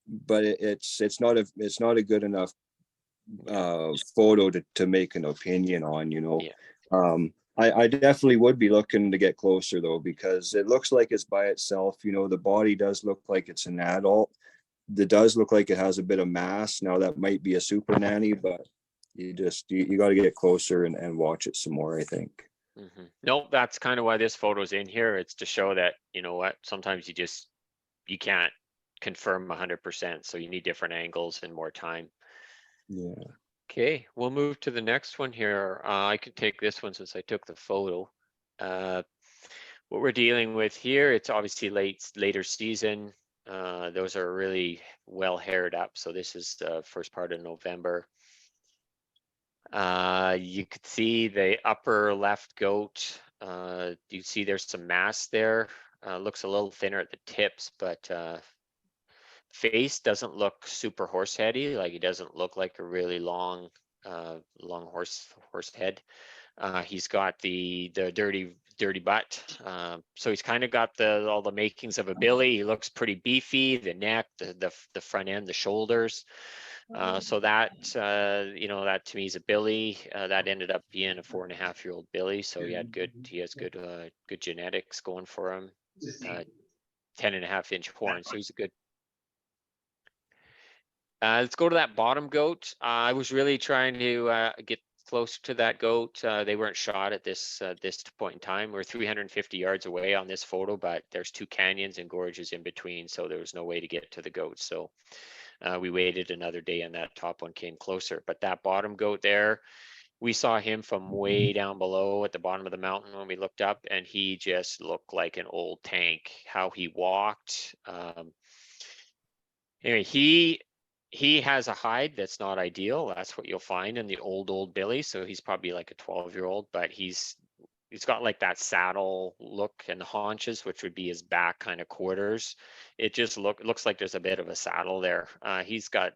But it's not a good enough photo to make an opinion on, Yeah. I definitely would be looking to get closer though, because it looks like it's by itself. The body does look like it's an adult. It does look like it has a bit of mass. Now that might be a super nanny, but you got to get closer and watch it some more, I think. Mm-hmm. No, that's kind of why this photo's in here. It's to show that, sometimes you can't confirm 100%. So you need different angles and more time. Yeah. Okay, we'll move to the next one here. I can take this one since I took the photo. What we're dealing with here, it's obviously later season. Those are really well haired up. So this is the first part of November. You could see the upper left goat. You see there's some mass there. Looks a little thinner at the tips, but face doesn't look super horse heady. Like he doesn't look like a really long horse head. He's got the dirty butt. So he's kind of got all the makings of a billy. He looks pretty beefy. The neck, the front end, the shoulders. So that that to me is a billy. That ended up being a 4.5-year-old billy. So he has good genetics going for him. 10.5-inch horn. So he's a good. Let's go to that bottom goat. I was really trying to get closer to that goat. They weren't shot at this point in time. We're 350 yards away on this photo, but there's 2 canyons and gorges in between, so there was no way to get to the goats. So we waited another day, and that top one came closer. But that bottom goat there, we saw him from way down below at the bottom of the mountain when we looked up, and he just looked like an old tank. How he walked. Anyway, he has a hide that's not ideal. That's what you'll find in the old Billy. So he's probably like a 12-year-old, but he's got like that saddle look and haunches, which would be his back kind of quarters. It just looks like there's a bit of a saddle there. He's got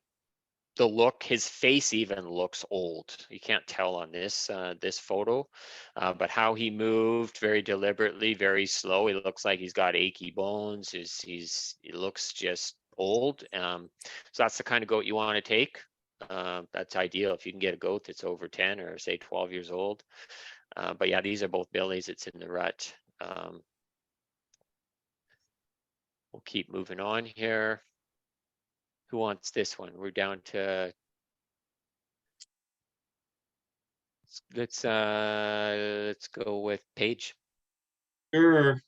the look, his face even looks old. You can't tell on this this photo, but how he moved very deliberately, very slow. He looks like he's got achy bones. He looks just old. So that's the kind of goat you want to take. That's ideal if you can get a goat that's over 10 or say 12 years old. But yeah, these are both Billies. It's in the rut. We'll keep moving on here. Who wants this one? We're down to, let's go with Paige. Sure.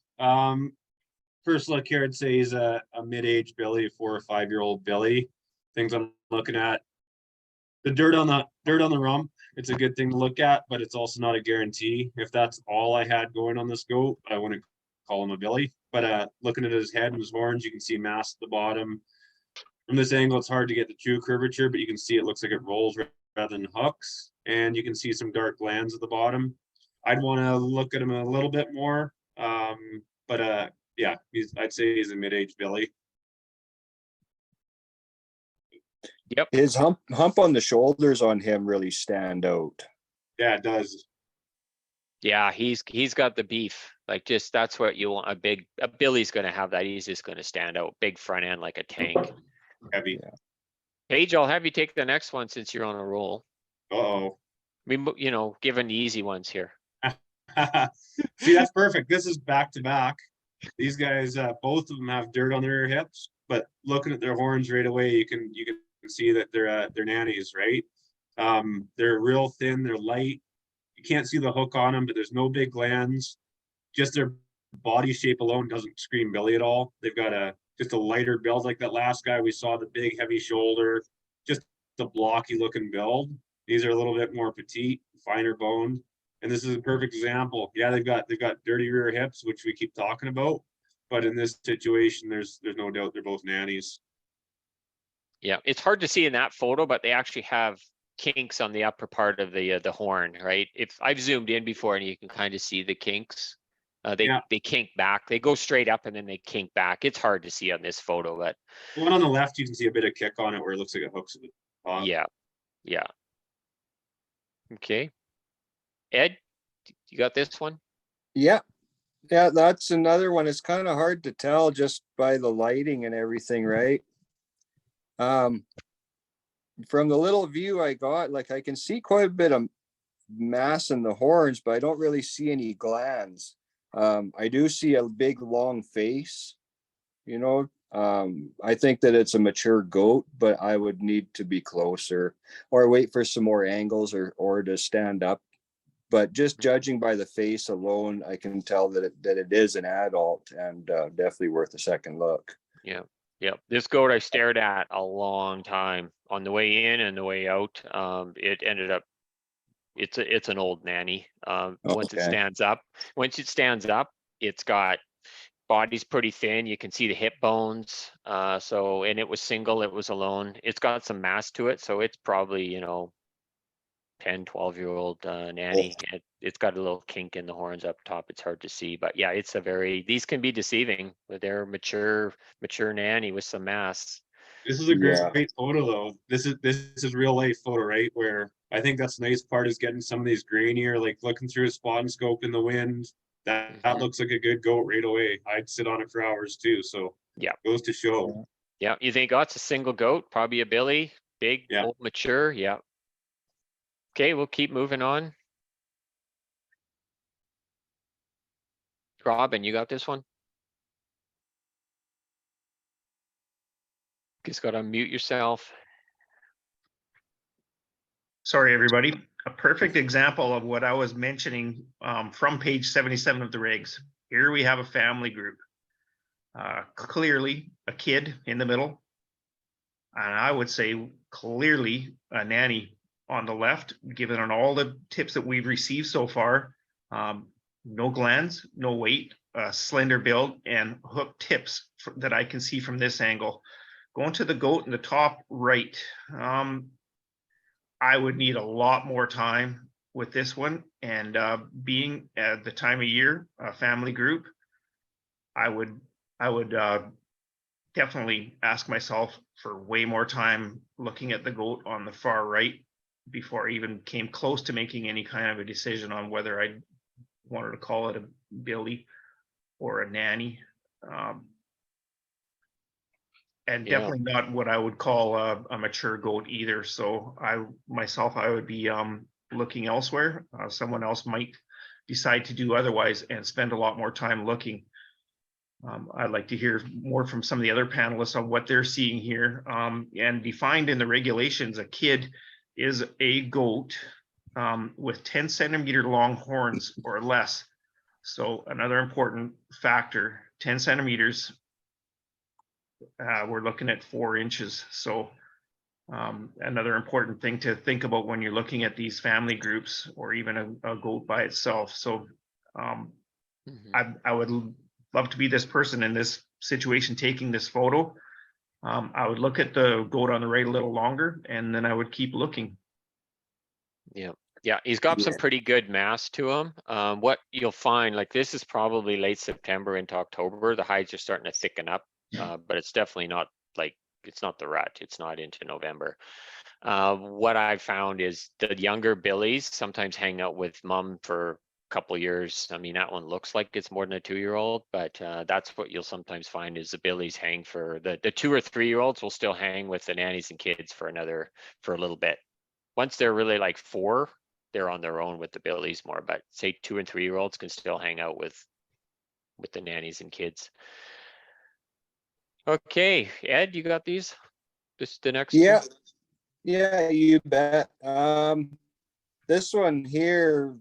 First look here, I'd say he's a mid-age Billy, 4 or 5-year-old Billy. Things I'm looking at, the dirt on the rump. It's a good thing to look at, but it's also not a guarantee. If that's all I had going on this goat, I wouldn't call him a Billy. But looking at his head and his horns, you can see mass at the bottom. From this angle, it's hard to get the true curvature, but you can see it looks like it rolls rather than hooks. And you can see some dark glands at the bottom. I'd want to look at him a little bit more. Yeah, I'd say he's a mid-age Billy. Yep. His hump on the shoulders on him really stand out. Yeah, it does. Yeah, he's got the beef. Like, just that's what you want. A Billy's going to have that. He's just going to stand out. Big front end like a tank. Heavy. Yeah. Paige, I'll have you take the next one since you're on a roll. Uh-oh. I mean, given the easy ones here. See, that's perfect. This is back to back. These guys, both of them have dirt on their hips, but looking at their horns right away, you can see that they're nannies, right? They're real thin, they're light. You can't see the hook on them, but there's no big glands. Just their body shape alone doesn't scream Billy at all. They've got just a lighter build, like that last guy we saw, the big heavy shoulder, just the blocky looking build. These are a little bit more petite, finer boned. And this is a perfect example. Yeah, they've got dirty rear hips, which we keep talking about. But in this situation, there's no doubt they're both nannies. Yeah, it's hard to see in that photo, but they actually have kinks on the upper part of the horn, right? If I've zoomed in before, and you can kind of see the kinks. They kink back. They go straight up and then they kink back. It's hard to see on this photo, but the one on the left, you can see a bit of kick on it where it looks like it hooks at the top. Yeah. Okay. Ed, you got this one? Yeah, that's another one. It's kind of hard to tell just by the lighting and everything, right? From the little view I got, like I can see quite a bit of mass in the horns, but I don't really see any glands. I do see a big long face, I think that it's a mature goat, but I would need to be closer or wait for some more angles or to stand up. But just judging by the face alone, I can tell that it is an adult and definitely worth a second look. Yeah. This goat I stared at a long time on the way in and the way out. It ended up, it's an old nanny. Once it stands up, it's got body's pretty thin. You can see the hip bones. And it was single, it was alone. It's got some mass to it. So it's probably, 10, 12-year-old nanny. It's got a little kink in the horns up top. It's hard to see, but yeah, these can be deceiving, but they're mature nanny with some mass. This is a great photo though. This is real life photo, right? Where I think that's the nice part is getting some of these grainier, like looking through a spot and scope in the wind. That looks like a good goat right away. I'd sit on it for hours too. So yeah, goes to show. Yeah, you think, it's a single goat, probably a Billy, big, old, mature. Yeah. Okay, we'll keep moving on. Robin, you got this one? Just got to unmute yourself. Sorry, everybody. A perfect example of what I was mentioning from page 77 of the regs. Here we have a family group. Clearly a kid in the middle. And I would say clearly a nanny on the left, given on all the tips that we've received so far. No glands, no weight, slender build, and hook tips that I can see from this angle. Going to the goat in the top right, I would need a lot more time with this one, and being at the time of year, a family group, I would definitely ask myself for way more time looking at the goat on the far right before I even came close to making any kind of a decision on whether I wanted to call it a billy or a nanny. And definitely not what I would call a mature goat either. So I would be looking elsewhere. Someone else might decide to do otherwise and spend a lot more time looking. I'd like to hear more from some of the other panelists on what they're seeing here. And defined in the regulations, a kid is a goat with 10 centimeter long horns or less. So another important factor, 10 centimeters, we're looking at 4 inches. So another important thing to think about when you're looking at these family groups or even a goat by itself. So I would love to be this person in this situation taking this photo. I would look at the goat on the right a little longer, and then I would keep looking. Yeah, he's got some pretty good mass to him. What you'll find, like this is probably late September into October. The hides are starting to thicken up, but it's definitely not like, it's not the rut. It's not into November. What I've found is the younger billies sometimes hang out with mom for a couple years. I mean, that one looks like it's more than a 2-year-old, but that's what you'll sometimes find is the billies hang for the 2 or 3-year-olds will still hang with the nannies and kids for a little bit. Once they're really like 4, they're on their own with the billies more, but say 2 and 3-year-olds can still hang out with the nannies and kids. Okay, Ed, you got these? This the next Yeah. one? Yeah, you bet. This one here,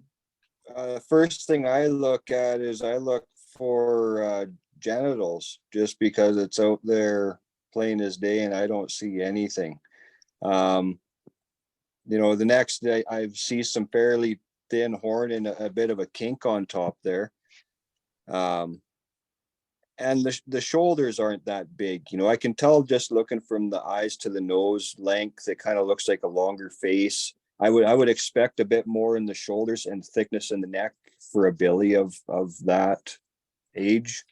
first thing I look at is I look for genitals, just because it's out there plain as day and I don't see anything. The next day I see some fairly thin horn and a bit of a kink on top there. And the shoulders aren't that big. I can tell just looking from the eyes to the nose length, it kind of looks like a longer face. I would expect a bit more in the shoulders and thickness in the neck for a billy of that age.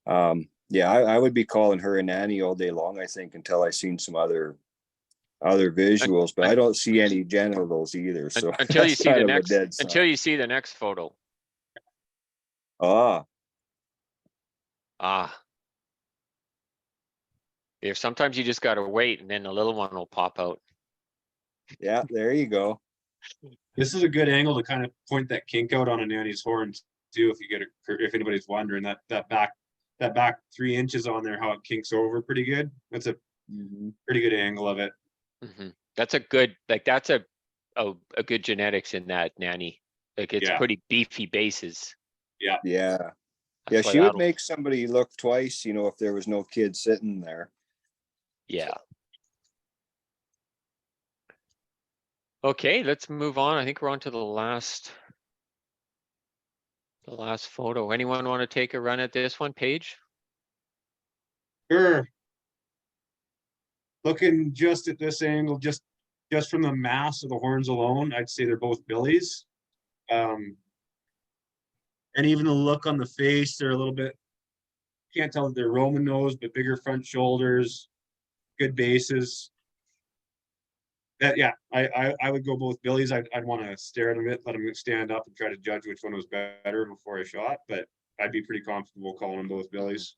I would be calling her a nanny all day long, I think, until I seen some other visuals, but I don't see any genitals either. So until you see the next photo. If sometimes you just got to wait and then the little one will pop out. Yeah, there you go. This is a good angle to kind of point that kink out on a nanny's horns too. If anybody's wondering, that back 3 inches on there, how it kinks over pretty good. That's a pretty good angle of it. That's a good, that's a good genetics in that nanny. Like it's pretty beefy bases. Yeah, she would make somebody look twice, if there was no kid sitting there. Yeah. Okay, let's move on. I think we're on to the last photo. Anyone want to take a run at this one, Paige? Sure. Looking just at this angle, just from the mass of the horns alone, I'd say they're both billies. And even the look on the face, they're a little bit, can't tell that they're Roman nose, but bigger front shoulders, good bases. I would go both billies. I'd want to stare at them a bit, let them stand up and try to judge which one was better before I shot, but I'd be pretty comfortable calling them both billies.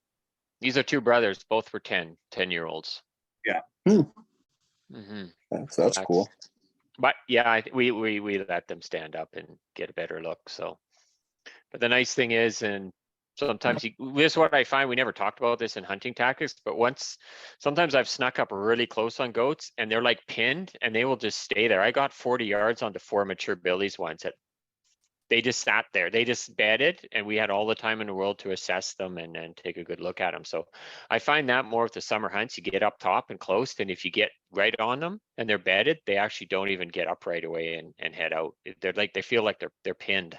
These are 2 brothers, both were 10-year-olds. Yeah. That's cool. But yeah, we let them stand up and get a better look. So, but the nice thing is, and Sometimes this is what I find, we never talked about this in hunting tactics, but sometimes I've snuck up really close on goats and they're like pinned and they will just stay there. I got 40 yards onto 4 mature billies once. They just sat there. They just bedded and we had all the time in the world to assess them and take a good look at them. So I find that more with the summer hunts, you get up top and close, and if you get right on them and they're bedded, they actually don't even get up right away and head out. They're like, they feel like they're pinned.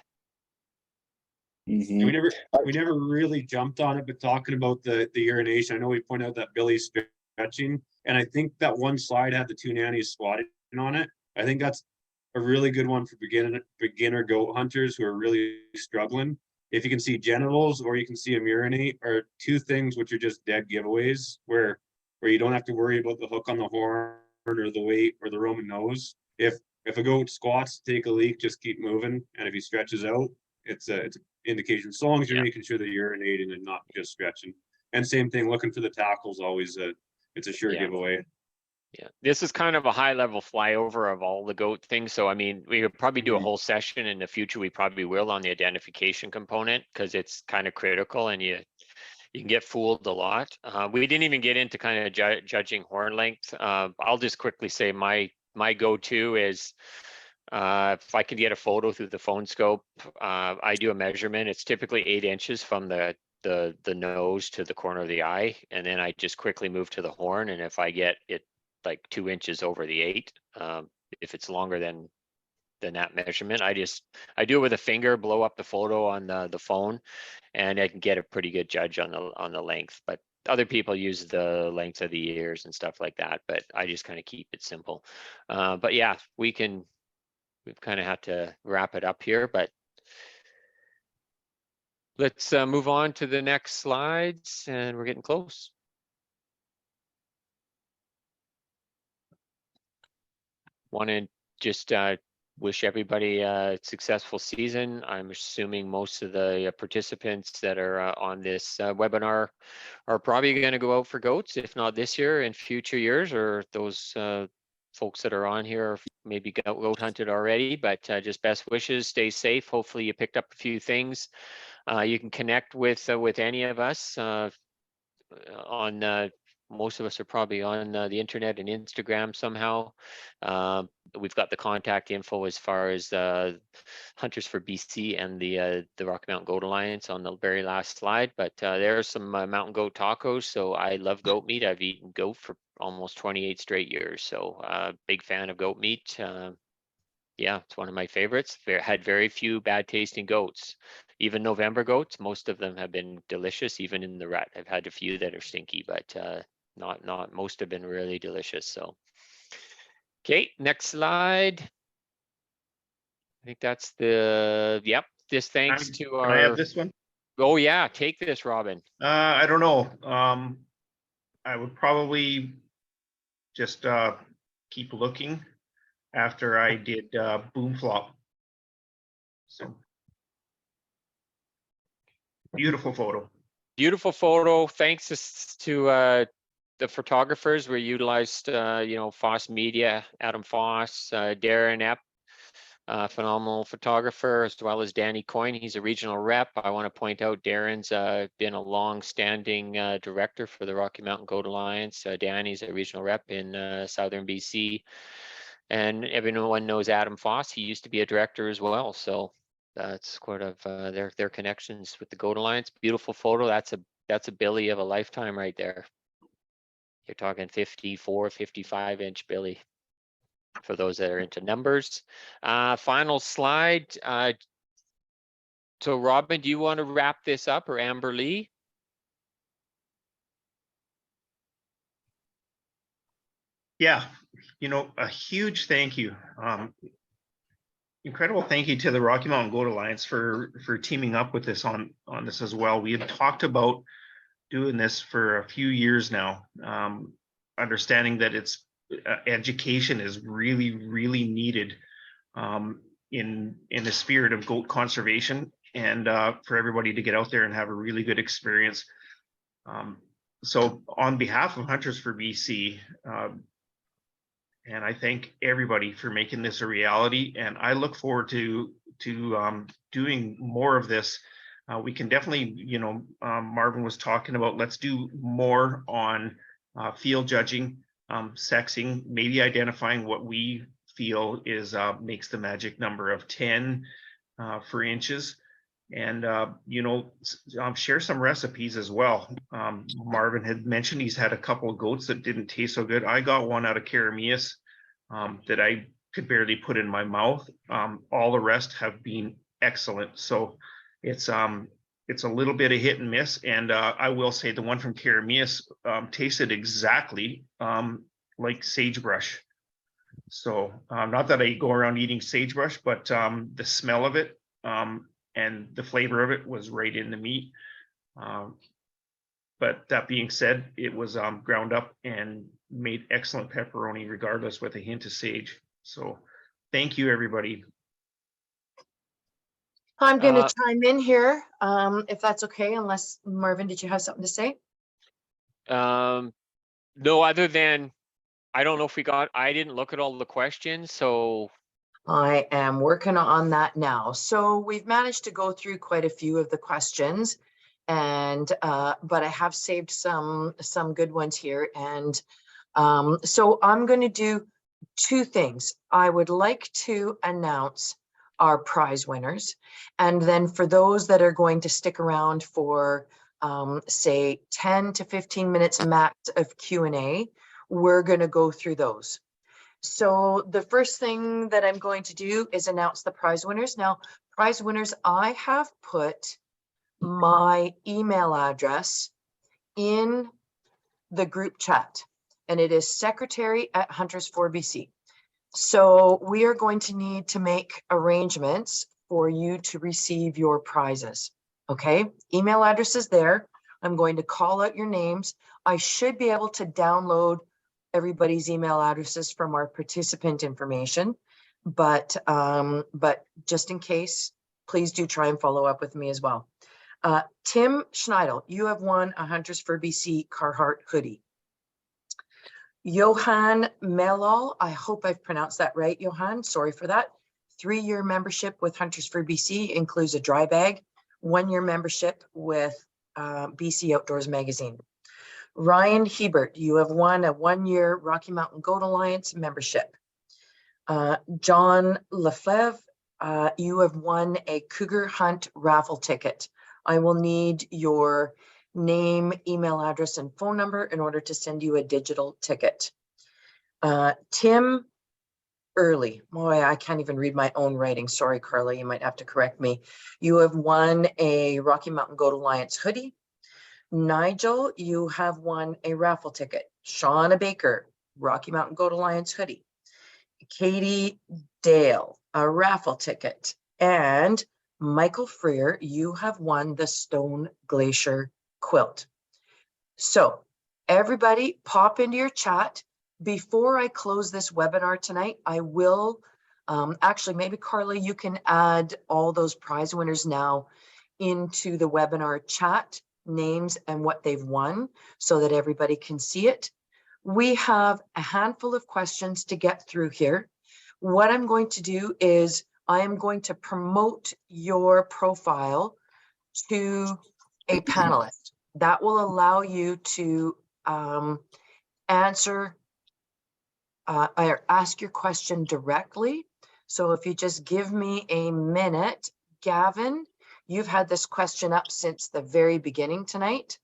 We never really jumped on it, but talking about the urination, I know we pointed out that Billy stretching, and I think that one slide had the 2 nannies squatting on it. I think that's a really good one for beginner goat hunters who are really struggling. If you can see genitals or you can see them urinate, are 2 things which are just dead giveaways where you don't have to worry about the hook on the horn or the weight or the Roman nose. If a goat squats to take a leak, just keep moving, and if he stretches out, it's an indication, so long as you're making sure that you're urinating and not just stretching. And same thing, looking for the tackles, always it's a sure giveaway. Yeah, this is kind of a high level flyover of all the goat things. So, I mean, we could probably do a whole session in the future. We probably will on the identification component because it's kind of critical and you can get fooled a lot. We didn't even get into kind of judging horn length. I'll just quickly say my go-to is if I can get a photo through the phone scope, I do a measurement. It's typically 8 inches from the nose to the corner of the eye, and then I just quickly move to the horn. And if I get it like 2 inches over the 8, if it's longer than that measurement, I do it with a finger, blow up the photo on the phone, and I can get a pretty good judge on the length. But other people use the length of the ears and stuff like that, but I just kind of keep it simple. But yeah, we've kind of had to wrap it up here, but let's move on to the next slides, and we're getting close. Want to just wish everybody a successful season. I'm assuming most of the participants that are on this webinar are probably going to go out for goats, if not this year, in future years, or those folks that are on here maybe goat hunted already. But just best wishes, stay safe. Hopefully you picked up a few things. You can connect with any of us on most of us are probably on the internet and Instagram somehow. We've got the contact info as far as Hunters for BC and the Rocky Mountain Goat Alliance on the very last slide. But there's some mountain goat tacos. So I love goat meat. I've eaten goat for almost 28 straight years. So big fan of goat meat. Yeah, it's one of my favorites. Had very few bad tasting goats. Even November goats, most of them have been delicious. Even in the rut, I've had a few that are stinky, but not most have been really delicious. So, okay, next slide. I think that's yep. This thanks to our. Can I have this one? Oh yeah, take this, Robin. I don't know. I would probably just keep looking after I did boom flop. So beautiful photo. Beautiful photo. Thanks to the photographers. We utilized Foss Media, Adam Foss, Darren Epp, phenomenal photographer, as well as Danny Coyne. He's a regional rep. I want to point out Darren's been a long-standing director for the Rocky Mountain Goat Alliance. Danny's a regional rep in southern BC. And everyone knows Adam Foss. He used to be a director as well. So that's quite of their connections with the Goat Alliance. Beautiful photo. That's a billy of a lifetime right there. You're talking 54, 55-inch billy for those that are into numbers. Final slide. So Robin, do you want to wrap this up, or Amber Lee? Yeah, a huge thank you. Incredible thank you to the Rocky Mountain Goat Alliance for teaming up with us on this as well. We had talked about doing this for a few years now, understanding that it's education is really, really needed in the spirit of goat conservation, and for everybody to get out there and have a really good experience. So on behalf of Hunters for BC, and I thank everybody for making this a reality, and I look forward to doing more of this We can definitely, Marvin was talking about, let's do more on field judging, sexing, maybe identifying what we feel is makes the magic number of 10 for inches. And, share some recipes as well. Marvin had mentioned he's had a couple of goats that didn't taste so good. I got one out of Karamias that I could barely put in my mouth. All the rest have been excellent. So it's a little bit of hit and miss. And I will say the one from Karamias tasted exactly like sagebrush. So not that I go around eating sagebrush, but the smell of it and the flavor of it was right in the meat. But that being said, it was ground up and made excellent pepperoni regardless, with a hint of sage. So thank you, everybody. I'm going to chime in here, if that's okay, unless Marvin, did you have something to say? No, other than, I don't know if I didn't look at all the questions, so. I am working on that now. So we've managed to go through quite a few of the questions, and but I have saved some good ones here. And so I'm going to do two things. I would like to announce our prize winners, and then for those that are going to stick around for say 10 to 15 minutes max of Q&A, we're going to go through those. So the first thing that I'm going to do is announce the prize winners. Now, prize winners, I have put my email address in the group chat, and it is secretary@Hunters4BC. So we are going to need to make arrangements for you to receive your prizes. Okay, email address is there. I'm going to call out your names. I should be able to download everybody's email addresses from our participant information, but just in case, please do try and follow up with me as well. Tim Schneidel, you have won a Hunters for BC Carhartt hoodie. Johan Melal, I hope I've pronounced that right, Johan, sorry for that. 3-year membership with Hunters for BC includes a dry bag, 1-year membership with BC Outdoors Magazine. Ryan Hebert, you have won a 1-year Rocky Mountain Goat Alliance membership. John Lefleve, you have won a Cougar Hunt raffle ticket. I will need your name, email address, and phone number in order to send you a digital ticket. Tim Early, boy, I can't even read my own writing. Sorry, Carla, you might have to correct me. You have won a Rocky Mountain Goat Alliance hoodie. Nigel, you have won a raffle ticket. Shauna Baker, Rocky Mountain Goat Alliance hoodie. Katie Dale, a raffle ticket. And Michael Freer, you have won the Stone Glacier quilt. So everybody pop into your chat. Before I close this webinar tonight, I will, actually, maybe Carla, you can add all those prize winners now into the webinar chat, names and what they've won, so that everybody can see it. We have a handful of questions to get through here. What I'm going to do is I am going to promote your profile to a panelist. That will allow you to answer or ask your question directly. So if you just give me a minute, Gavin, you've had this question up since the very beginning tonight,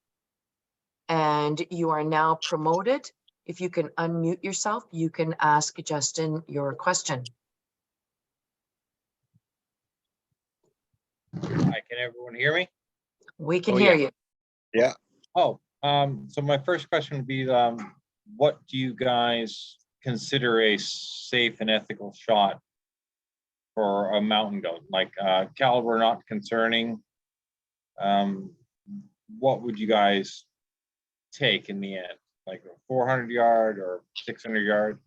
and you are now promoted. If you can unmute yourself, you can ask Justin your question. Hi, can everyone hear me? We can hear you. Yeah. Oh, so my first question would be, what do you guys consider a safe and ethical shot for a mountain goat? Like caliber not concerning. What would you guys take in the end? Like a 400 yard or 600 yard?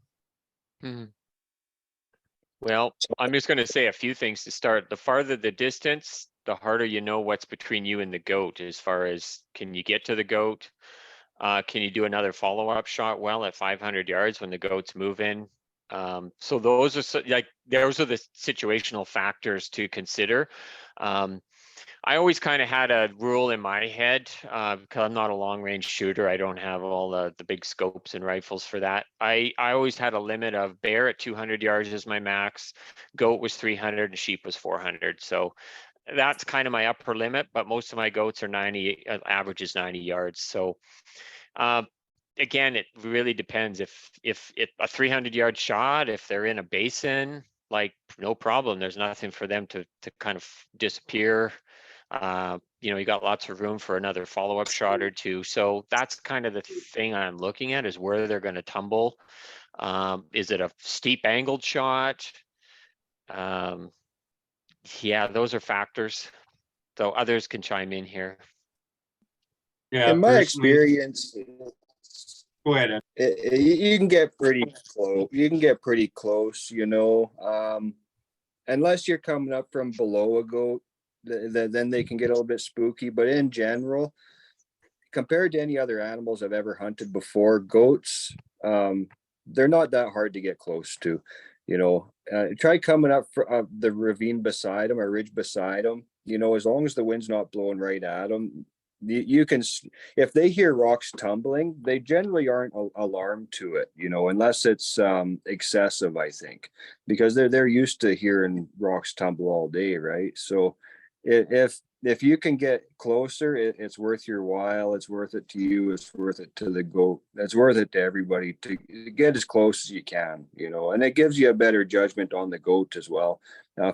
Well, I'm just going to say a few things to start. The farther the distance, the harder you know what's between you and the goat, as far as can you get to the goat? Can you do another follow-up shot well at 500 yards when the goat's moving? So those are those are the situational factors to consider. I always kind of had a rule in my head, because I'm not a long range shooter. I don't have all the big scopes and rifles for that. I always had a limit of bear at 200 yards is my max, goat was 300, and sheep was 400. So that's kind of my upper limit, but most of my goats are 90, average is 90 yards. So again, it really depends. If a 300-yard shot, if they're in a basin, like no problem. There's nothing for them to kind of disappear. You got lots of room for another follow-up shot or two. So that's kind of the thing I'm looking at, is where they're going to tumble. Is it a steep angled shot? Yeah, those are factors. So others can chime in here. Yeah, In my personally, experience, go ahead. Ed. you can get pretty close. You can get pretty close, unless you're coming up from below a goat, then they can get a little bit spooky. But in general, compared to any other animals I've ever hunted before, goats, they're not that hard to get close to. Try coming up for the ravine beside them or ridge beside them. As long as the wind's not blowing right at them, you can. If they hear rocks tumbling, they generally aren't alarmed to it. Unless it's excessive, I think, because they're used to hearing rocks tumble all day, right? So if you can get closer, it's worth your while. It's worth it to you. It's worth it to the goat. It's worth it to everybody to get as close as you can, and it gives you a better judgment on the goat as well.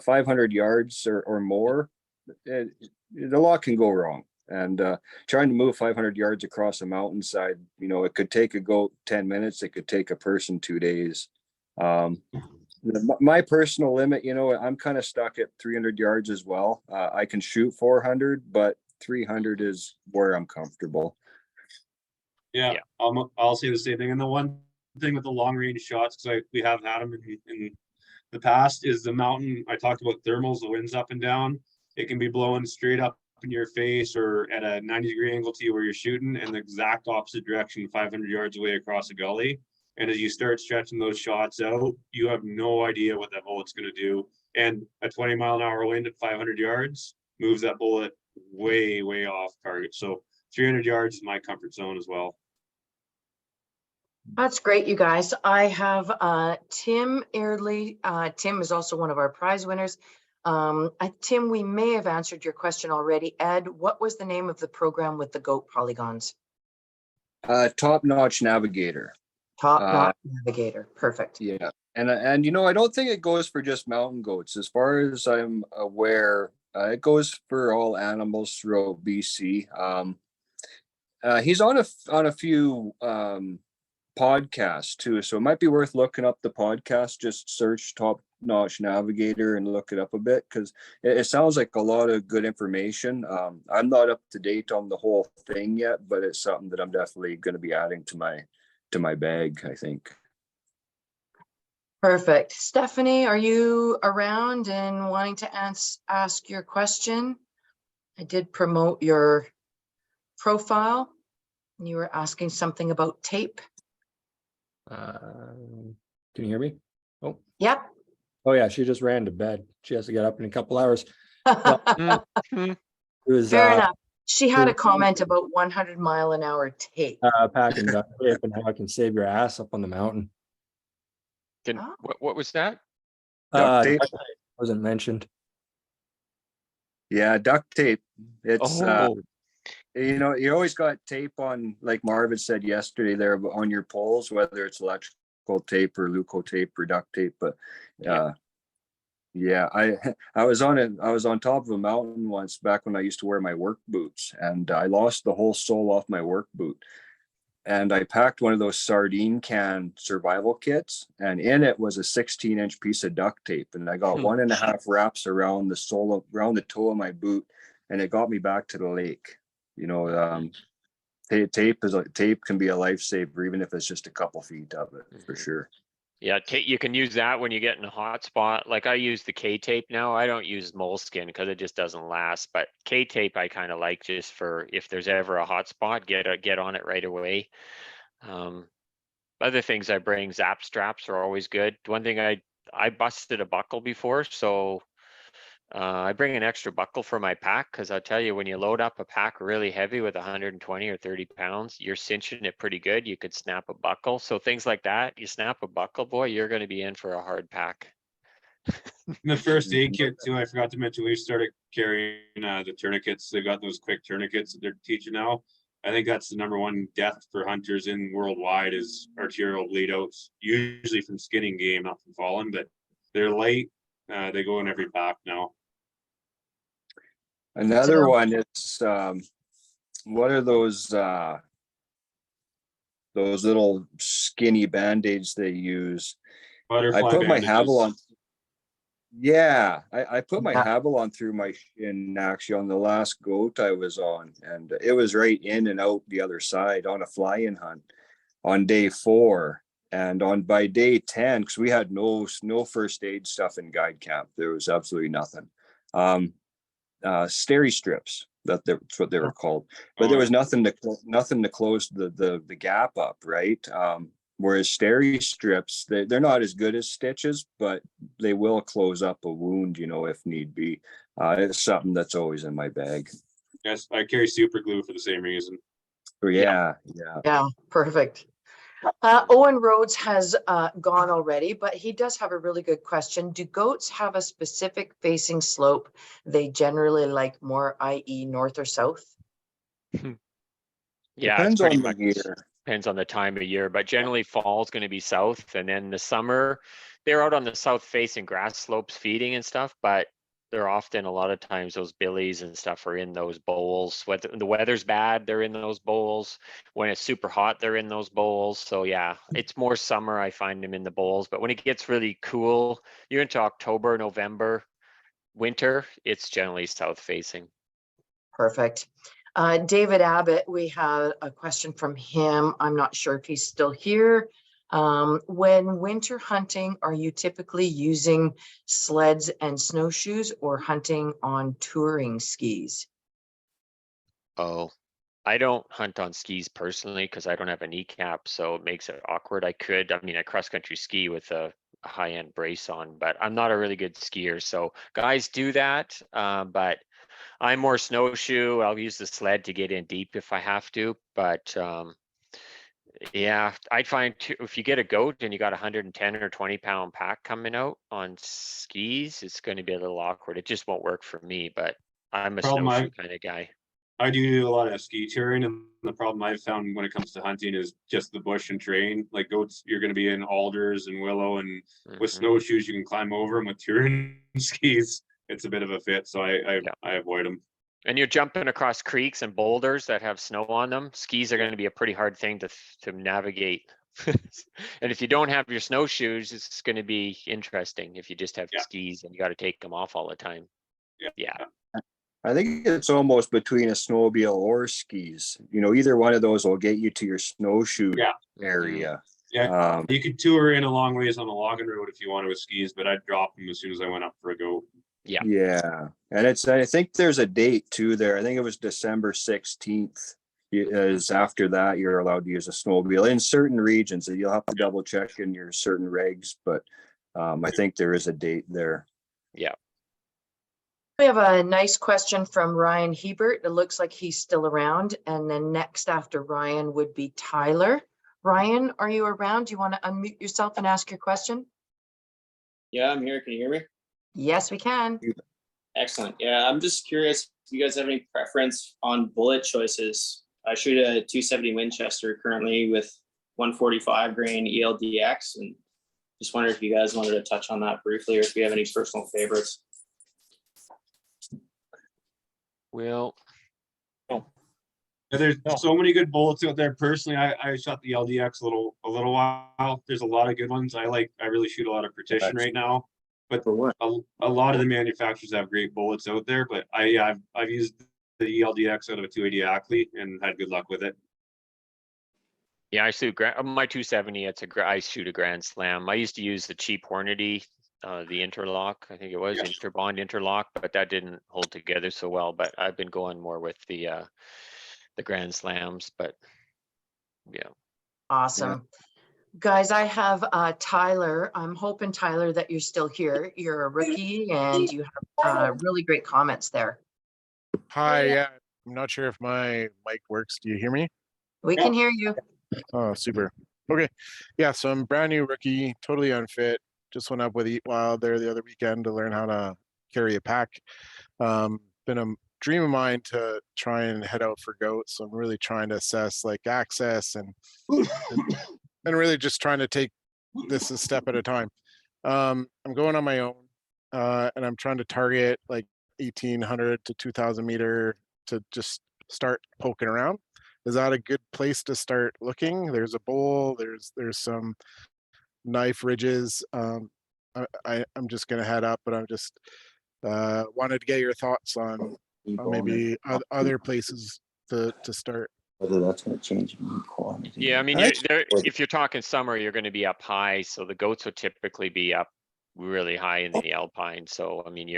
500 yards or more, a lot can go wrong. And trying to move 500 yards across a mountainside, it could take a goat 10 minutes. It could take a person 2 days. My personal limit, I'm kind of stuck at 300 yards as well. I can shoot 400, but 300 is where I'm comfortable. Yeah. I'll say the same thing. And the one thing with the long range shots, because we have had them in the past, is the mountain. I talked about thermals, the wind's up and down. It can be blowing straight up in your face or at a 90-degree angle to you where you're shooting, and the exact opposite direction 500 yards away across a gully. And as you start stretching those shots out, you have no idea what that bullet's going to do. And a 20-mile-an-hour wind at 500 yards moves that bullet way, way off target. So 300 yards is my comfort zone as well. That's great, you guys. I have Tim Eardley. Tim is also one of our prize winners. Tim, we may have answered your question already. Ed, what was the name of the program with the goat polygons? Top Notch Navigator. Top Notch Navigator. Perfect. Yeah. And I don't think it goes for just mountain goats. As far as I'm aware, it goes for all animals throughout BC. He's on a few podcasts too, so it might be worth looking up the podcast. Just search Top Notch Navigator and look it up a bit, because it sounds like a lot of good information. I'm not up to date on the whole thing yet, but it's something that I'm definitely going to be adding to my bag, I think. Perfect. Stephanie, are you around and wanting to ask your question? I did promote your profile. You were asking something about tape. Can you hear me? Oh, Yep. oh yeah, she just ran to bed. She has to get up in a couple hours. It was Fair enough. She had a comment about 100-mile-an-hour tape. packing duct tape and how I can save your ass up on the mountain. What was that? Duct tape? Duct tape wasn't mentioned. Yeah, duct tape. It's Oh. you always got tape on, like Marvin said yesterday there, on your poles, whether it's electrical tape or Leuco tape or duct tape. But yeah, I was on top of a mountain once back when I used to wear my work boots, and I lost the whole sole off my work boot. And I packed one of those sardine can survival kits, and in it was a 16-inch piece of duct tape. And I got 1.5 wraps around around the toe of my boot, and it got me back to the lake. Tape can be a lifesaver, even if it's just a couple feet of it, for sure. Yeah, you can use that when you get in a hot spot. Like I use the K-tape now. I don't use moleskin because it just doesn't last. But K-tape I kind of like, just for if there's ever a hot spot, get on it right away. Other things I bring, zap straps are always good. One thing I busted a buckle before, so I bring an extra buckle for my pack because I'll tell you, when you load up a pack really heavy with 120 or 30 pounds, you're cinching it pretty good. You could snap a buckle. So things like that, you snap a buckle, boy, you're going to be in for a hard pack. In the first aid kit too, I forgot to mention, we started carrying the tourniquets. They've got those quick tourniquets that they're teaching now. I think that's the #1 death for hunters in worldwide is arterial bleed outs, usually from skinning game, not from falling, but they're light. They go in every pack now. Another one is, what are those little skinny band-aids they use? Butterfly I put my bandages. Havalon. Yeah, I put my Yeah. Havalon through my shin actually on the last goat I was on, and it was right in and out the other side on a fly-in hunt on day 4. And by day 10, because we had no first aid stuff in guide camp, there was absolutely nothing. Steri strips, that's what they were called, but there was nothing to close the gap up, right? Whereas steri strips, they're not as good as stitches, but they will close up a wound, if need be. It's something that's always in my bag. Yes, I carry super glue for the same reason. So yeah. Yeah, perfect. Owen Rhodes has gone already, but he does have a really good question. Do goats have a specific facing slope they generally like more, i.e. north or south? Yeah, Depends it's pretty on the much year. depends on the time of year, but generally fall is going to be south, and then the summer they're out on the south facing grass slopes feeding and stuff, but they're often a lot of times those billies and stuff are in those bowls. When the weather's bad, they're in those bowls. When it's super hot, they're in those bowls. So yeah, it's more summer I find them in the bowls, but when it gets really cool, you're into October, November, winter, it's generally south facing. Perfect. David Abbott, we had a question from him. I'm not sure if he's still here. When winter hunting, are you typically using sleds and snowshoes or hunting on touring skis? Oh, I don't hunt on skis personally because I don't have a kneecap, so it makes it awkward. I cross-country ski with a high-end brace on, but I'm not a really good skier. So guys do that, but I'm more snowshoe. I'll use the sled to get in deep if I have to, but yeah, I'd find if you get a goat and you got 110 or 20 pound pack coming out on skis, it's going to be a little awkward. It just won't work for me, but I'm a snowshoe kind of guy. I do a lot of ski touring, and the problem I've found when it comes to hunting is just the bush and terrain. Like goats, you're going to be in alders and willow, and with snowshoes, you can climb over them. With touring skis, it's a bit of a fit, so I avoid them. And you're jumping across creeks and boulders that have snow on them. Skis are going to be a pretty hard thing to navigate. And if you don't have your snowshoes, it's going to be interesting if you just have skis and you got to take them off all the time. Yeah. I think it's almost between a snowmobile or skis. Either one of those will get you to your snowshoe area. Yeah, you could tour in a long ways on a logging road if you wanted with skis, but I'd drop them as soon as I went up for a goat. Yeah, and I think there's a date too there. I think it was December 16th. Is after that you're allowed to use a snowmobile in certain regions. You'll have to double check in your certain regs, but I think there is a date there. Yeah. We have a nice question from Ryan Hebert. It looks like he's still around. And then next after Ryan would be Tyler. Ryan, are you around? Do you want to unmute yourself and ask your question? Yeah, I'm here. Can you hear me? Yes, we can. Excellent. Yeah, I'm just curious if you guys have any preference on bullet choices. I shoot a 270 Winchester currently with 145 grain ELDX, and just wonder if you guys wanted to touch on that briefly, or if you have any personal favorites. Well, there's so many good bullets out there. Personally, I shot the LDX a little while. There's a lot of good ones. I really shoot a lot of partition right now, but a lot of the manufacturers have great bullets out there. But I've used the ELDX out of a 280 Ackley and had good luck with it. Yeah, I shoot my 270. I shoot a Grand Slam. I used to use the cheap Hornady, the interlock. I think it was Interbond interlock, but that didn't hold together so well. But I've been going more with the Grand Slams. But yeah. Awesome. Guys, I have Tyler. I'm hoping, Tyler, that you're still here. You're a rookie and you have really great comments there. Hi, yeah. I'm not sure if my mic works. Do you hear me? We can hear you. Oh, super. Okay. Yeah, so I'm brand new rookie, totally unfit. Just went up with Eat Wild there the other weekend to learn how to carry a pack. Been a dream of mine to try and head out for goats. So I'm really trying to assess like access and really just trying to take this a step at a time. I'm going on my own, and I'm trying to target like 1,800 to 2,000 meter to just start poking around. Is that a good place to start looking? There's a bowl, there's some knife ridges. I'm just gonna head up, but I'm just wanted to get your thoughts on maybe other places to start. Whether that's gonna change quality. Yeah, I mean, if you're talking summer, you're going to be up high, so the goats would typically be up really high in the alpine. So I mean,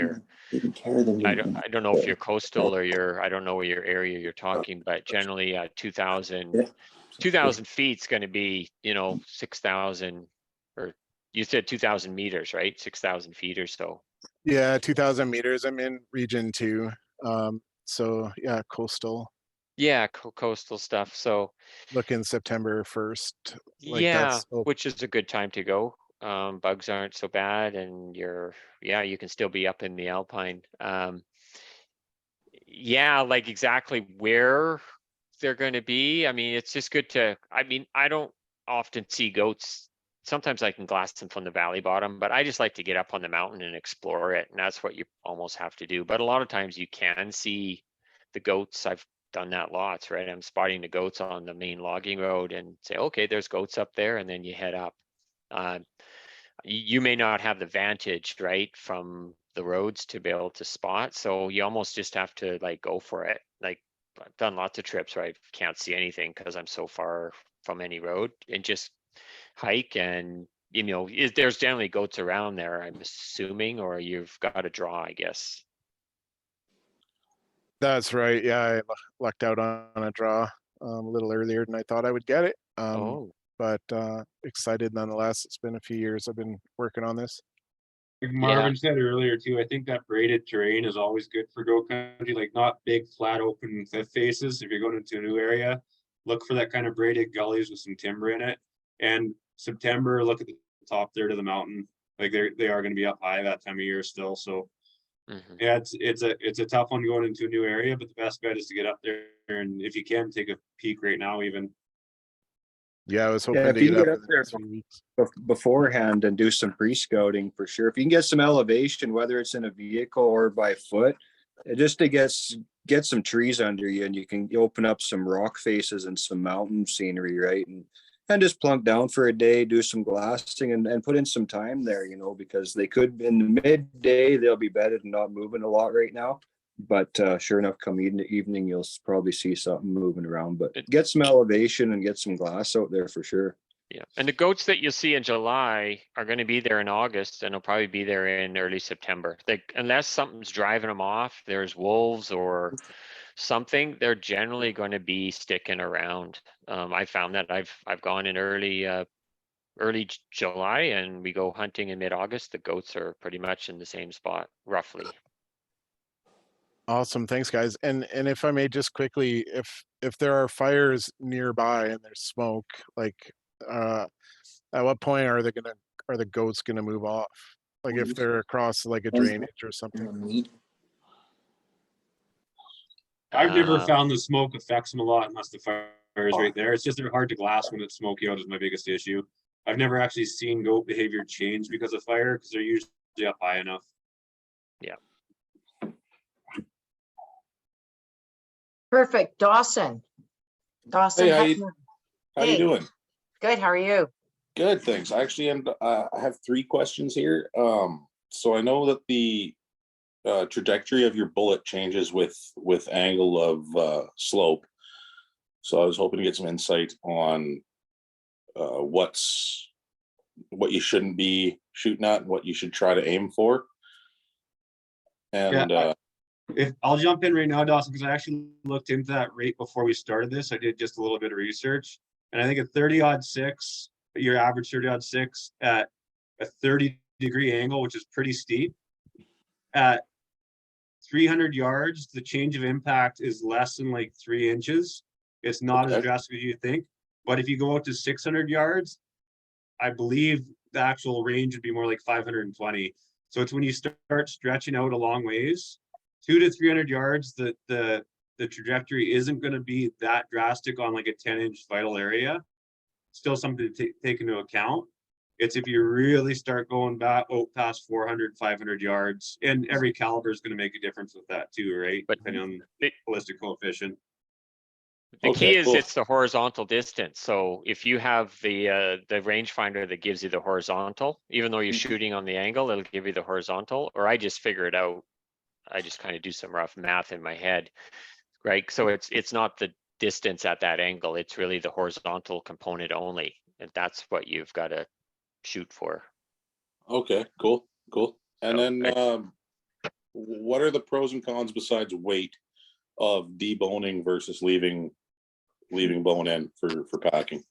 I don't know if you're coastal or I don't know where your area you're talking, but generally 2,000 feet is going to be 6,000, or you said 2,000 meters, right? 6,000 feet or so. Yeah, 2,000 meters. I'm in region 2. So yeah, coastal. Yeah, coastal stuff. So looking September 1st. Like yeah, which is a good time to go. Bugs aren't so bad, and you can still be up in the alpine. Yeah, like exactly where they're going to be. I mean, it's just good to, I don't often see goats. Sometimes I can glass them from the valley bottom, but I just like to get up on the mountain and explore it. And that's what you almost have to do. But a lot of times you can see the goats. I've done that lots, right? I'm spotting the goats on the main logging road and say, okay, there's goats up there. And then you head up. You may not have the vantage, right, from the roads to be able to spot. So you almost just have to like go for it. Like I've done lots of trips where I can't see anything because I'm so far from any road, and just hike. And there's generally goats around there, I'm assuming, or you've got to draw, I guess. That's right. Yeah, I lucked out on a draw a little earlier than I thought I would get it. But excited nonetheless. It's been a few years I've been working on this. Like Marvin said earlier too, I think that braided terrain is always good for goat country, like not big flat open cliff faces. If you're going into a new area, look for that kind of braided gullies with some timber in it. And September, look at the top third of the mountain. Like they are going to be up high that time of year still. So yeah, it's a tough one going into a new area, but the best bet is to get up there, and if you can, take a peek right now even. Yeah, I was hoping to get up there beforehand and do some pre-scouting for sure. If you can get some elevation, whether it's in a vehicle or by foot, just to get some trees under you, and you can open up some rock faces and some mountain scenery, right? And just plunk down for a day, do some glassing, and put in some time there, because they could, in the midday, they'll be bedded and not moving a lot right now. But sure enough, come evening, you'll probably see something moving around. But get some elevation and get some glass out there for sure. Yeah, and the goats that you'll see in July are going to be there in August, and they'll probably be there in early September. Unless something's driving them off, there's wolves or something, they're generally going to be sticking around. I found that I've gone in early July, and we go hunting in mid-August. The goats are pretty much in the same spot, roughly. Awesome, thanks guys. And if I may just quickly, if there are fires nearby and there's smoke, like at what point are the goats gonna move off? Like if they're across like a drainage or something? I've never found the smoke affects them a lot unless the fire is right there. It's just they're hard to glass when it's smoky out is my biggest issue. I've never actually seen goat behavior change because of fire because they're usually up high enough. Yeah. Perfect. Dawson. Hey, how you doing? Good. How are you? Good, thanks. I actually I have 3 questions here. So I know that the trajectory of your bullet changes with angle of slope. So I was hoping to get some insight on what you shouldn't be shooting at and what you should try to aim for. And if I'll jump in right now, Dawson, because I actually looked into that right before we started this. I did just a little bit of research, and I think at 30-06 your average 30-06 at a 30-degree angle, which is pretty steep. At 300 yards, the change of impact is less than like 3 inches. It's not as drastic as you think. But if you go out to 600 yards, I believe the actual range would be more like 520. So it's when you start stretching out a long ways, 200 to 300 yards, the trajectory isn't going to be that drastic on like a 10-inch vital area. Still something to take into account. It's if you really start going back past 400, 500 yards, and every caliber is going to make a difference with that too, right? But depending on the ballistic coefficient. The Okay, key is cool. it's the horizontal distance. So if you have the rangefinder that gives you the horizontal, even though you're shooting on the angle, it'll give you the horizontal. Or I just figure it out. I just kind of do some rough math in my head, right? So it's not the distance at that angle. It's really the horizontal component only, and that's what you've got to shoot for. Okay, cool. And So then what are the pros and cons besides weight of deboning versus leaving bone in for packing?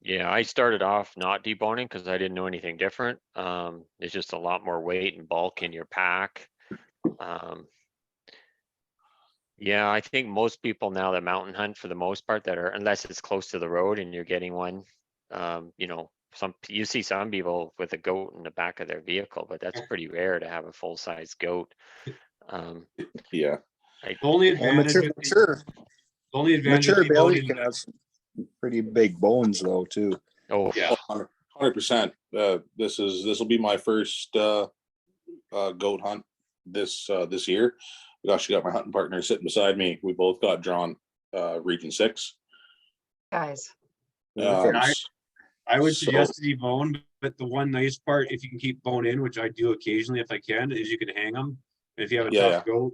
Yeah, I started off not deboning because I didn't know anything different. It's just a lot more weight and bulk in your pack. Yeah, I think most people now that mountain hunt for the most part that are, unless it's close to the road and you're getting one, you know, you see some people with a goat in the back of their vehicle, but that's pretty rare to have a full-size goat. Yeah. The only advantage with Mature bellies deboning, can have some pretty big bones though too. Oh yeah, 100%. This will be my first goat hunt this year. I actually got my hunting partner sitting beside me. We both got drawn region 6. Guys. I would suggest to debone, but the one nice part, if you can keep bone in, which I do occasionally if I can, is you can hang them. And if you have a tough goat,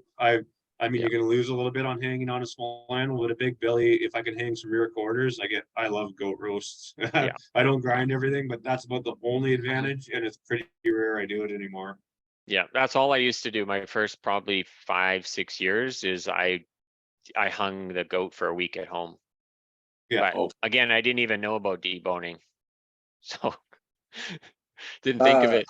I mean, you're going to lose a little bit on hanging on a small animal with a big belly. If I can hang some rear quarters, I love goat roasts. Yeah. I don't grind everything, but that's about the only advantage, and it's pretty rare I do it anymore. Yeah, that's all I used to do. My first probably 5-6 years is I hung the goat for a week at home. Yeah. But again, I didn't even know about deboning, so didn't think of it.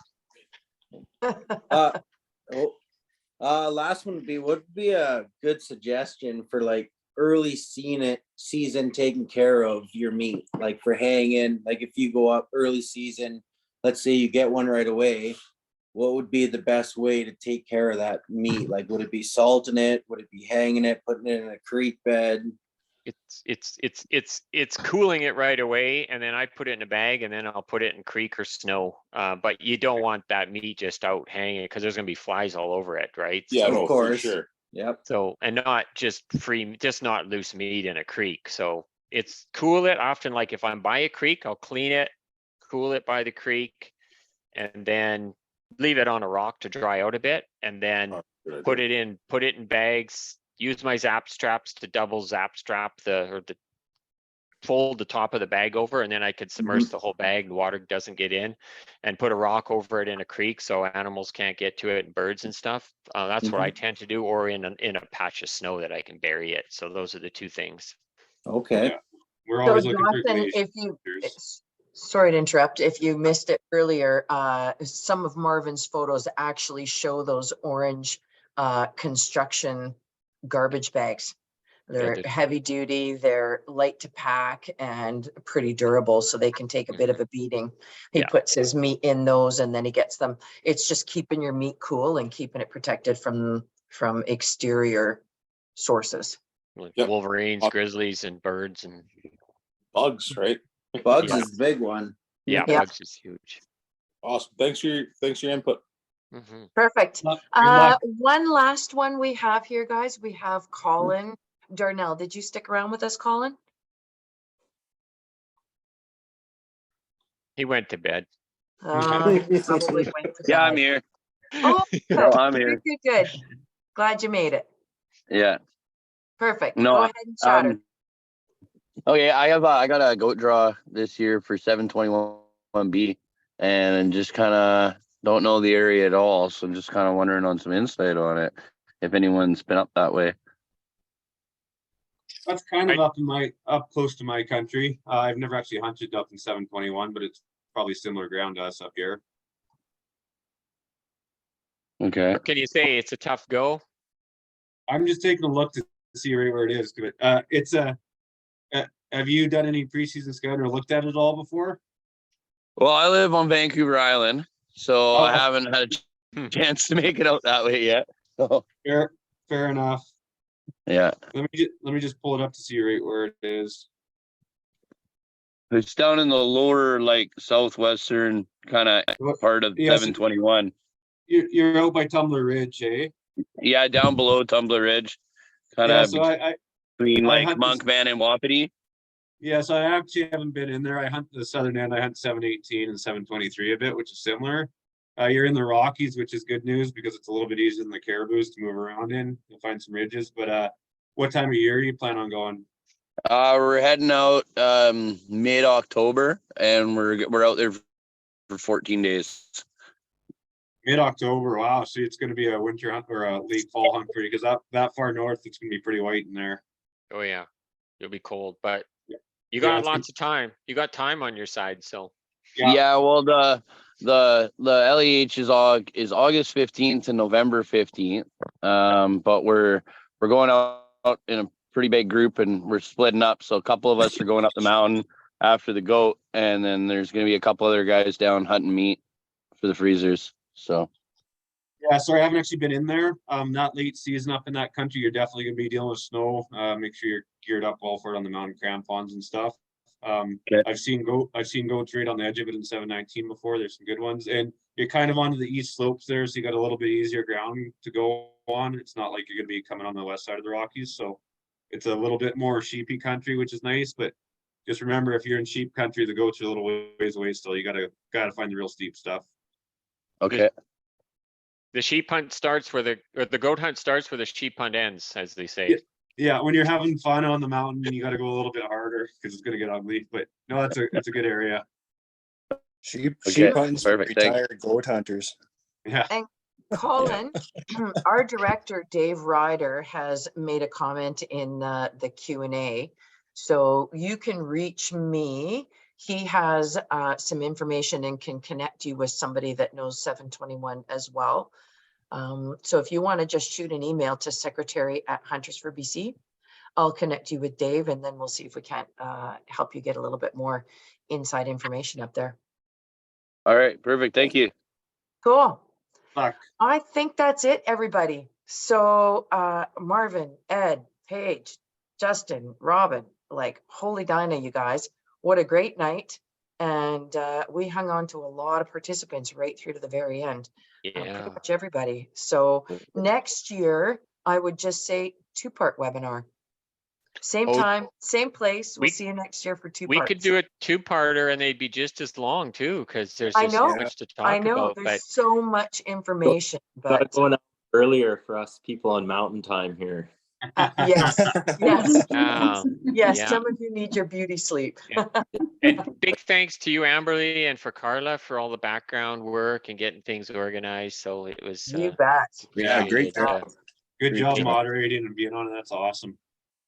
Last one would be, what would be a good suggestion for like early season taking care of your meat, like for hanging, like if you go up early season, let's say you get one right away, what would be the best way to take care of that meat? Like, would it be salting it? Would it be hanging it, putting it in a creek bed? It's cooling it right away, and then I put it in a bag, and then I'll put it in creek or snow. But you don't want that meat just out hanging because there's gonna be flies all over it, right? Yeah, So, of course. For sure. Yep. So, and not just not loose meat in a creek. So it's cool it often. Like if I'm by a creek, I'll clean it, cool it by the creek, and then leave it on a rock to dry out a bit, and then put it in bags. Use my zap straps to double zap strap fold the top of the bag over, and then I could submerge the whole bag. The water doesn't get in, and put a rock over it in a creek so animals can't get to it and birds and stuff. That's what I tend to do, or in a patch of snow that I can bury it. So those are the two things. Okay. Yeah. We're So always looking for Jonathan, ways. if you, sorry to interrupt, if you missed it earlier, some of Marvin's photos actually show those orange construction garbage bags. They're heavy duty, they're light to pack and pretty durable, so they can take a bit of a beating. He puts his meat in those and then he gets them. It's just keeping your meat cool and keeping it protected from exterior sources. Like wolverines, grizzlies, and birds and bugs, right? Bugs is the big one. Yeah, bugs is huge. Awesome. Thanks for your input. Perfect. One last one we have here, guys. We have Colin Darnell. Did you stick around with us, Colin? He went to bed. He probably went to Yeah, bed. I'm here. Oh, good. No, I'm here. Good. Glad you made it. Yeah. Perfect. No, Go ahead and chatter. Okay, I got a goat draw this year for 721B, and just kind of don't know the area at all, so I'm just kind of wondering on some insight on it, if anyone's been up that way. That's kind of up close to my country. I've never actually hunted up in 721, but it's probably similar ground to us up here. Okay. What can you say? It's a tough go. I'm just taking a look to see right where it is. It's have you done any preseason scouting or looked at it all before? Well, I live on Vancouver Island, so Oh. I haven't had a chance to make it out that way yet. So Fair enough. yeah, Let me just pull it up to see right where it is. it's down in the lower, like southwestern kind of part of Yes. 721. You're out by Tumbler Ridge, eh? Yeah, down below Tumbler Ridge, kind Yeah, of so I between like hunt this- Monkman and Wapiti. Yeah, so I actually haven't been in there. I hunt the southern end. I hunt 718 and 723 a bit, which is similar. You're in the Rockies, which is good news because it's a little bit easier than the Caribous to move around in and find some ridges. But what time of year you plan on going? We're heading out mid-October, and we're out there for 14 days. Mid-October. Wow, see, it's going to be a winter hunt or a late fall hunt for you because that far north, it's going to be pretty white in there. Oh yeah, you'll be cold, but you Yeah, got it's lots of time. You got time on your side, so. Yeah, well, the LEH is August 15th to November 15th. But we're going out in a pretty big group, and we're splitting up. So a couple of us are going up the mountain after the goat, and then there's going to be a couple other guys down hunting meat for the freezers. So Yeah, sorry, I haven't actually been in there. Not late season up in that country. You're definitely gonna be dealing with snow. Make sure you're geared up well for it on the mountain crampons and stuff. Okay. I've seen goats right on the edge of it in 719 before. There's some good ones, and you're kind of onto the east slopes there, so you got a little bit easier ground to go on. It's not like you're gonna be coming on the west side of the Rockies, so it's a little bit more sheepy country, which is nice. But just remember, if you're in sheep country, the goats are a little ways away still. You gotta find the real steep stuff. okay. The sheep hunt starts where the goat hunt starts where the sheep hunt ends, as they say. Yeah, when you're having fun on the mountain, you got to go a little bit harder because it's going to get ugly. But no, it's a good area. Sheep Okay, hunts for perfect, thanks. retired goat hunters. Yeah. And Colin, our director, Dave Ryder, has made a comment in the Q&A. So you can reach me. He has some information and can connect you with somebody that knows 721 as well. So if you want to just shoot an email to secretary@Hunters for BC, I'll connect you with Dave, and then we'll see if we can't help you get a little bit more inside information up there. All right, perfect. Thank you. Cool. Fuck. I think that's it, everybody. So Marvin, Ed, Paige, Justin, Robin, like holy Dinah, you guys, what a great night. And we hung on to a lot of participants right through to the very end. Pretty much everybody. So next year, I would just say 2-part webinar. Same time, same place. We'll see you next year for 2 parts. We could do a 2-parter and they'd be just as long too, because there's I just know, so much to talk I know. about. There's But so much information, Gotta but go on earlier for us people on mountain time here. yes, yes, yeah. yes. Some of you need your beauty sleep. And big thanks to you, Amberly, and for Carla for all the background work and getting things organized. So it was. You bet. Yeah, great job. Good job job. moderating and being on it. That's awesome.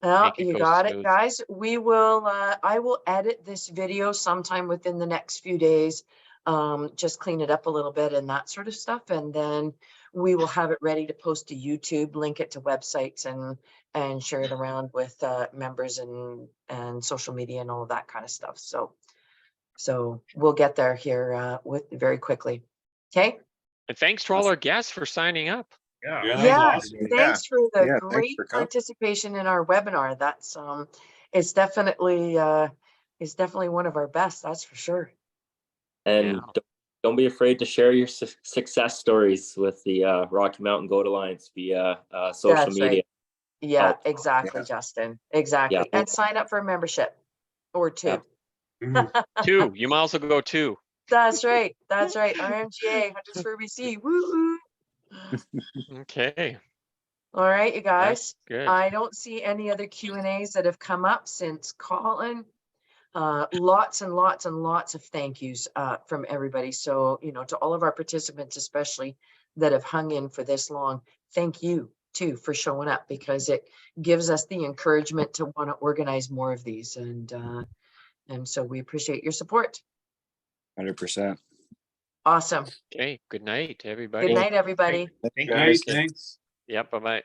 Well, Make it you go got it, smooth. guys. We will, I will edit this video sometime within the next few days. Just clean it up a little bit and that sort of stuff. And then we will have it ready to post to YouTube, link it to websites and share it around with members and social media and all of that kind of stuff. So we'll get there here with very quickly. Okay. And thanks to all our guests for signing up. Yeah, thanks for the Yeah, thanks great for coming. participation in our webinar. That's it's definitely one of our best, that's for sure. And don't be afraid to share your success stories with the Rocky Mountain Goat Alliance via social That's media. right. Yeah, Oh, exactly, Justin. Exactly. Yeah. And sign up for a membership or 2. Mhm. 2. You might also go 2. That's right. That's right. RMGA, Hunters for BC. Woo! Okay. All right, you guys. Good. I don't see any other Q&As that have come up since Colin. Lots and lots and lots of thank yous from everybody. So, to all of our participants, especially that have hung in for this long, thank you too for showing up, because it gives us the encouragement to want to organize more of these. And so we appreciate your support. 100%. Awesome. Okay, good night, everybody. Good night, everybody. Thank Nice, thanks. Yep, bye-bye.